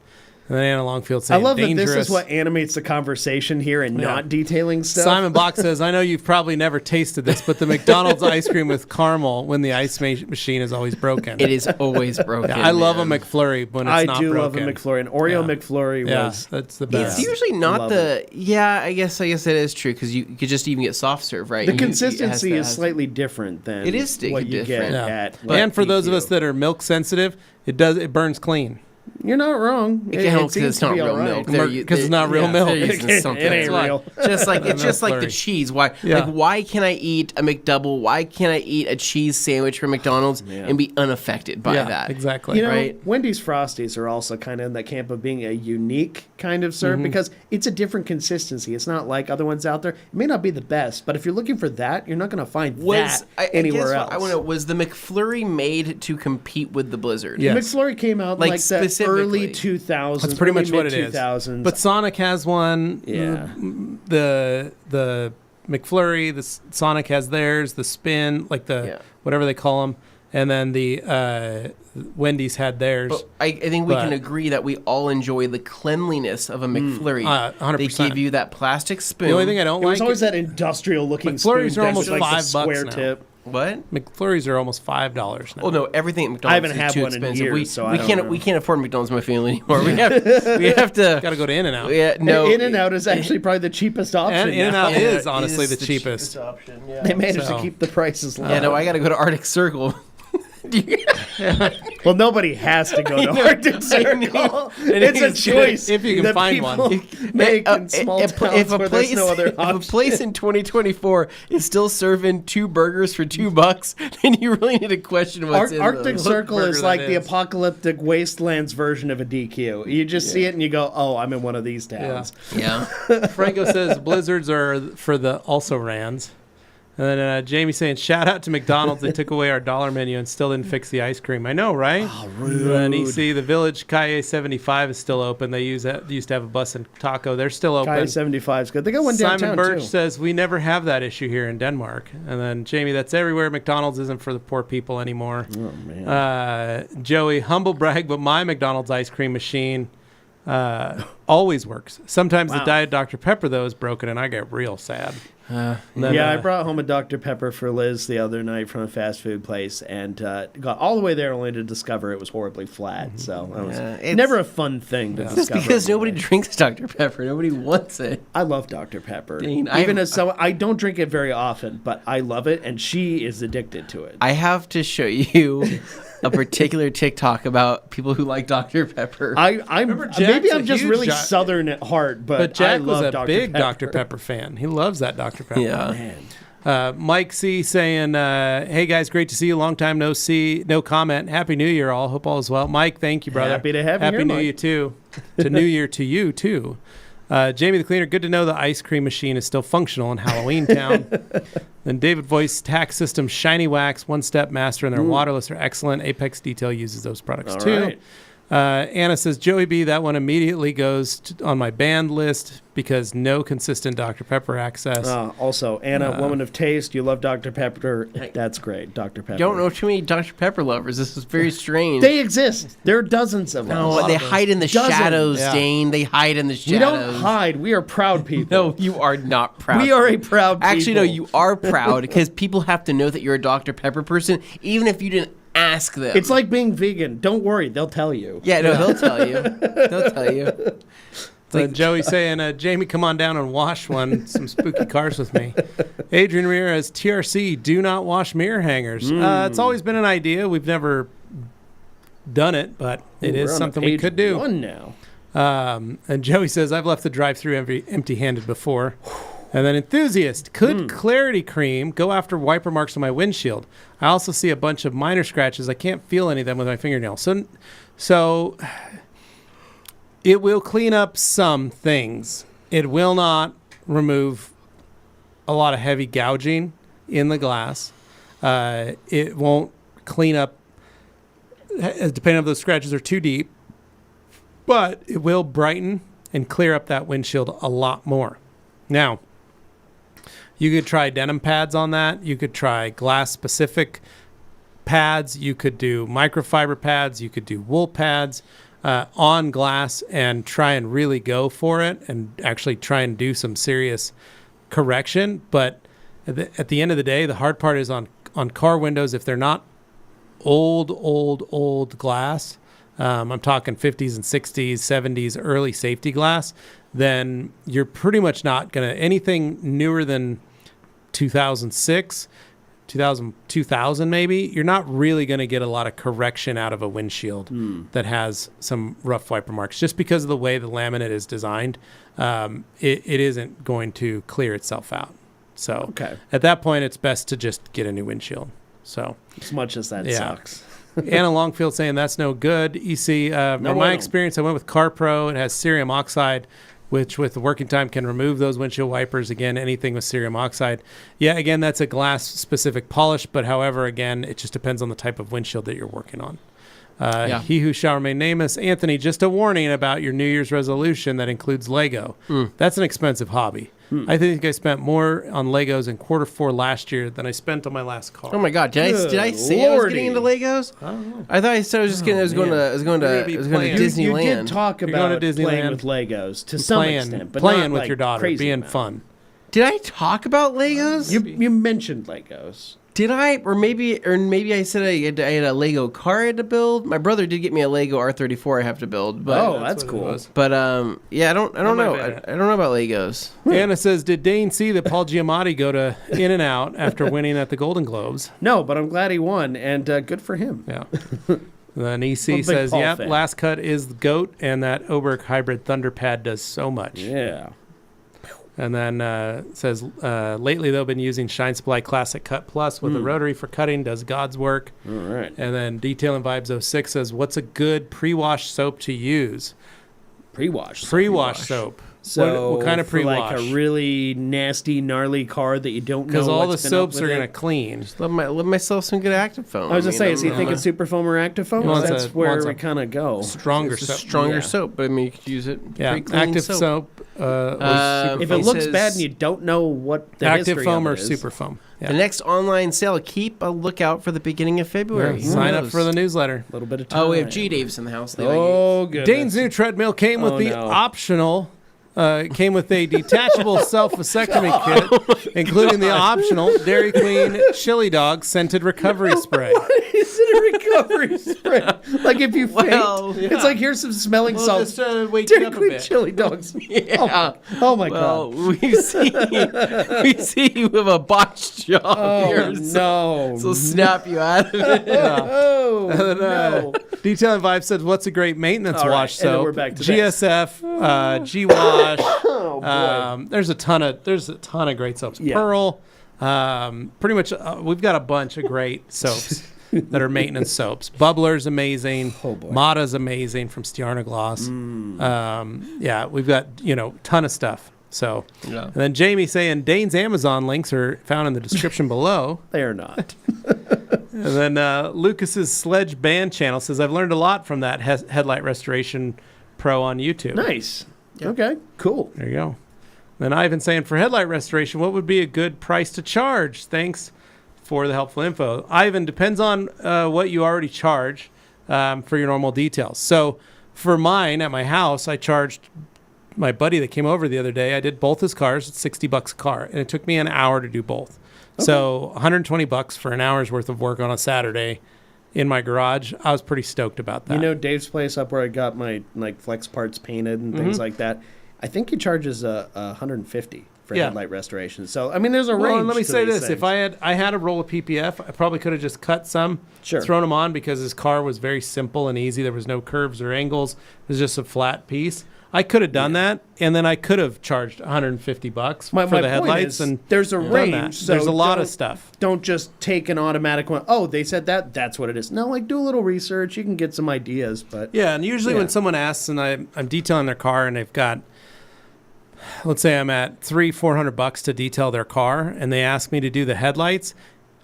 And then Anna Longfield I saying, love dangerous. that this is what animates the conversation here and not detailing stuff. Simon Block says, I know you've probably never tasted this, but the McDonald's ice cream with caramel when the ice machine is always broken. It is always broken. I love a man. McFlurry when it's I not do broken. love a McFlurry. An Oreo McFlurry was. that's the best. It's usually not Love the. Yeah, I guess it is true because you could just even get soft serve, right? The You- consistency it is has- slightly different than It is what you different. get at. And for those of DQ. us that are milk sensitive, it burns clean. You're not wrong. It can help because seems it's to not be real all right. milk. Because it's not real milk. They're using It something. ain't That's real. why. Just like it's just like the McFlurry. cheese. Why? Yeah. Like why can I eat a McDouble? Why can't I eat a cheese sandwich from McDonald's and be unaffected by that? Exactly. You know, Right. Wendy's Frosties are also kind of in that camp of being a unique kind of serve because it's a different consistency. It's not like other ones out there. It may not be the best, but if you're looking for that, you're not going to find that anywhere else. I want to know, was the McFlurry made to compete with the Blizzard? Yeah. McFlurry came out Like, like the specifically. early 2000s. That's pretty much early what it is. mid-2000s. But Sonic has one. Yeah. The McFlurry, Sonic has theirs. The Spin, like whatever they call them, and then the Wendy's had theirs. But I think we can agree that we all enjoy the cleanliness of a McFlurry. 100%. They give you that plastic spoon. The only thing I don't it was like always that industrial looking McFlurries spoon are almost with, like, the $5 square now. tip. What? McFlurries are almost $5 now. Well, no, everything at McDonald's I haven't is had too one in expensive. years, so I we don't can't know. we can't afford McDonald's in my family anymore. We have to. Got to go to In-N-Out. Yeah, no. In-N-Out is actually probably the cheapest option. And In-N-Out now. is honestly the cheapest. option. Yeah. They managed So- to keep the prices low. Yeah, no, I got to go to Arctic Circle. Well, nobody has to go to Arctic Circle. It's a choice. if you can that find people one. make in small towns where there's no other if a option. place in 2024 is still serving 2 burgers for $2, then you really need to question what's in Arctic those. Circle burger is like that the is. apocalyptic wastelands version of a DQ. You just see it and you go, "Oh, I'm in one of these towns." Yeah. Franco says Blizzards are for the also-rans. And then Jamie saying, shout out to McDonald's. They took away our dollar menu and still didn't fix the ice cream. I know, right? Oh, rude. And EC, the Village Calle 75 is still open. They used to have a bus and taco. They're still open. Kai 75 is good. They got one downtown Simon Birch too. says, we never have that issue here in Denmark. And then Jamie, that's everywhere. McDonald's isn't for the poor people anymore. Oh man. Joey, humble brag, but my McDonald's ice cream machine always works. Sometimes the Wow. Diet Dr. Pepper, though, is broken, and I get real sad. Then, Yeah, I brought home a Dr. Pepper for Liz the other night from a fast food place and got all the way there only to discover it was horribly flat. So that was it's- never a fun thing to Just discover. because nobody anyway. drinks Dr. Pepper. Nobody wants it. I love Dr. Pepper. Dane, Even as so, I don't drink it very often, but I love it, and she is addicted to it. I have to show you a particular TikTok about people who like Dr. Pepper. I'm Remember Jack's maybe a I'm just huge really Jack- Southern at heart, but Jack I was love a Dr. big Pepper. Dr. Pepper fan. He loves that Dr. Pepper. yeah. Man. Mike C saying, hey guys, great to see you. Long time no see, no comment. Happy New Year all. Hope all is well. Mike, thank you, brother. Happy to have you Happy here, New Mike. Year too. To New Year to you too. Jamie the Cleaner, good to know the ice cream machine is still functional in Halloween Town. Then David Voice, Tax System, Shiny Wax, One Step Master, and their waterless are excellent. Apex Detail uses those products All too. right. Anna says, Joey B, that one immediately goes on my banned list because no consistent Dr. Pepper access. Also, Anna, woman of taste, you love Dr. Pepper. That's great, Dr. Pepper. Don't know too many Dr. Pepper lovers. This is very strange. They exist. There are dozens of no, us. they hide in the Dozens. shadows, Yeah. Dane. They hide in the We shadows. don't hide. We are proud people. No, you are not proud. we are a proud people. Actually, no, you are proud because people have to know that you're a Dr. Pepper person, even if you didn't ask them. It's like being vegan. Don't worry, they'll tell you. yeah, no, they'll tell you. They'll tell you. Then Joey saying, Jamie, come on down and wash some spooky cars with me. Adrian Ramirez, TRC, do not wash mirror hangers. It's always been an idea. We've never done it, but it is We're on something we page could do. 1 now. And Joey says, I've left the drive-through empty-handed before. And then Enthusiast, could Clarity Cream go after wiper marks on my windshield? I also see a bunch of minor scratches. I can't feel any of them with my fingernails. So it will clean up some things. It will not remove a lot of heavy gouging in the glass. It won't clean up, depending if those scratches are too deep. But it will brighten and clear up that windshield a lot more. Now, you could try denim pads on that. You could try glass-specific pads. You could do microfiber pads. You could do wool pads. on glass and try and really go for it and actually try and do some serious correction. But at the end of the day, the hard part is on car windows. If they're not old glass, I'm talking 50s and 60s, 70s, early safety glass, then you're pretty much not going to, anything newer than 2006, 2000 maybe, you're not really going to get a lot of correction out of a windshield that has some rough wiper marks. Just because of the way the laminate is designed, it isn't going to clear itself out. So at that point, it's best to just get a new windshield. So as much as that sucks. Anna Longfield saying that's no good. EC, from my experience, I went with CarPro. It has cerium oxide, which with the working time can remove those windshield wipers. Again, anything with cerium oxide. Yeah, again, that's a glass-specific polish, but however, again, it just depends on the type of windshield that you're working on. He who shall remain nameless. Anthony, just a warning about your New Year's resolution that includes Lego. That's an expensive hobby. I think I spent more on Legos in Q4 last year than I spent on my last car. Oh my God! Did I say I was getting into Legos? I don't know. I thought I said I was just getting. I was going to Disneyland. You did talk about to playing Disneyland. with Legos to some extent, but playing not, with like, your daughter, crazy being amount. fun. Did I talk about Legos? You mentioned Legos. Did I? Or maybe I said I had a Lego car I had to build. My brother did get me a Lego R34 I have to build. But, That's cool. But yeah, I don't know. I don't know about Legos. Anna says, did Dane see that Paul Giamatti go to In-N-Out after winning at the Golden Globes? No, but I'm glad he won, and good for him. Yeah. Then EC big says, Paul yep, fan. last cut is the GOAT, and that Oberk hybrid Thunderpad does so much. Yeah. And then says, lately, though, been using Shine Supply Classic Cut Plus with a rotary for cutting, does God's work. All right. And then Detail and Vibes 06 says, what's a good pre-wash soap to use? Pre-wash. Pre-wash soap. So what kind of for pre-wash? like a really nasty, gnarly car that you don't know Because all the what's been up soaps with are going to it. clean. Let myself some good active foam. I was just saying, is he thinking super foam or active foam? wants That's a- where wants we a kind of go. Stronger It's a soap. stronger Yeah. soap, but I mean you could use it. Yeah, pre-cleaning active soap. Or If super it foam. looks says- bad and you don't know what the Active history foam of or it is. super foam. Yeah. The next online sale, keep a lookout for the beginning of February. Yeah, Who sign up knows? for the newsletter. A little bit of time. Oh, we have G Dave's in the house. Oh, good. Dane's new treadmill came with Oh, the no. optional. Came with a detachable self-vasectomy kit, including the optional Dairy Queen Chili Dog scented recovery spray. Is it a recovery spray? Like if you faint, Well, it's like here's some smelling salts. Just wake you Dairy up a Queen bit. chili dogs. Yeah. Oh my Well, god. we see you have a botched job Oh here. no. So snap you out of it. Oh no. Detail and Vibe said, "What's a great maintenance All right, wash and then soap? we're back to this. GSF, G-Wash. Oh boy. There's a ton of great soaps. Yeah. Pearl. Pretty much, we've got a bunch of great soaps that are maintenance soaps. Bubbler's amazing. Oh, boy. Mata's amazing from Stiarna Gloss. Yeah, we've got ton of stuff. So, Yeah. and then Jamie saying Dane's Amazon links are found in the description below. They are not. And then Lucas's Sledge Band channel says, I've learned a lot from that headlight restoration pro on YouTube. Nice. Okay. Cool. There you go. Then Ivan saying, for headlight restoration, what would be a good price to charge? Thanks for the helpful info. Ivan, depends on what you already charge for your normal details. So for mine at my house, I charged my buddy that came over the other day. I did both his cars. It's $60 a car, and it took me an hour to do both. Okay. So $120 for an hour's worth of work on a Saturday in my garage. I was pretty stoked about that. You know Dave's place up where I got my flex parts painted and things like that. I think he charges $150 for headlight restoration. So I mean, there's a range. Well, and let me to say these this: things. if I had a roll of PPF, I probably could have just cut some, thrown them on because his car was very simple and easy. There was no curves or angles. It was just a flat piece. I could have done that, and then I could have charged $150 for the headlights. And there's a done range. that. So there's a lot of stuff. Don't just take an automatic one. Oh, they said that. That's what it is. No, like do a little research. You can get some ideas. But Yeah, and usually when someone asks, and I'm detailing their car, and they've got, let's say I'm at $300-400 to detail their car, and they ask me to do the headlights.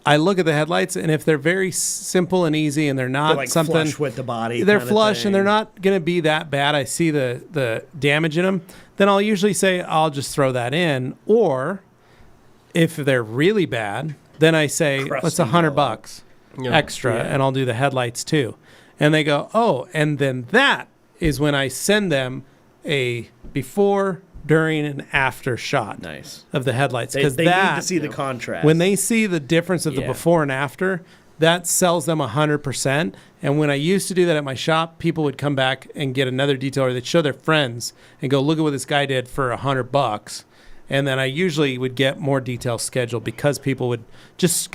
I look at the headlights, and if they're very simple and easy, and they're not they're like something flush with the body. they're kind of flush thing. and they're not going to be that bad. I see the damage in them. Then I'll usually say I'll just throw that in. Or if they're really bad, then I say let's $100 extra, and I'll do the headlights too. And they go, oh, and then that is when I send them a before, during, and after shot Nice. of the headlights. They Because need to see the contrast. when they see the difference of the Yeah. before and after, that sells them 100%. And when I used to do that at my shop, people would come back and get another detailer. They'd show their friends and go, look at what this guy did for $100. And then I usually would get more details scheduled because people would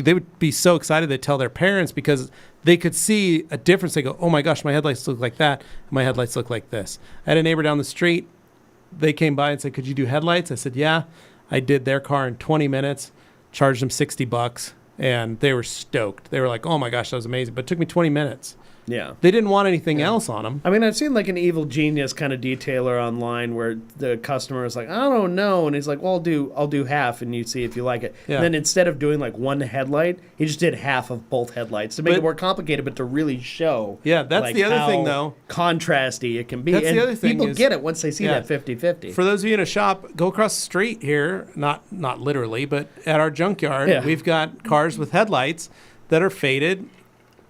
they would be so excited they'd tell their parents because they could see a difference. They go, oh my gosh, my headlights look like that. My headlights look like this. I had a neighbor down the street. They came by and said, could you do headlights? I said, yeah. I did their car in 20 minutes, charged them $60, and they were stoked. They were like, oh my gosh, that was amazing. But it took me 20 minutes. Yeah. They didn't want anything else on them. I mean, I've seen like an evil genius kind of detailer online where the customer is like, I don't know, and he's like, well, I'll do half, and you see if you like it. Yeah. And then instead of doing like one headlight, he just did half of both headlights to make But- it more complicated, but to really show. Yeah, that's like, the other how thing, though. Contrasty it can be. That's the and other thing people is- get it once they see Yeah. that 50-50. For those of you in a shop, go across the street here, not literally, but at our junkyard, Yeah. we've got cars with headlights that are faded.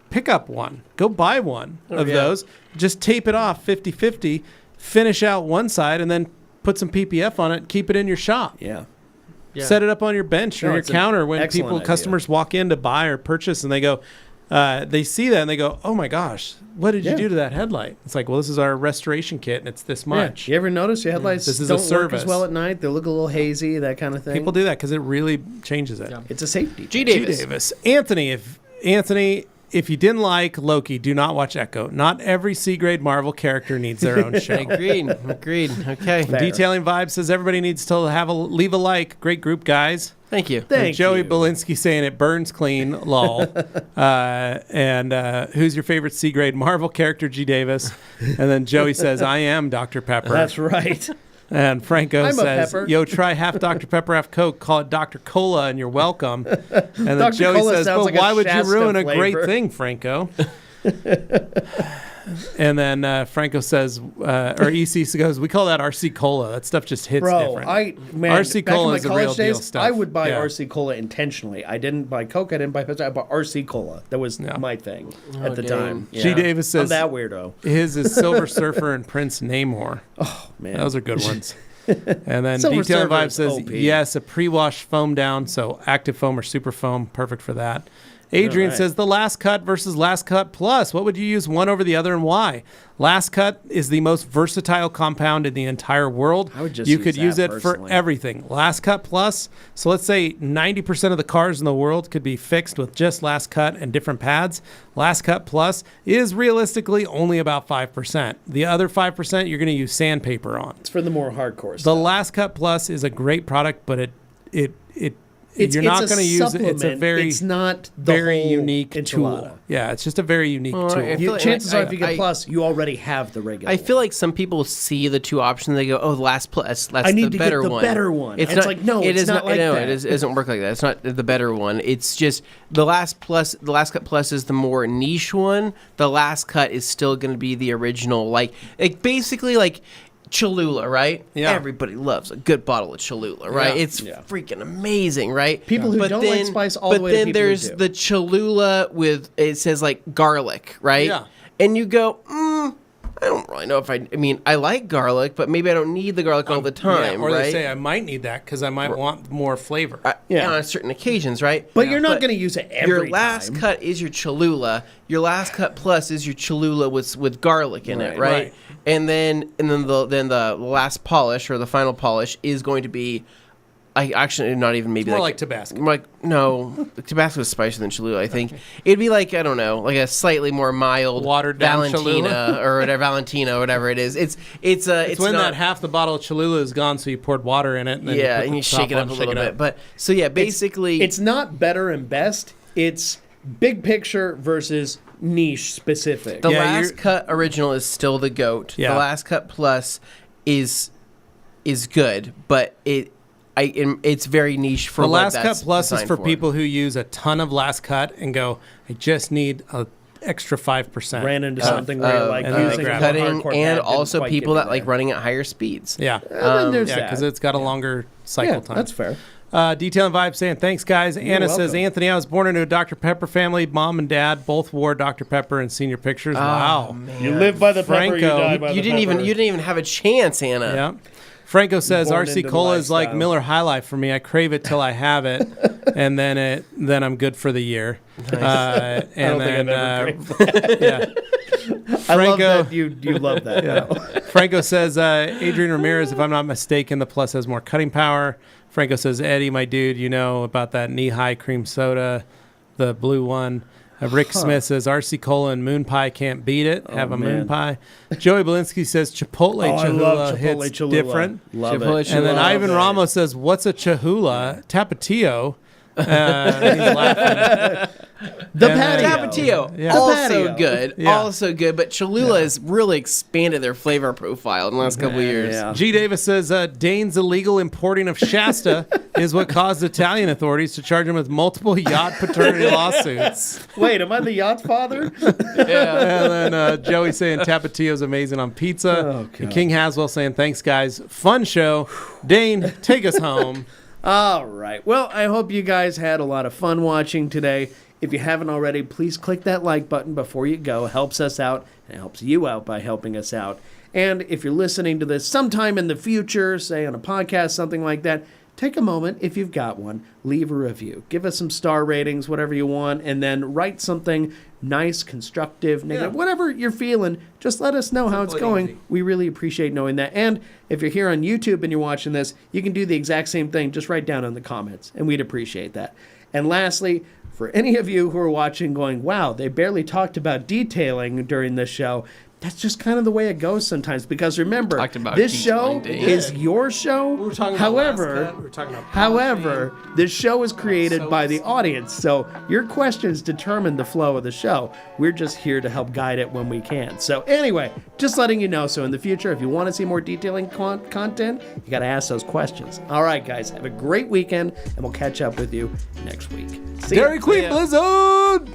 Pick up one. Go buy one of yeah. those. Just tape it off 50-50, finish out one side, and then put some PPF on it. Keep it in your shop. Yeah. Set it up on your bench or No, your it's an counter when excellent people, idea. customers walk in to buy or purchase, and they go, they see that and they go, oh my gosh, what did Yeah. you do to that headlight? It's like, well, this is our restoration kit, and it's this much. Yeah. You ever notice your headlights This is a don't work as service. well at night? They look a little hazy, that kind of thing. People do that because it really changes it. It's a safety. G. G. Davis. Anthony, if you didn't like Loki, do not watch Echo. Not every C-grade Marvel character needs their own show. Agreed. Okay. Fair. Detailing Vibe says everybody needs to leave a like. Great group, guys. Thank you. And Thank Joey you. Belinsky saying it burns clean, lol. And who's your favorite C-grade Marvel character, G. Davis? And then Joey says, I am Dr. Pepper. That's right. And Franco I'm a says, pepper. yo, try half Dr. Pepper, half Coke. Call it Dr. Cola and you're welcome. And then Dr. Joey Cola says, sounds but like a why would you Shasta ruin a flavor." great thing, Franco? And then Franco says, or EC goes, we call that RC Cola. That stuff just hits Bro, different. back RC in Cola my is the college real deal days, stuff. I would buy Yeah. RC Cola intentionally. I didn't buy Coke. I didn't buy Pepsi. I bought RC Cola. That was Yeah. my thing at the Dane. time. G. Davis I'm says that weirdo. his is Silver Surfer and Prince Namor. Oh man, Those are good ones. And then Silver Detailing Surfer Vibe is says, OP. yes, a pre-wash foam down, so active foam or super foam, perfect for that. Adrian Alright. says, the Last Cut versus Last Cut Plus. What would you use one over the other and why? Last Cut is the most versatile compound in the entire world. I would just you use could that use it personally. for everything. Last Cut Plus, so let's say 90% of the cars in the world could be fixed with just Last Cut and different pads. Last Cut Plus is realistically only about 5%. The other 5% you're going to use sandpaper on. it's for the more hardcore The stuff. Last Cut Plus is a great product, but It's you're not a going to use it. It's a supplement. very It's not the very whole unique enchilada. tool. Yeah, it's just a very unique Well, tool. I feel like- Chances are, if you get I- Plus, you already have the regular. I feel like some people see the two options. They go, "Oh, the last plus. That's I need the to get better the one." better one. It's like, no, it it's is not like no, that. it doesn't work like that. It's not the better one. It's just the last plus. The last cut plus is the more niche one. The last cut is still going to be the original. Like basically like Cholula, right? Yeah. Everybody loves a good bottle of Cholula, right? Yeah. It's Yeah. freaking amazing, right? People who don't like spice all the way to But then people who there's do. the Cholula with it says like garlic, right? Yeah. And you go, I don't really know if I mean, I like garlic, but maybe I don't need the garlic all the time, or right? they say I might need that because I might want more flavor. Yeah. On certain occasions, right? But you're not going to use it every Your last time. cut is your Cholula. Your last cut plus is your Cholula with garlic in it, Right. right? Right. And then the last polish or the final polish is going to be, I actually not even maybe More like Tabasco. More like no, Tabasco is spicier than Cholula. I think it'd be like I don't know, like a slightly more mild Watered down Valentina Cholula? or whatever Valentina, whatever it is. It's It's when not, that half the bottle of Cholula is gone, so you poured water in it. And then yeah, put and the you top shake it on, up a shake little it bit. But so yeah, basically, It's not better and best. It's big picture versus niche specific. the Yeah, last you're- cut original is still the goat. Yeah. The last cut plus is good, but it's very niche for The what Last Cut that's Plus is designed for people who use a ton of Last Cut and go, I just need a extra 5%. Ran into something where you're like and then using they a grab more it. cutting, hardcore and pad didn't also quite people get that you like there. running at higher speeds. Yeah. And then there's Yeah, that. because it's got a longer cycle Yeah, time. that's fair. Detail and Vibe saying, thanks, guys. Anna says, welcome. Anthony, I was born into a Dr. Pepper family. Mom and dad both wore Dr. Pepper in senior pictures. Wow. Man. You live by the pepper, you Franco. die by You the didn't pepper. even have a chance, Anna. Yeah. Franco says, Born RC into the Cola is like lifestyle. Miller High Life for me. I crave it till I have it, and then I'm good for the year. And I don't then, think I've ever craved yeah. I love Franco- that you love that. Yeah. Franco says, Adrian Ramirez, if I'm not mistaken, the Plus has more cutting power. Franco says, Eddie, my dude, you know about that knee-high cream soda, the blue one. Rick Smith says, RC Cola and Moon Pie can't beat it. Have a Moon man. Pie. Joey Belinsky says, Chipotle I Cholula love hits Chipotle Cholula. different. Love Chipotle it. And then Love Ivan it. Ramos says, what's a Cholula? Tapatio. He's laughing. The And patio. Tapatio, Yeah. also Patio. good, Yeah. also good. But Cholula has really expanded their flavor profile in the last couple of years. Yeah. G. Davis says, Dane's illegal importing of Shasta is what caused Italian authorities to charge him with multiple yacht paternity lawsuits. Wait, am I the yacht father? And then Joey saying Tapatio's amazing on pizza. Oh, And God. King Haswell saying, thanks, guys. Fun show. Dane, take us home. All right. Well, I hope you guys had a lot of fun watching today. If you haven't already, please click that like button before you go. It helps us out, and it helps you out by helping us out. And if you're listening to this sometime in the future, say on a podcast, something like that, take a moment, if you've got one, leave a review. Give us some star ratings, whatever you want, and then write something nice, constructive, negative, whatever you're feeling. Just let us know how it's going. We really appreciate knowing that. And if you're here on YouTube and you're watching this, you can do the exact same thing. Just write down in the comments, and we'd appreciate that. And lastly, for any of you who are watching going, wow, they barely talked about detailing during this show, that's just kind of the way it goes sometimes. Because remember, Talked about this show detailing, Dane. is your show. However, this show is created by the audience. So your questions determine the flow of the show. We're just here to help guide it when we can. So anyway, just letting you know. So in the future, if you want to see more detailing content, you got to ask those questions. All right, guys, have a great weekend, and we'll catch up with you next week. See ya. Dairy Queen Blizzard!